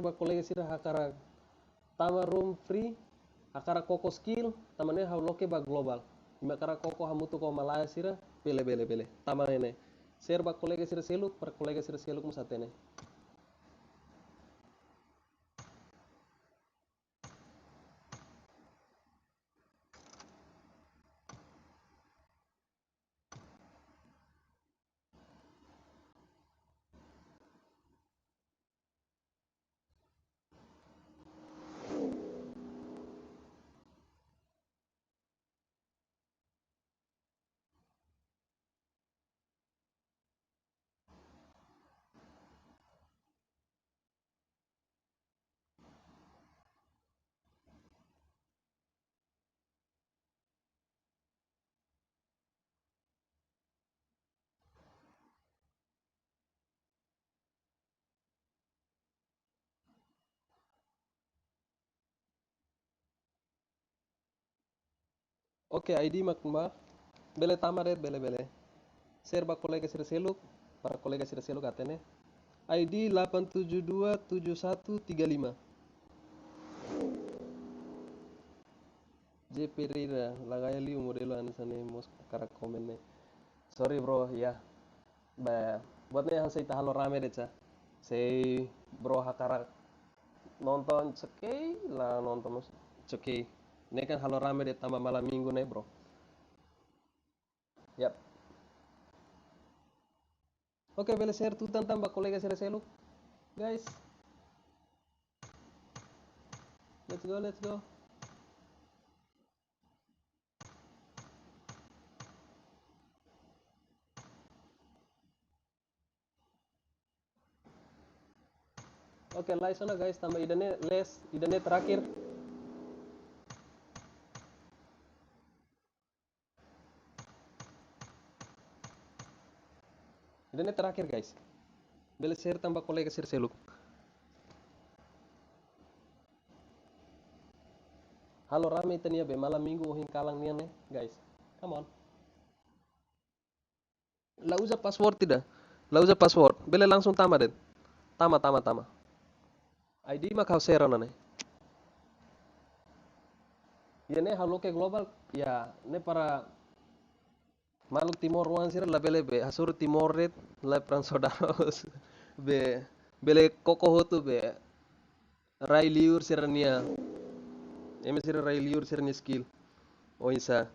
bak kolega sira hakara tama room free hakara koko skill tamane hauloke ba global. Imakara koko hamutu ko malaya sira bele. Tama ini. Share bak kolega sira seluk per kolega sira seluk musatene. Oke, ID makma. Bele tamaret bele. Share bak kolega sira seluk. Para kolega sira seluk atene. ID 8727135. J Pereira, lagaya liu modelo anisane mos karak komen ne. Sorry bro, ya. Buatnya yang saya halo rame deh cah. Saya bro hakarak nonton cekei lah nonton cekei. Ini kan halo rame deh tambah malam minggu nih bro. Yap. Oke, beli share tutan tambah kolega share seluk. Guys. Let's go. Oke, like sana guys, tambah idenya idenya terakhir. Idenya terakhir guys. Beli share tambah kolega share seluk. Halo rame tania be malam minggu hin kalang nian nih guys. Come on. Lah usah password tidak? Lah usah password. Beli langsung tama deh. Tama. ID mah kau share nih. Ya nih halo ke global ya nih para makhluk timor wan sir la bele be hasur timor red la pran sodaros be bele koko hotu be rai liur sirania eme sir rai liur sirni skill o insa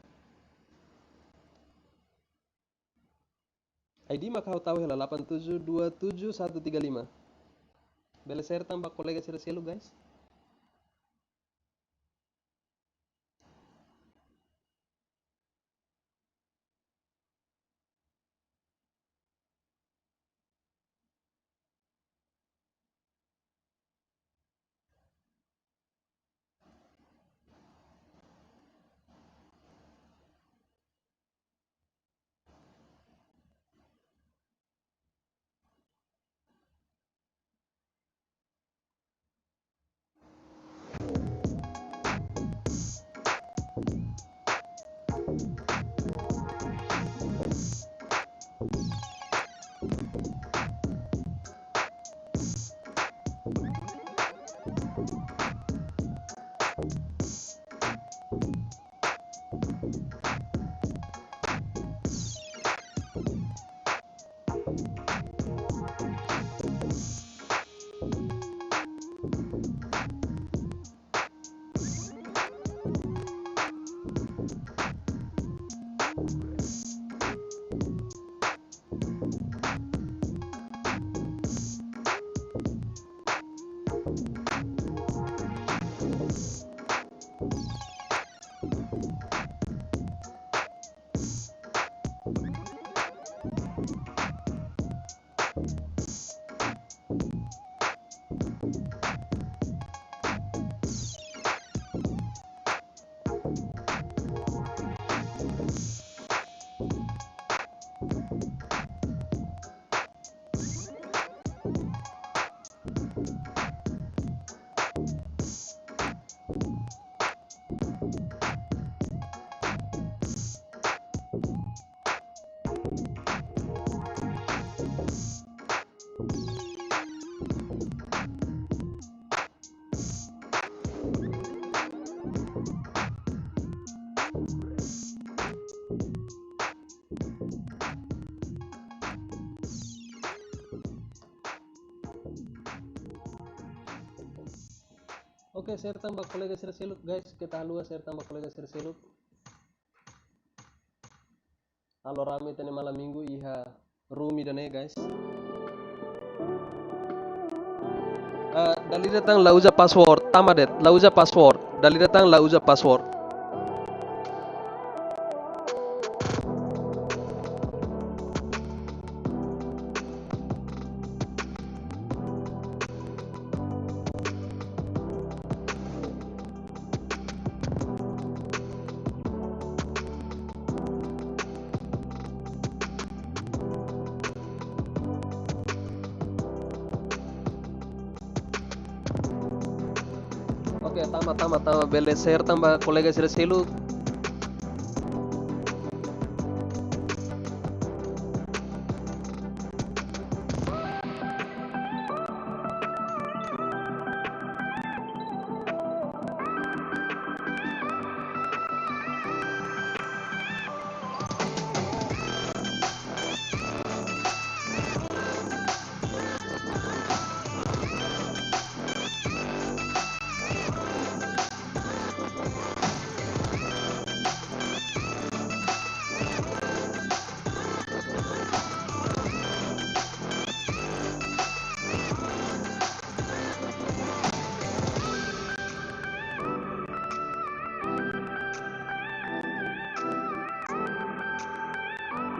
ID mah kau tahu hela 8727135 bele share tambah kolega sir selu guys. Oke, share tambah kolega share seluk guys. Kita halua share tambah kolega share seluk. Halo rame tani malam minggu iha rumi dan guys. Dali datang lauza password. Tamadet lauza password. Dali datang lauza password. Oke, tama bele share tambah kolega share seluk.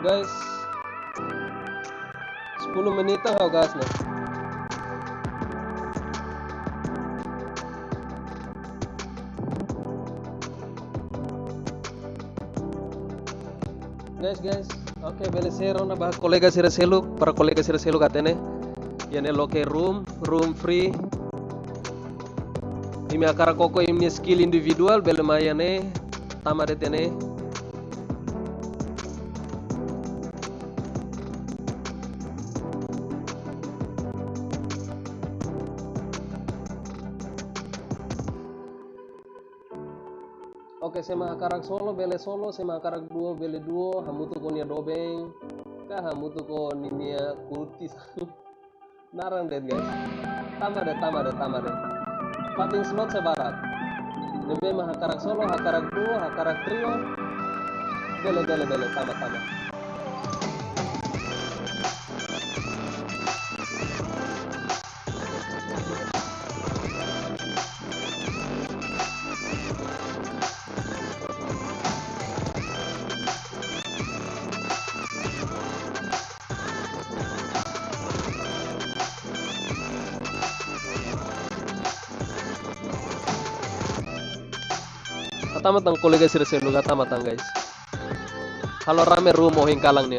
Guys, 10 menitan kau gas nih. Guys, oke, bele share na bah kolega sira seluk, para kolega sira seluk atene. Yane loke room free. Imi akara koko imni skill individual bele mayane tamade tene. Oke, sema akarak solo, sema akarak duo, bele duo, hamutu ko niya dobeng, ka hamutu ko niya kultis. Narang deh guys. Tama deh. Fighting slot sebarat. Nembe mah hakarak solo, hakarak duo, hakarak trio. Bele, tama. Tamatang kolega sira selu tamatang guys. Halo rame room mohing kalang nih.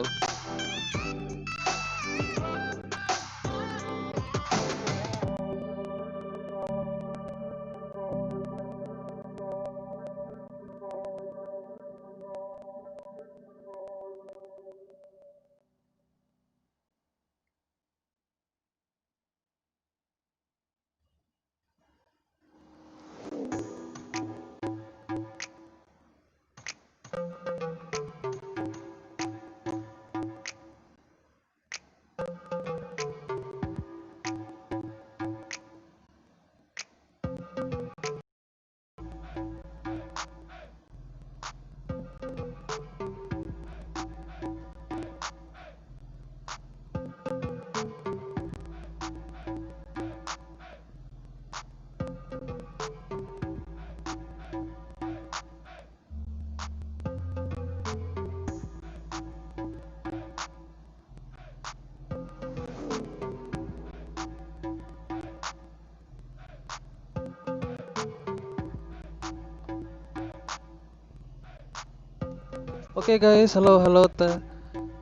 Oke guys, halo ta.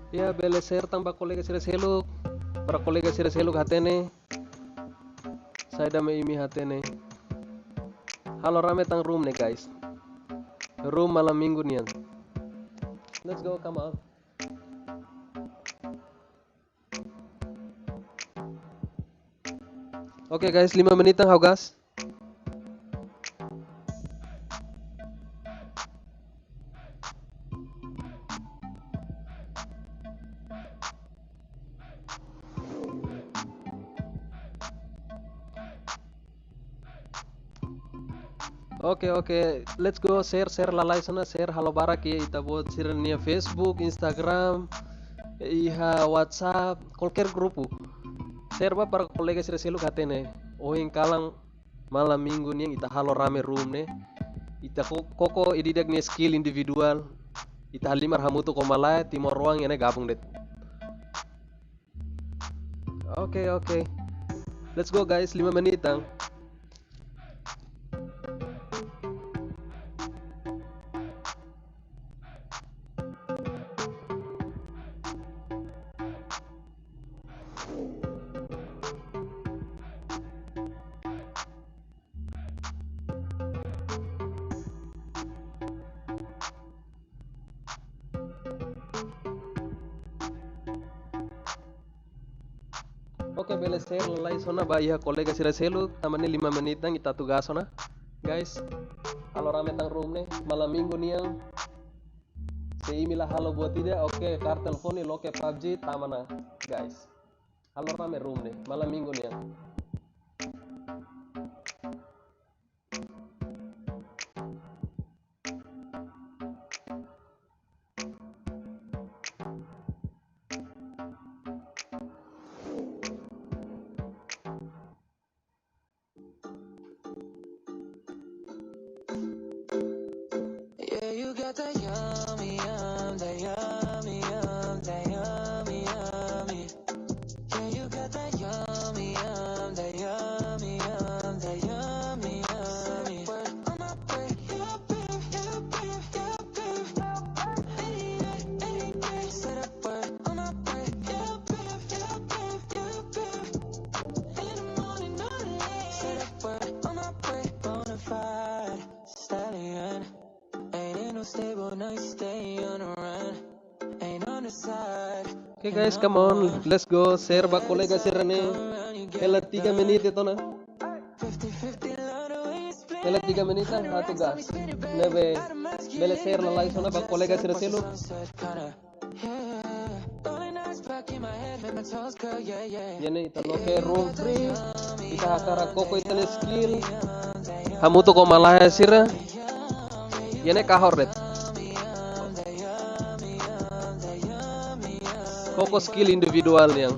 Ya bele share tambah kolega sira seluk. Para kolega sira seluk hatene. Saya dame imi hatene. Halo rame tang room nih guys. Room malam minggu nian. Let's go, come on. Oke guys, 5 menitan hau gas. Oke, let's go share lalai sana share halo barak ya ita buat share nia Facebook, Instagram, iha WhatsApp, kolker grupu. Share ba para kolega sira seluk hatene. Ohing kalang malam minggu nih ita halo rame room nih. Ita koko ididak nih skill individual. Ita halimar hamutu komalai timor ruang ini gabung det. Oke. Let's go guys, 5 menitan. Oke, bele share lalai sona ba iha kolega sira seluk tamane 5 menitan ita tugas sona. Guys, halo rame tang room nih malam minggu niang. Seimilah halo buat tidak. Oke, kar telepon nih loke PUBG tamana guys. Halo rame room nih malam minggu niang. Yeah, you got that yummy, Oke guys, come on, let's go. Share bak kolega sirane. Hela 3 menit itu na. 50-50 love the way you split Hela 3 menit hatu gas. Nebe bele share la live sona bak kolega sira selu. Yene ita loke room free. Ita hakara koko itane skill. Hamu to ko malah sira. Yene kahor det. Koko skill individual yang.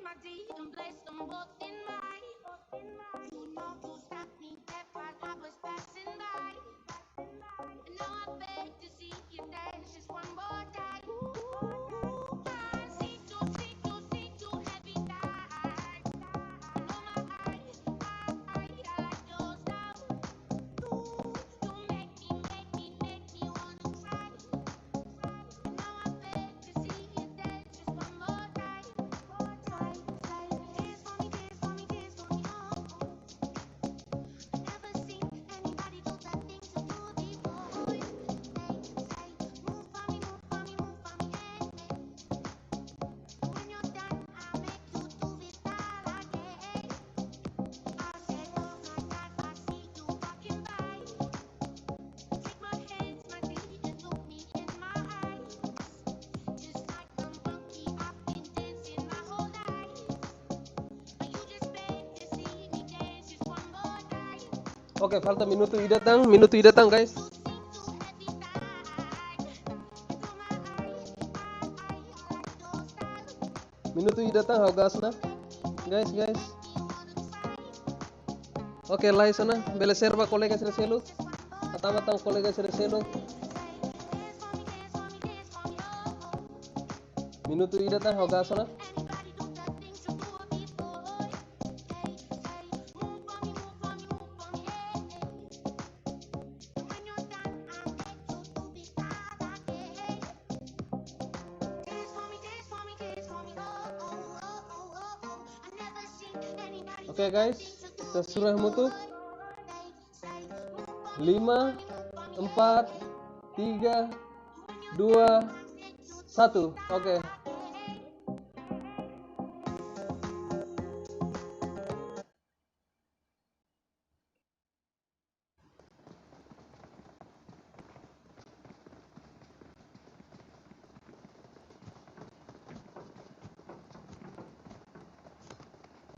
My D and place them both in my. You know to stop me dead while I was passing by. And now I beg to see you dance just one more time. I see too heavy time. I know my eyes, I like your style. You make me wanna try. And now I beg to see you dance just one more time. Dance for me, dance for me, dance for me, oh. Never seen anybody do the things you do before. Say, move for me, move for me, move for me, hey, hey. When you're done, I'll make you do it all again. I said, oh my God, I see you walking by. Take my hands, my feet, and look me in my eyes. Just like a monkey, I've been dancing my whole life. But you just beg to see me dance just one more time. Oke, falta minuto i datang guys. Minuto i datang hau gas na. Guys. Oke, live sana. Bele share bak kolega sira selu. Atama kolega sira selu. Minuto i datang hau gas na. Oke guys, kita sudah mutu 5, 4, 3, 2, 1. Oke.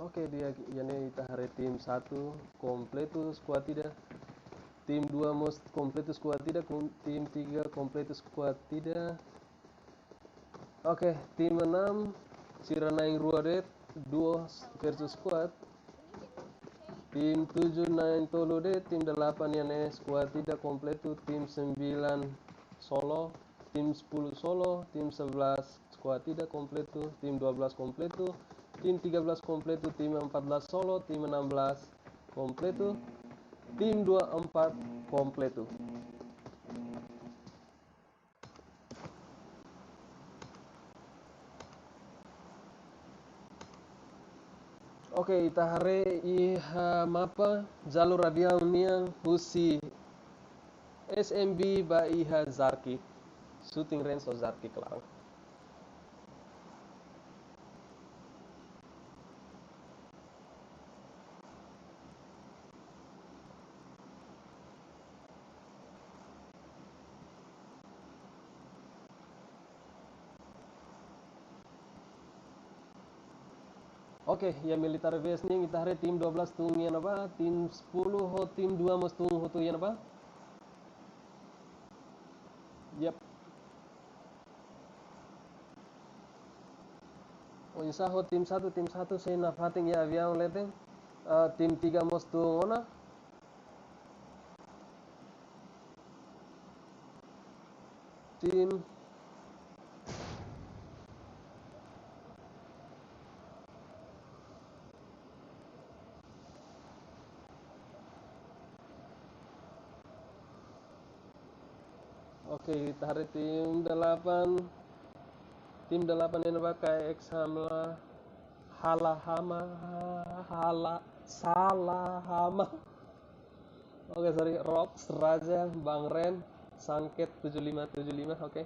Oke, dia yani ita hari tim 1 completus squadida, tim 2 most completus squadida, tim 3 completus squadida. Oke, tim 6 Siranaing Ruadet duo versus squad. Tim 7 Naing Tolode, tim 8 yani squadida completu, tim 9 solo, tim 10 solo, tim 11 squadida completu, tim 12 completu, tim 13 completu, tim 14 solo, tim 16 completu, tim 24 completu. Oke, ita hare iha mapa jalur radial niang husi SMB ba iha Zarki shooting range o Zarki kelang. Oke, ya militer base nih kita hari tim 12 tung ya napa, tim 10 ho tim 2 mas tung ho tu ya napa. Yap. Oh insya ho tim 1 saya nafating ya avião leteng. Tim 3 mas tung ona. Tim Oke, kita hari tim 8 Tim 8 yang pakai X Hamla Salahama. Oke, sorry. Rox, Raja, Bang Ren, Sanket 7575. Oke.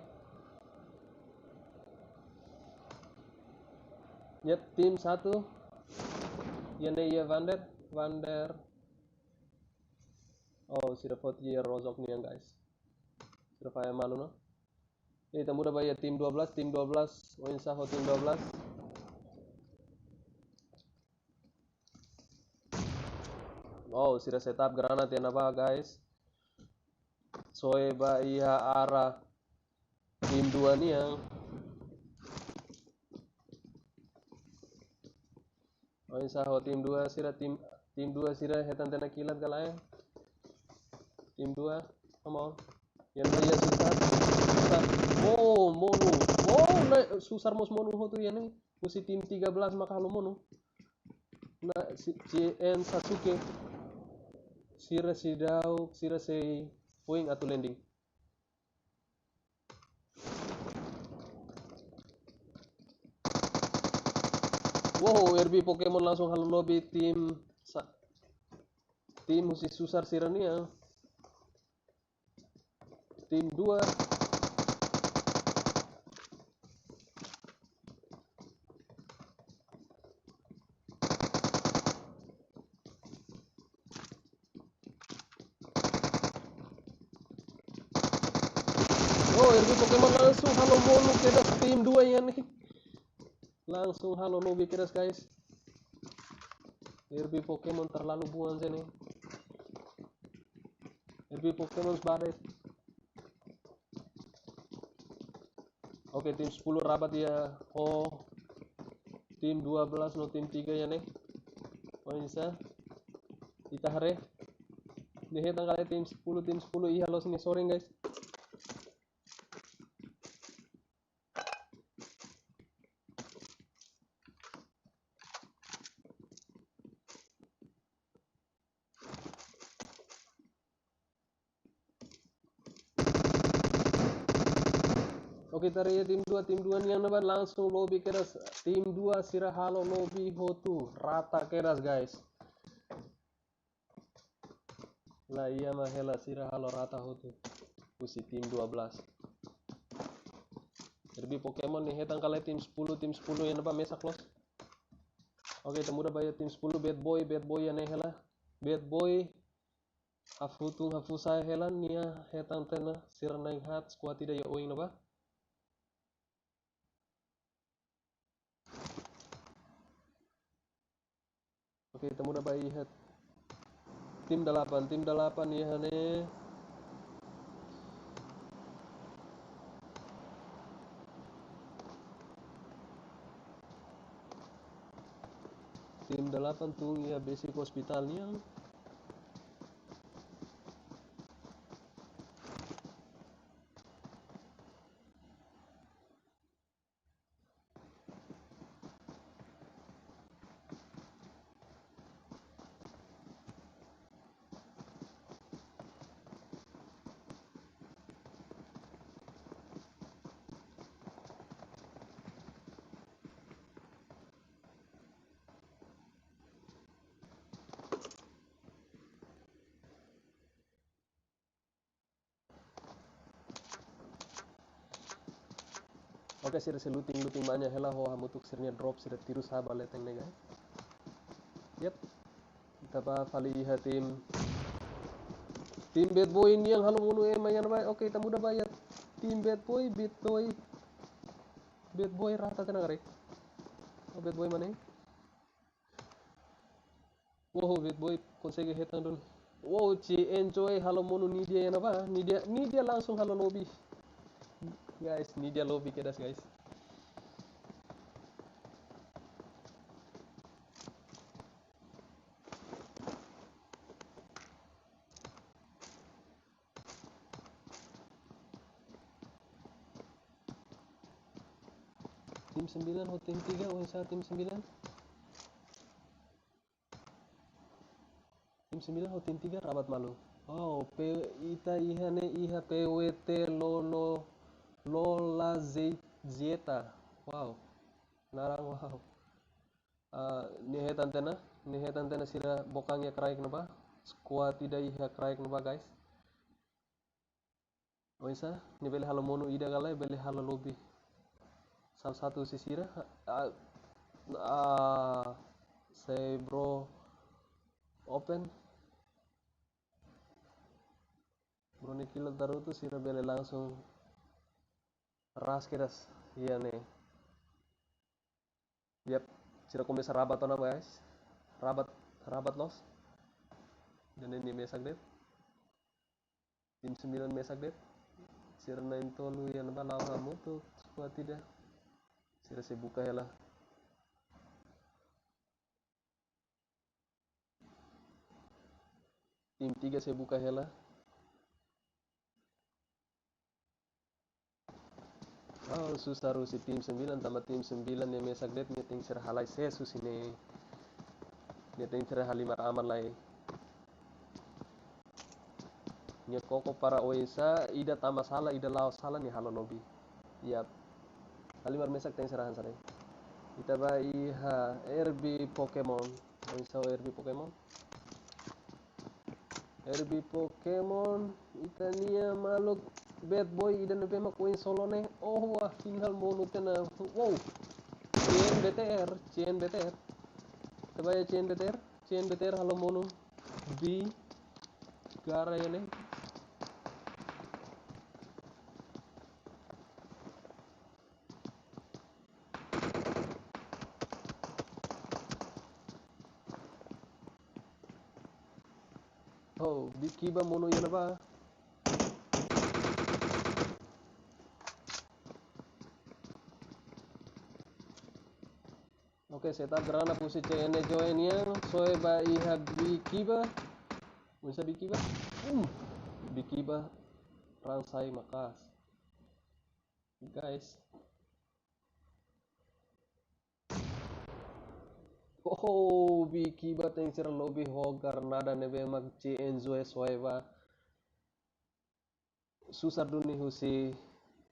Yep, tim 1. Iya Vander. Oh, sudah vote ya Rozok nih yang guys. Sudah kayak malu no. Kita mudah bayar tim 12, Winsaho tim 12. Oh, sudah setup granat ya apa guys. Soeba iya arah tim 2 nih yang. Winsaho tim 2 sira tim 2 sira hetan tena kilat galai. Tim 2 mau. Yang dia susah. Oh, Monu. Oh, susar mos Monu tuh ya nih. Musi tim 13 maka lu Monu. Nah, si CN Sasuke. Sira si Dauk, sira si wing atau landing. Wow, RB Pokemon langsung halo lobby tim musi susar sira nih ya. Tim 2. Oh, RB Pokemon langsung halo Monu kedas tim 2 ya nih. Langsung halo lobby kedas guys. RB Pokemon terlalu buang sini. RB Pokemon badai. Oke, tim 10 rapat ya. Oh, tim 12 no tim 3 ya nih. Oh, bisa. Kita hari. Nih tanggal tim 10 iya halo sini sore guys. Oke, tadi tim 2 nih yang dapat langsung lobby keras. Tim 2 sira halo lobby hotu rata keras guys. Lah iya mah hela sira halo rata hotu. Usi tim 12. Lebih Pokemon nih hetang kali tim 10 yang dapat mesa close. Oke, temu udah bayar tim 10 bad boy ya nih hela. Bad boy hafutung hafusai helan nia hetang tena sira naing hat squad tidak ya oing napa. Oke, temu udah bayar tim 8 ya nih. Tim 8 tuh ya basic hospitalnya. Oke, sira looting banyak hela ho hamutuk sirnya drop sira tiru sabar leteng nih guys. Yep. Kita pali tim bad boy ini yang halo munu mayan bay. Oke, kita mudah bayar tim bad boy rata kena kare. Oh, bad boy mana? Wow, bad boy konsege hetang dun. Wow, enjoy halo munu ni dia yang apa? Ni dia langsung halo lobby. Guys, ni dia lobby kedas guys. Tim 9 atau tim 3 Unsa tim 9. Tim 9 atau tim 3 rabat malu. Oh, ita ihane iha PWT Lola Zeta. Wow, narang wow. Nihe tantena sira bokangnya kraik napa? Squad tidak iha kraik napa guys? Oisa, ni beli halo mono ida galai beli halo lobby. Salah satu sisira say bro open bro ni kilo taruh tuh sira beli langsung ras kiras iya nih. Yap, sira komisa rabat ona guys. Rabat los. Dan ini mesak det. Tim 9 mesak det. Sira nain tolu yang napa lawan kamu tuh squad tidak. Sira saya buka ya lah. Tim 3 saya buka hela. Oh, susah si tim 9 tambah tim 9 yang mesak det nyeting sira halai sesus ini. Nyeting sira halimar aman lai. Nya koko para oisa ida tambah salah ida lao salah nih halo lobby. Yap. Halimar mesak teng sirahan sare. Kita bai ha RB Pokemon. Oisa RB Pokemon. RB Pokemon itania maluk bad boy ida nebe mak win solo ne. Oh wah tinggal monu tena. Wow. CN BTR. Kita bai CN BTR halo monu. B gara ya ne. Oh, di kiba mono yan ba? Oke, setup gerana pusi CN join yang soe ba iha di kiba. Bisa di kiba? Di kiba rangsai makas. Guys. Oh, bi kiba teng sira lobby hogar nada nebe mag CN zoe soe ba. Susar duni husi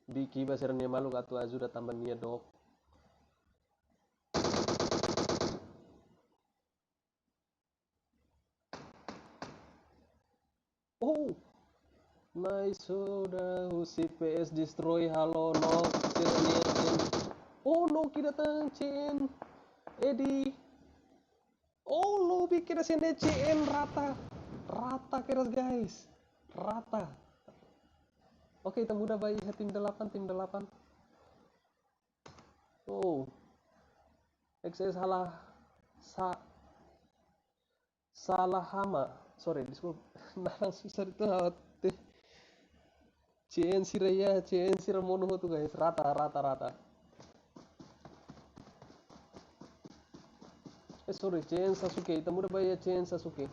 bi kiba sira ne malu atu ajuda tambah nia dok. Oh, nice sudah husi PS destroy halo no sira nia CN. Oh no kita tang CN Edi. Oh lobby kira sini CN rata kira guys rata. Oke, kita mudah bayi tim 8. Oh, XS salah hama. Sorry, disebut narang susah itu hati. CN Siraya, CN Siramono tuh guys, rata. Sorry, CN Sasuke. Kita mudah bayi CN Sasuke.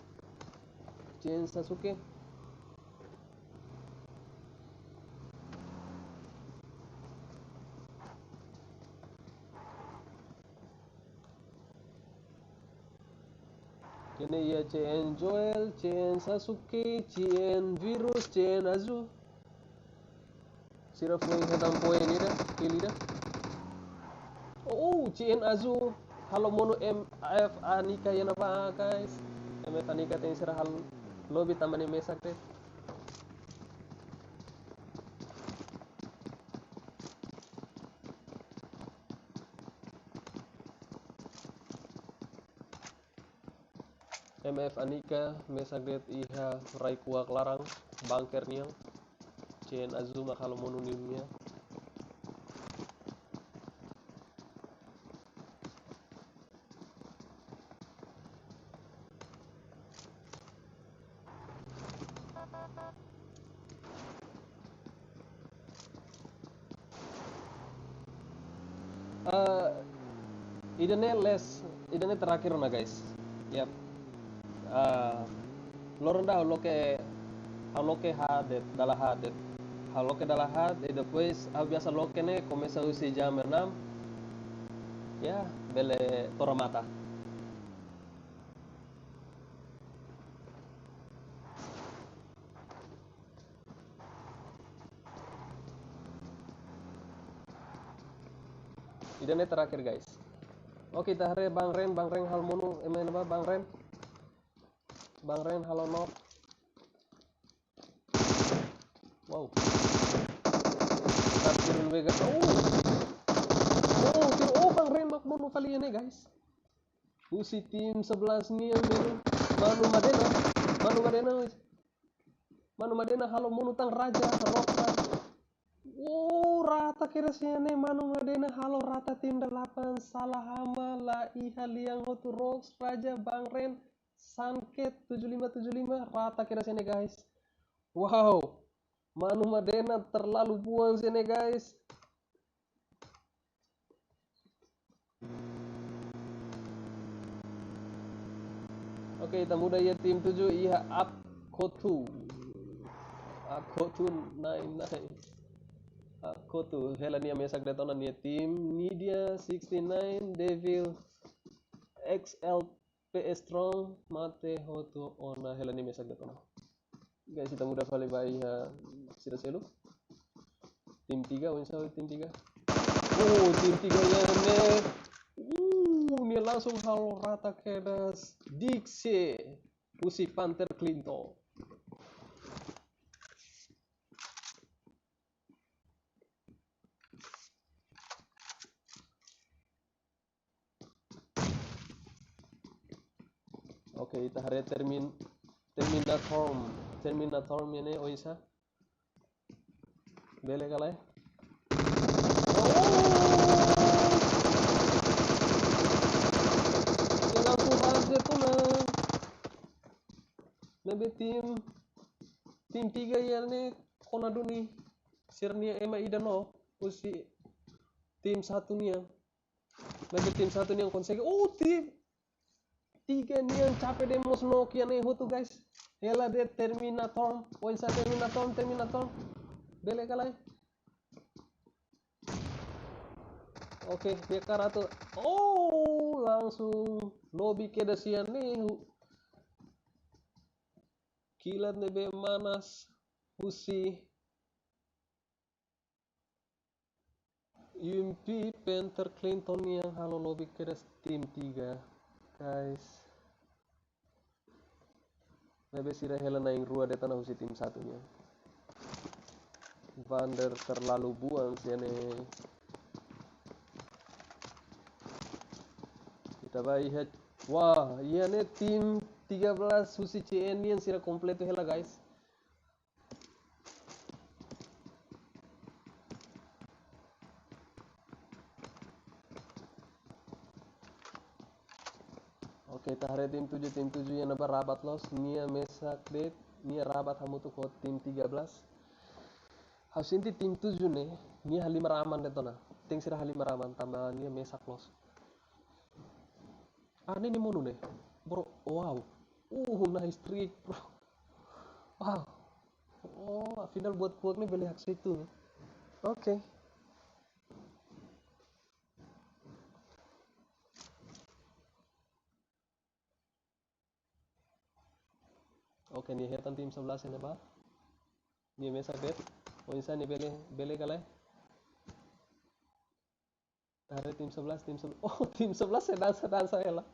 Kene ya CN Joel, CN Sasuke, CN Virus, CN Azu. Sira flowing hedang poin ini dah, kill dah. Oh, CN Azu. Halo mono MF Anika ya apa guys? MF Anika teng sira hal lobby tamane mesak deh. MF Anika mesaget iha raikua larang bangker niang CN Azuma kalau monunimnya idane terakhir na guys. Yap. Loronda haloke hadet dala hadet e depois biasa loke ne começa a usi jam 6 ya bele toramata. Idane terakhir guys. Oke, tahre Bang Ren hal munu emen apa Bang Ren halo no. Wow. Turun Vegas. Bang Ren mak munu kalian ya guys. Usi tim 11 nih yang ini. Manu Madena halo munu tang raja Roka. Rata kira sini Manu Madena halo rata tim 8 salah hama la iha liang hotu Rox raja Bang Ren Sanket 7575 rata kira sini guys. Wow. Manu Madena terlalu buang sini guys. Oke, kita muda ya tim 7 iha Akotu 99. Akotu Helania mesak datona nia tim Nidia 69 Devil XLP Strong Mate Hotu Ona Helania mesak datona. Guys, kita muda vale bai sira selu. Tim 3 unsa tim 3. Tim 3 ya ne. Ini langsung halo rata kedas Dixie Usi Panther Clinton. Oke, kita hari Terminator ini oisa. Bele kalai. Langsung aja tuh nah. Nabe tim 3 ya nih konadu nih. Sirnia ema idano usi tim 1 nih yang. Nabe tim 1 nih yang konsegi. Tim 3 nih yang capek demos Nokia nih hotu guys. Hela de Terminator. Oisa Terminator. Bele kalai. Oke, dia karatu. Langsung lobby kedasian nih. Kilat nebe manas Usi UMP Panther Clinton yang halo lobby kedas tim 3 guys. Nebe sira hela naing rua de tanah Usi tim 1 nya. Vander terlalu buang sini. Kita lihat. Wah, iya nih tim 13 Susi CN yang sira kompleto hela guys. Oke, tahare tim 7 yang naba rabat los nia mesak det nia rabat hamu tuh ko tim 13. Harus inti tim 7 nih, nia halima raman detona. Ting sira halima raman tambah nia mesak los. Ini monu nih. Bro, wow. Nice trick, bro. Wow. Final buat nih beli hak itu. Oke. Oke, nih hetan tim 11 ini, Pak. Nih mesak bet. Insa nih bele kalai. Hari tim 11. Tim 11 saya dansa ya lah.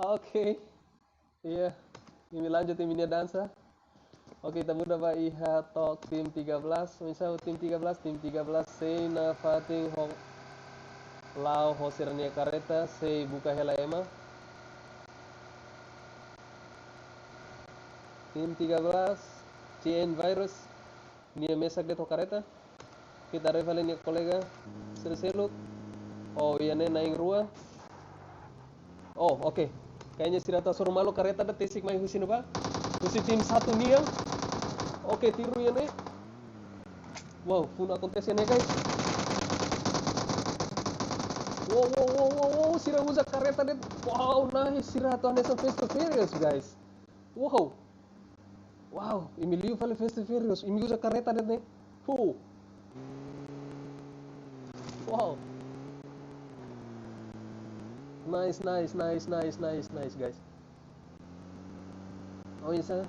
Oke. Iya. Ini lanjut tim ini dansa. Oke, kita mudah Pak Iha Talk tim 13. Misal tim 13 Seina Fating Hong Lau Hosirnia Kareta Sei Buka Hela Ema. Tim 13 CN Virus Nia Mesak Deto Kareta. Kita rival ini kolega Serseluk. Iya nih naing rua. Oke. Kayaknya Sirata suruh malu kareta ada tesik main husin Pak. Husin tim 1 nih. Oke, tiru ya nih. Wow, pun akontesnya nih guys. Wow, Sira usa kareta deh. Wow, nice Sirata Nesa Fast Furious guys. Wow, Emilio vale Fast Furious. Imi usa kareta deh nih. Wow. Nice guys. Isa.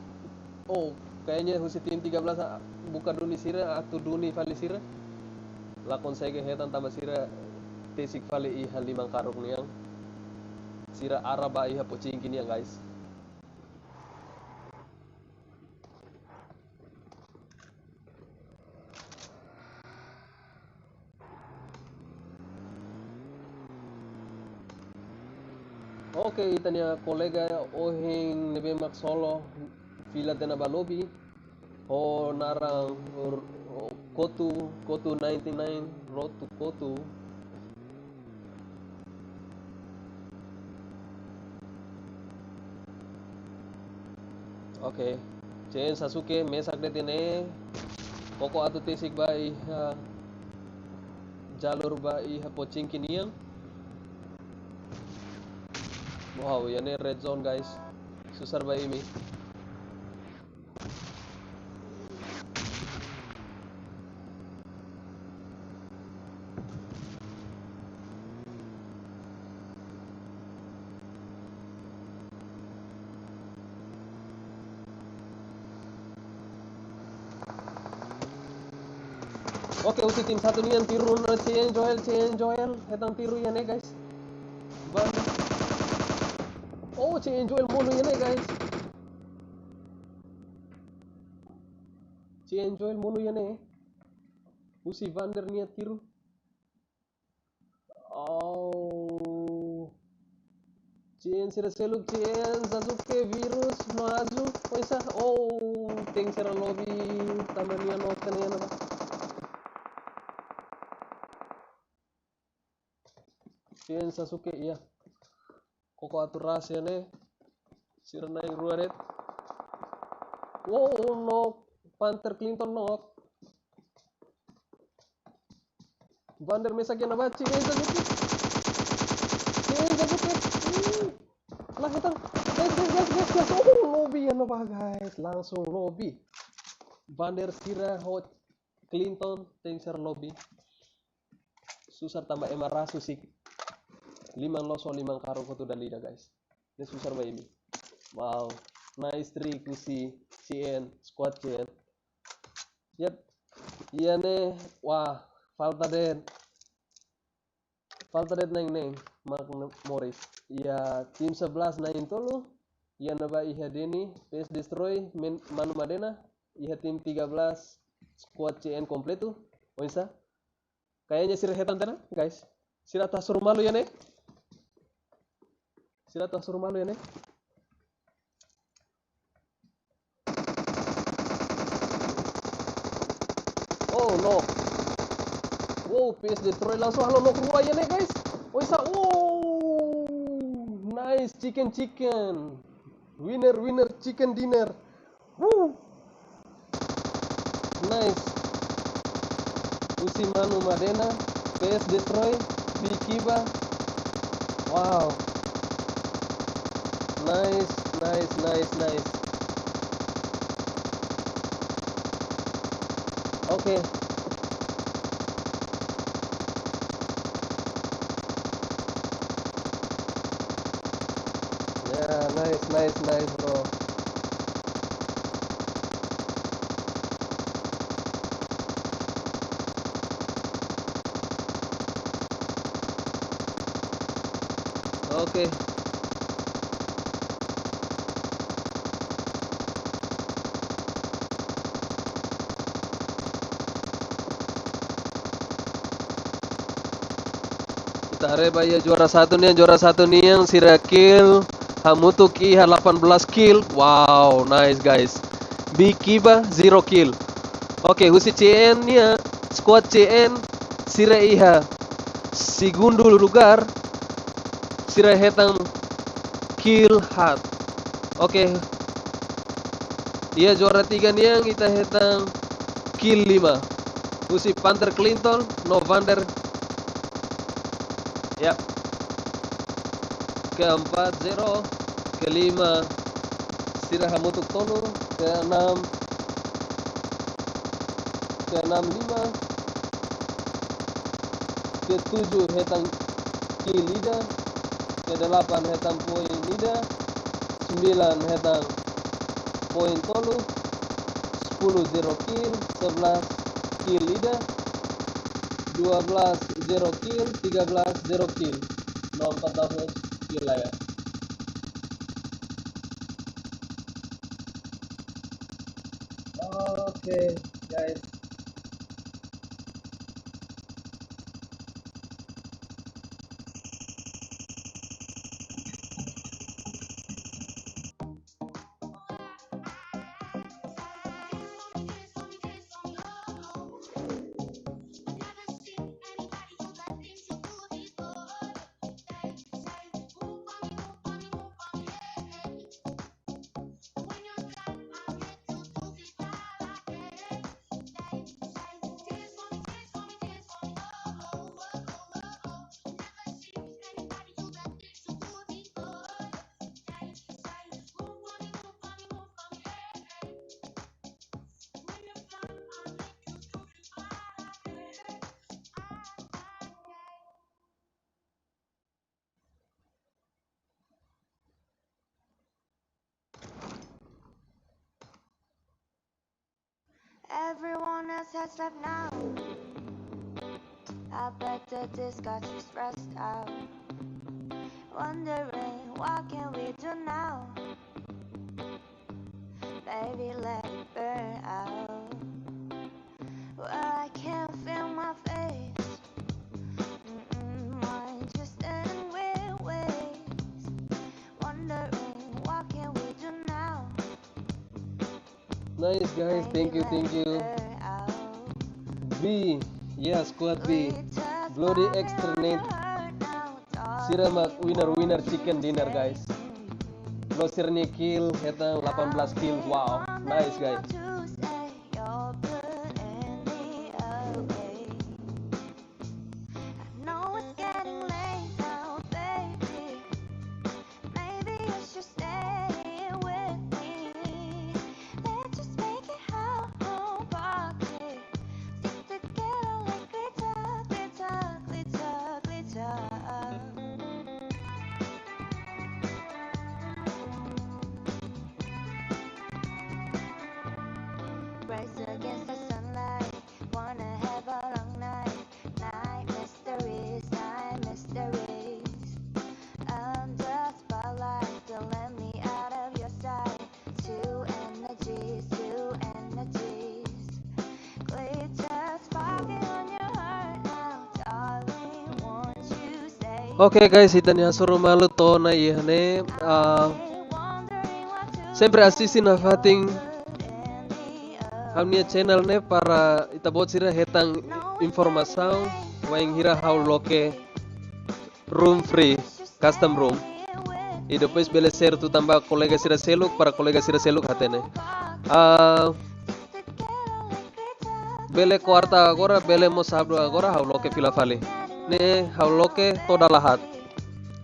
Kayaknya husi tim 13 buka Duni Sira atau Duni Vali Sira. lakon sege hetan tambah sira tesik vale iha limang karuk niang sira araba iha pocingkin niang guys. Oke, itania kolega ohing nebe mak solo vila tena balobi ho narang kotu 99 road to kotu. Oke, Chen Sasuke mesak detene koko atu tesik ba iha jalur ba iha pocingkin niang. Wow, ini red zone guys. Susar ba ini. Oke, usi tim satu nih yang tiru Cien Joel, hetang tiru ya nih guys. Ban. Oh, Cien Joel mulu ya nih guys. Cien Joel mulu ya nih. Usi Vander nih tiru. Oh. Cien sira seluk Cien Sasuke virus no azu. Oisa. Oh, ting sira lobby tamania no kanian apa. Cien Sasuke iya. Koko atur rahasia nih. Sira naik ruaret. Wow, knock. Panther Clinton knock. Vander mesak yang apa? Cien Sasuke. Lah kita guys. Oh, lobby ya apa guys? Langsung lobby. Vander Sira Hot Clinton Tengser lobby. Susar tambah Emarasu sih. 5 loso 5 karo kotu dan lidah guys. Ini susar ba ini. Wow, nice trick kusi Cien squad Cien. Yap. Iya nih, wah, falta det neng Mark Morris. Iya, tim 11 nain tolu. Iya naba iha Deni, PS Destroy Manu Madena. Iha tim 13 squad CN kompletu. Oisa. Kayaknya sira hetan tena, guys. Sira tak suruh malu ya nih. Sira tak suruh malu ya nih. Oh no. Wow, PS Destroy langsung halo no keluar ya nih guys. Oisa. Oh. Nice chicken. Winner chicken dinner. Woo. Nice. Usi Manu Madena, PS Destroy, Bikiba. Wow. Nice. Okay. Yeah, nice bro. Okay. Kita reba ya juara satu nih yang Sirakil Hamutuk iha 18 kill. Wow, nice guys. Bikiba 0 kill. Oke, husi CN nya squad CN Sira iha segundo lugar. Sira hetang kill hat. Oke. Iya juara 3 nih yang kita hetang kill 5. Husi Panther Clinton, Novander. Ya. Keempat 0, kelima Sira Hamutuk Tonu, keenam 5, ketujuh hetang kill Lida, ke-8 hetang poin Lida, 9 hetang poin Tolu, 10 0 kill, 11 kill Lida, 12 0 kill, 13 0 kill. 14 kill lah ya. Oke, guys. Everyone else has left now. I bet that this got you stressed out. Wondering what can we do now? Maybe let it burn out. Well, I can't feel my face. Mind twisted in weird ways. Wondering what can we do now? Nice guys, thank you. B, yeah, squad B. Bloody externate. Siramak winner chicken dinner guys. Closernya kill, hetang 18 kill. Wow, nice guys. Race against the sunlight, wanna have a long night. Night mysteries. Under spotlight, don't let me out of your sight. Two energies. Glitter sparking on your heart now, darling, won't you say? Oke guys, itanya suruh malu to na ihane. Sempre assisi na fating hamnia channel ne para itabot sira hetang informação waing hira how loke room free custom room e depois bele share tu tambah kolega sira seluk para kolega sira seluk hatene bele quarta agora bele mo sabdo agora how loke filafali ne how loke toda lahat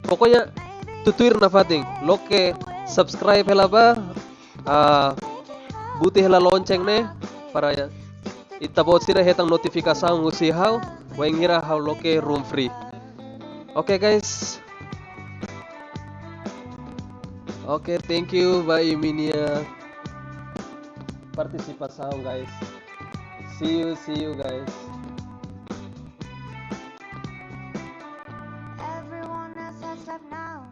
pokoknya tutuir na fating loke subscribe helaba buti hela lonceng ne para ya itabot sira hetang notifikasang usihaw waing hira how loke room free. Okay guys. Okay, thank you bye minia partisipasang guys. See you guys. Everyone else has left now.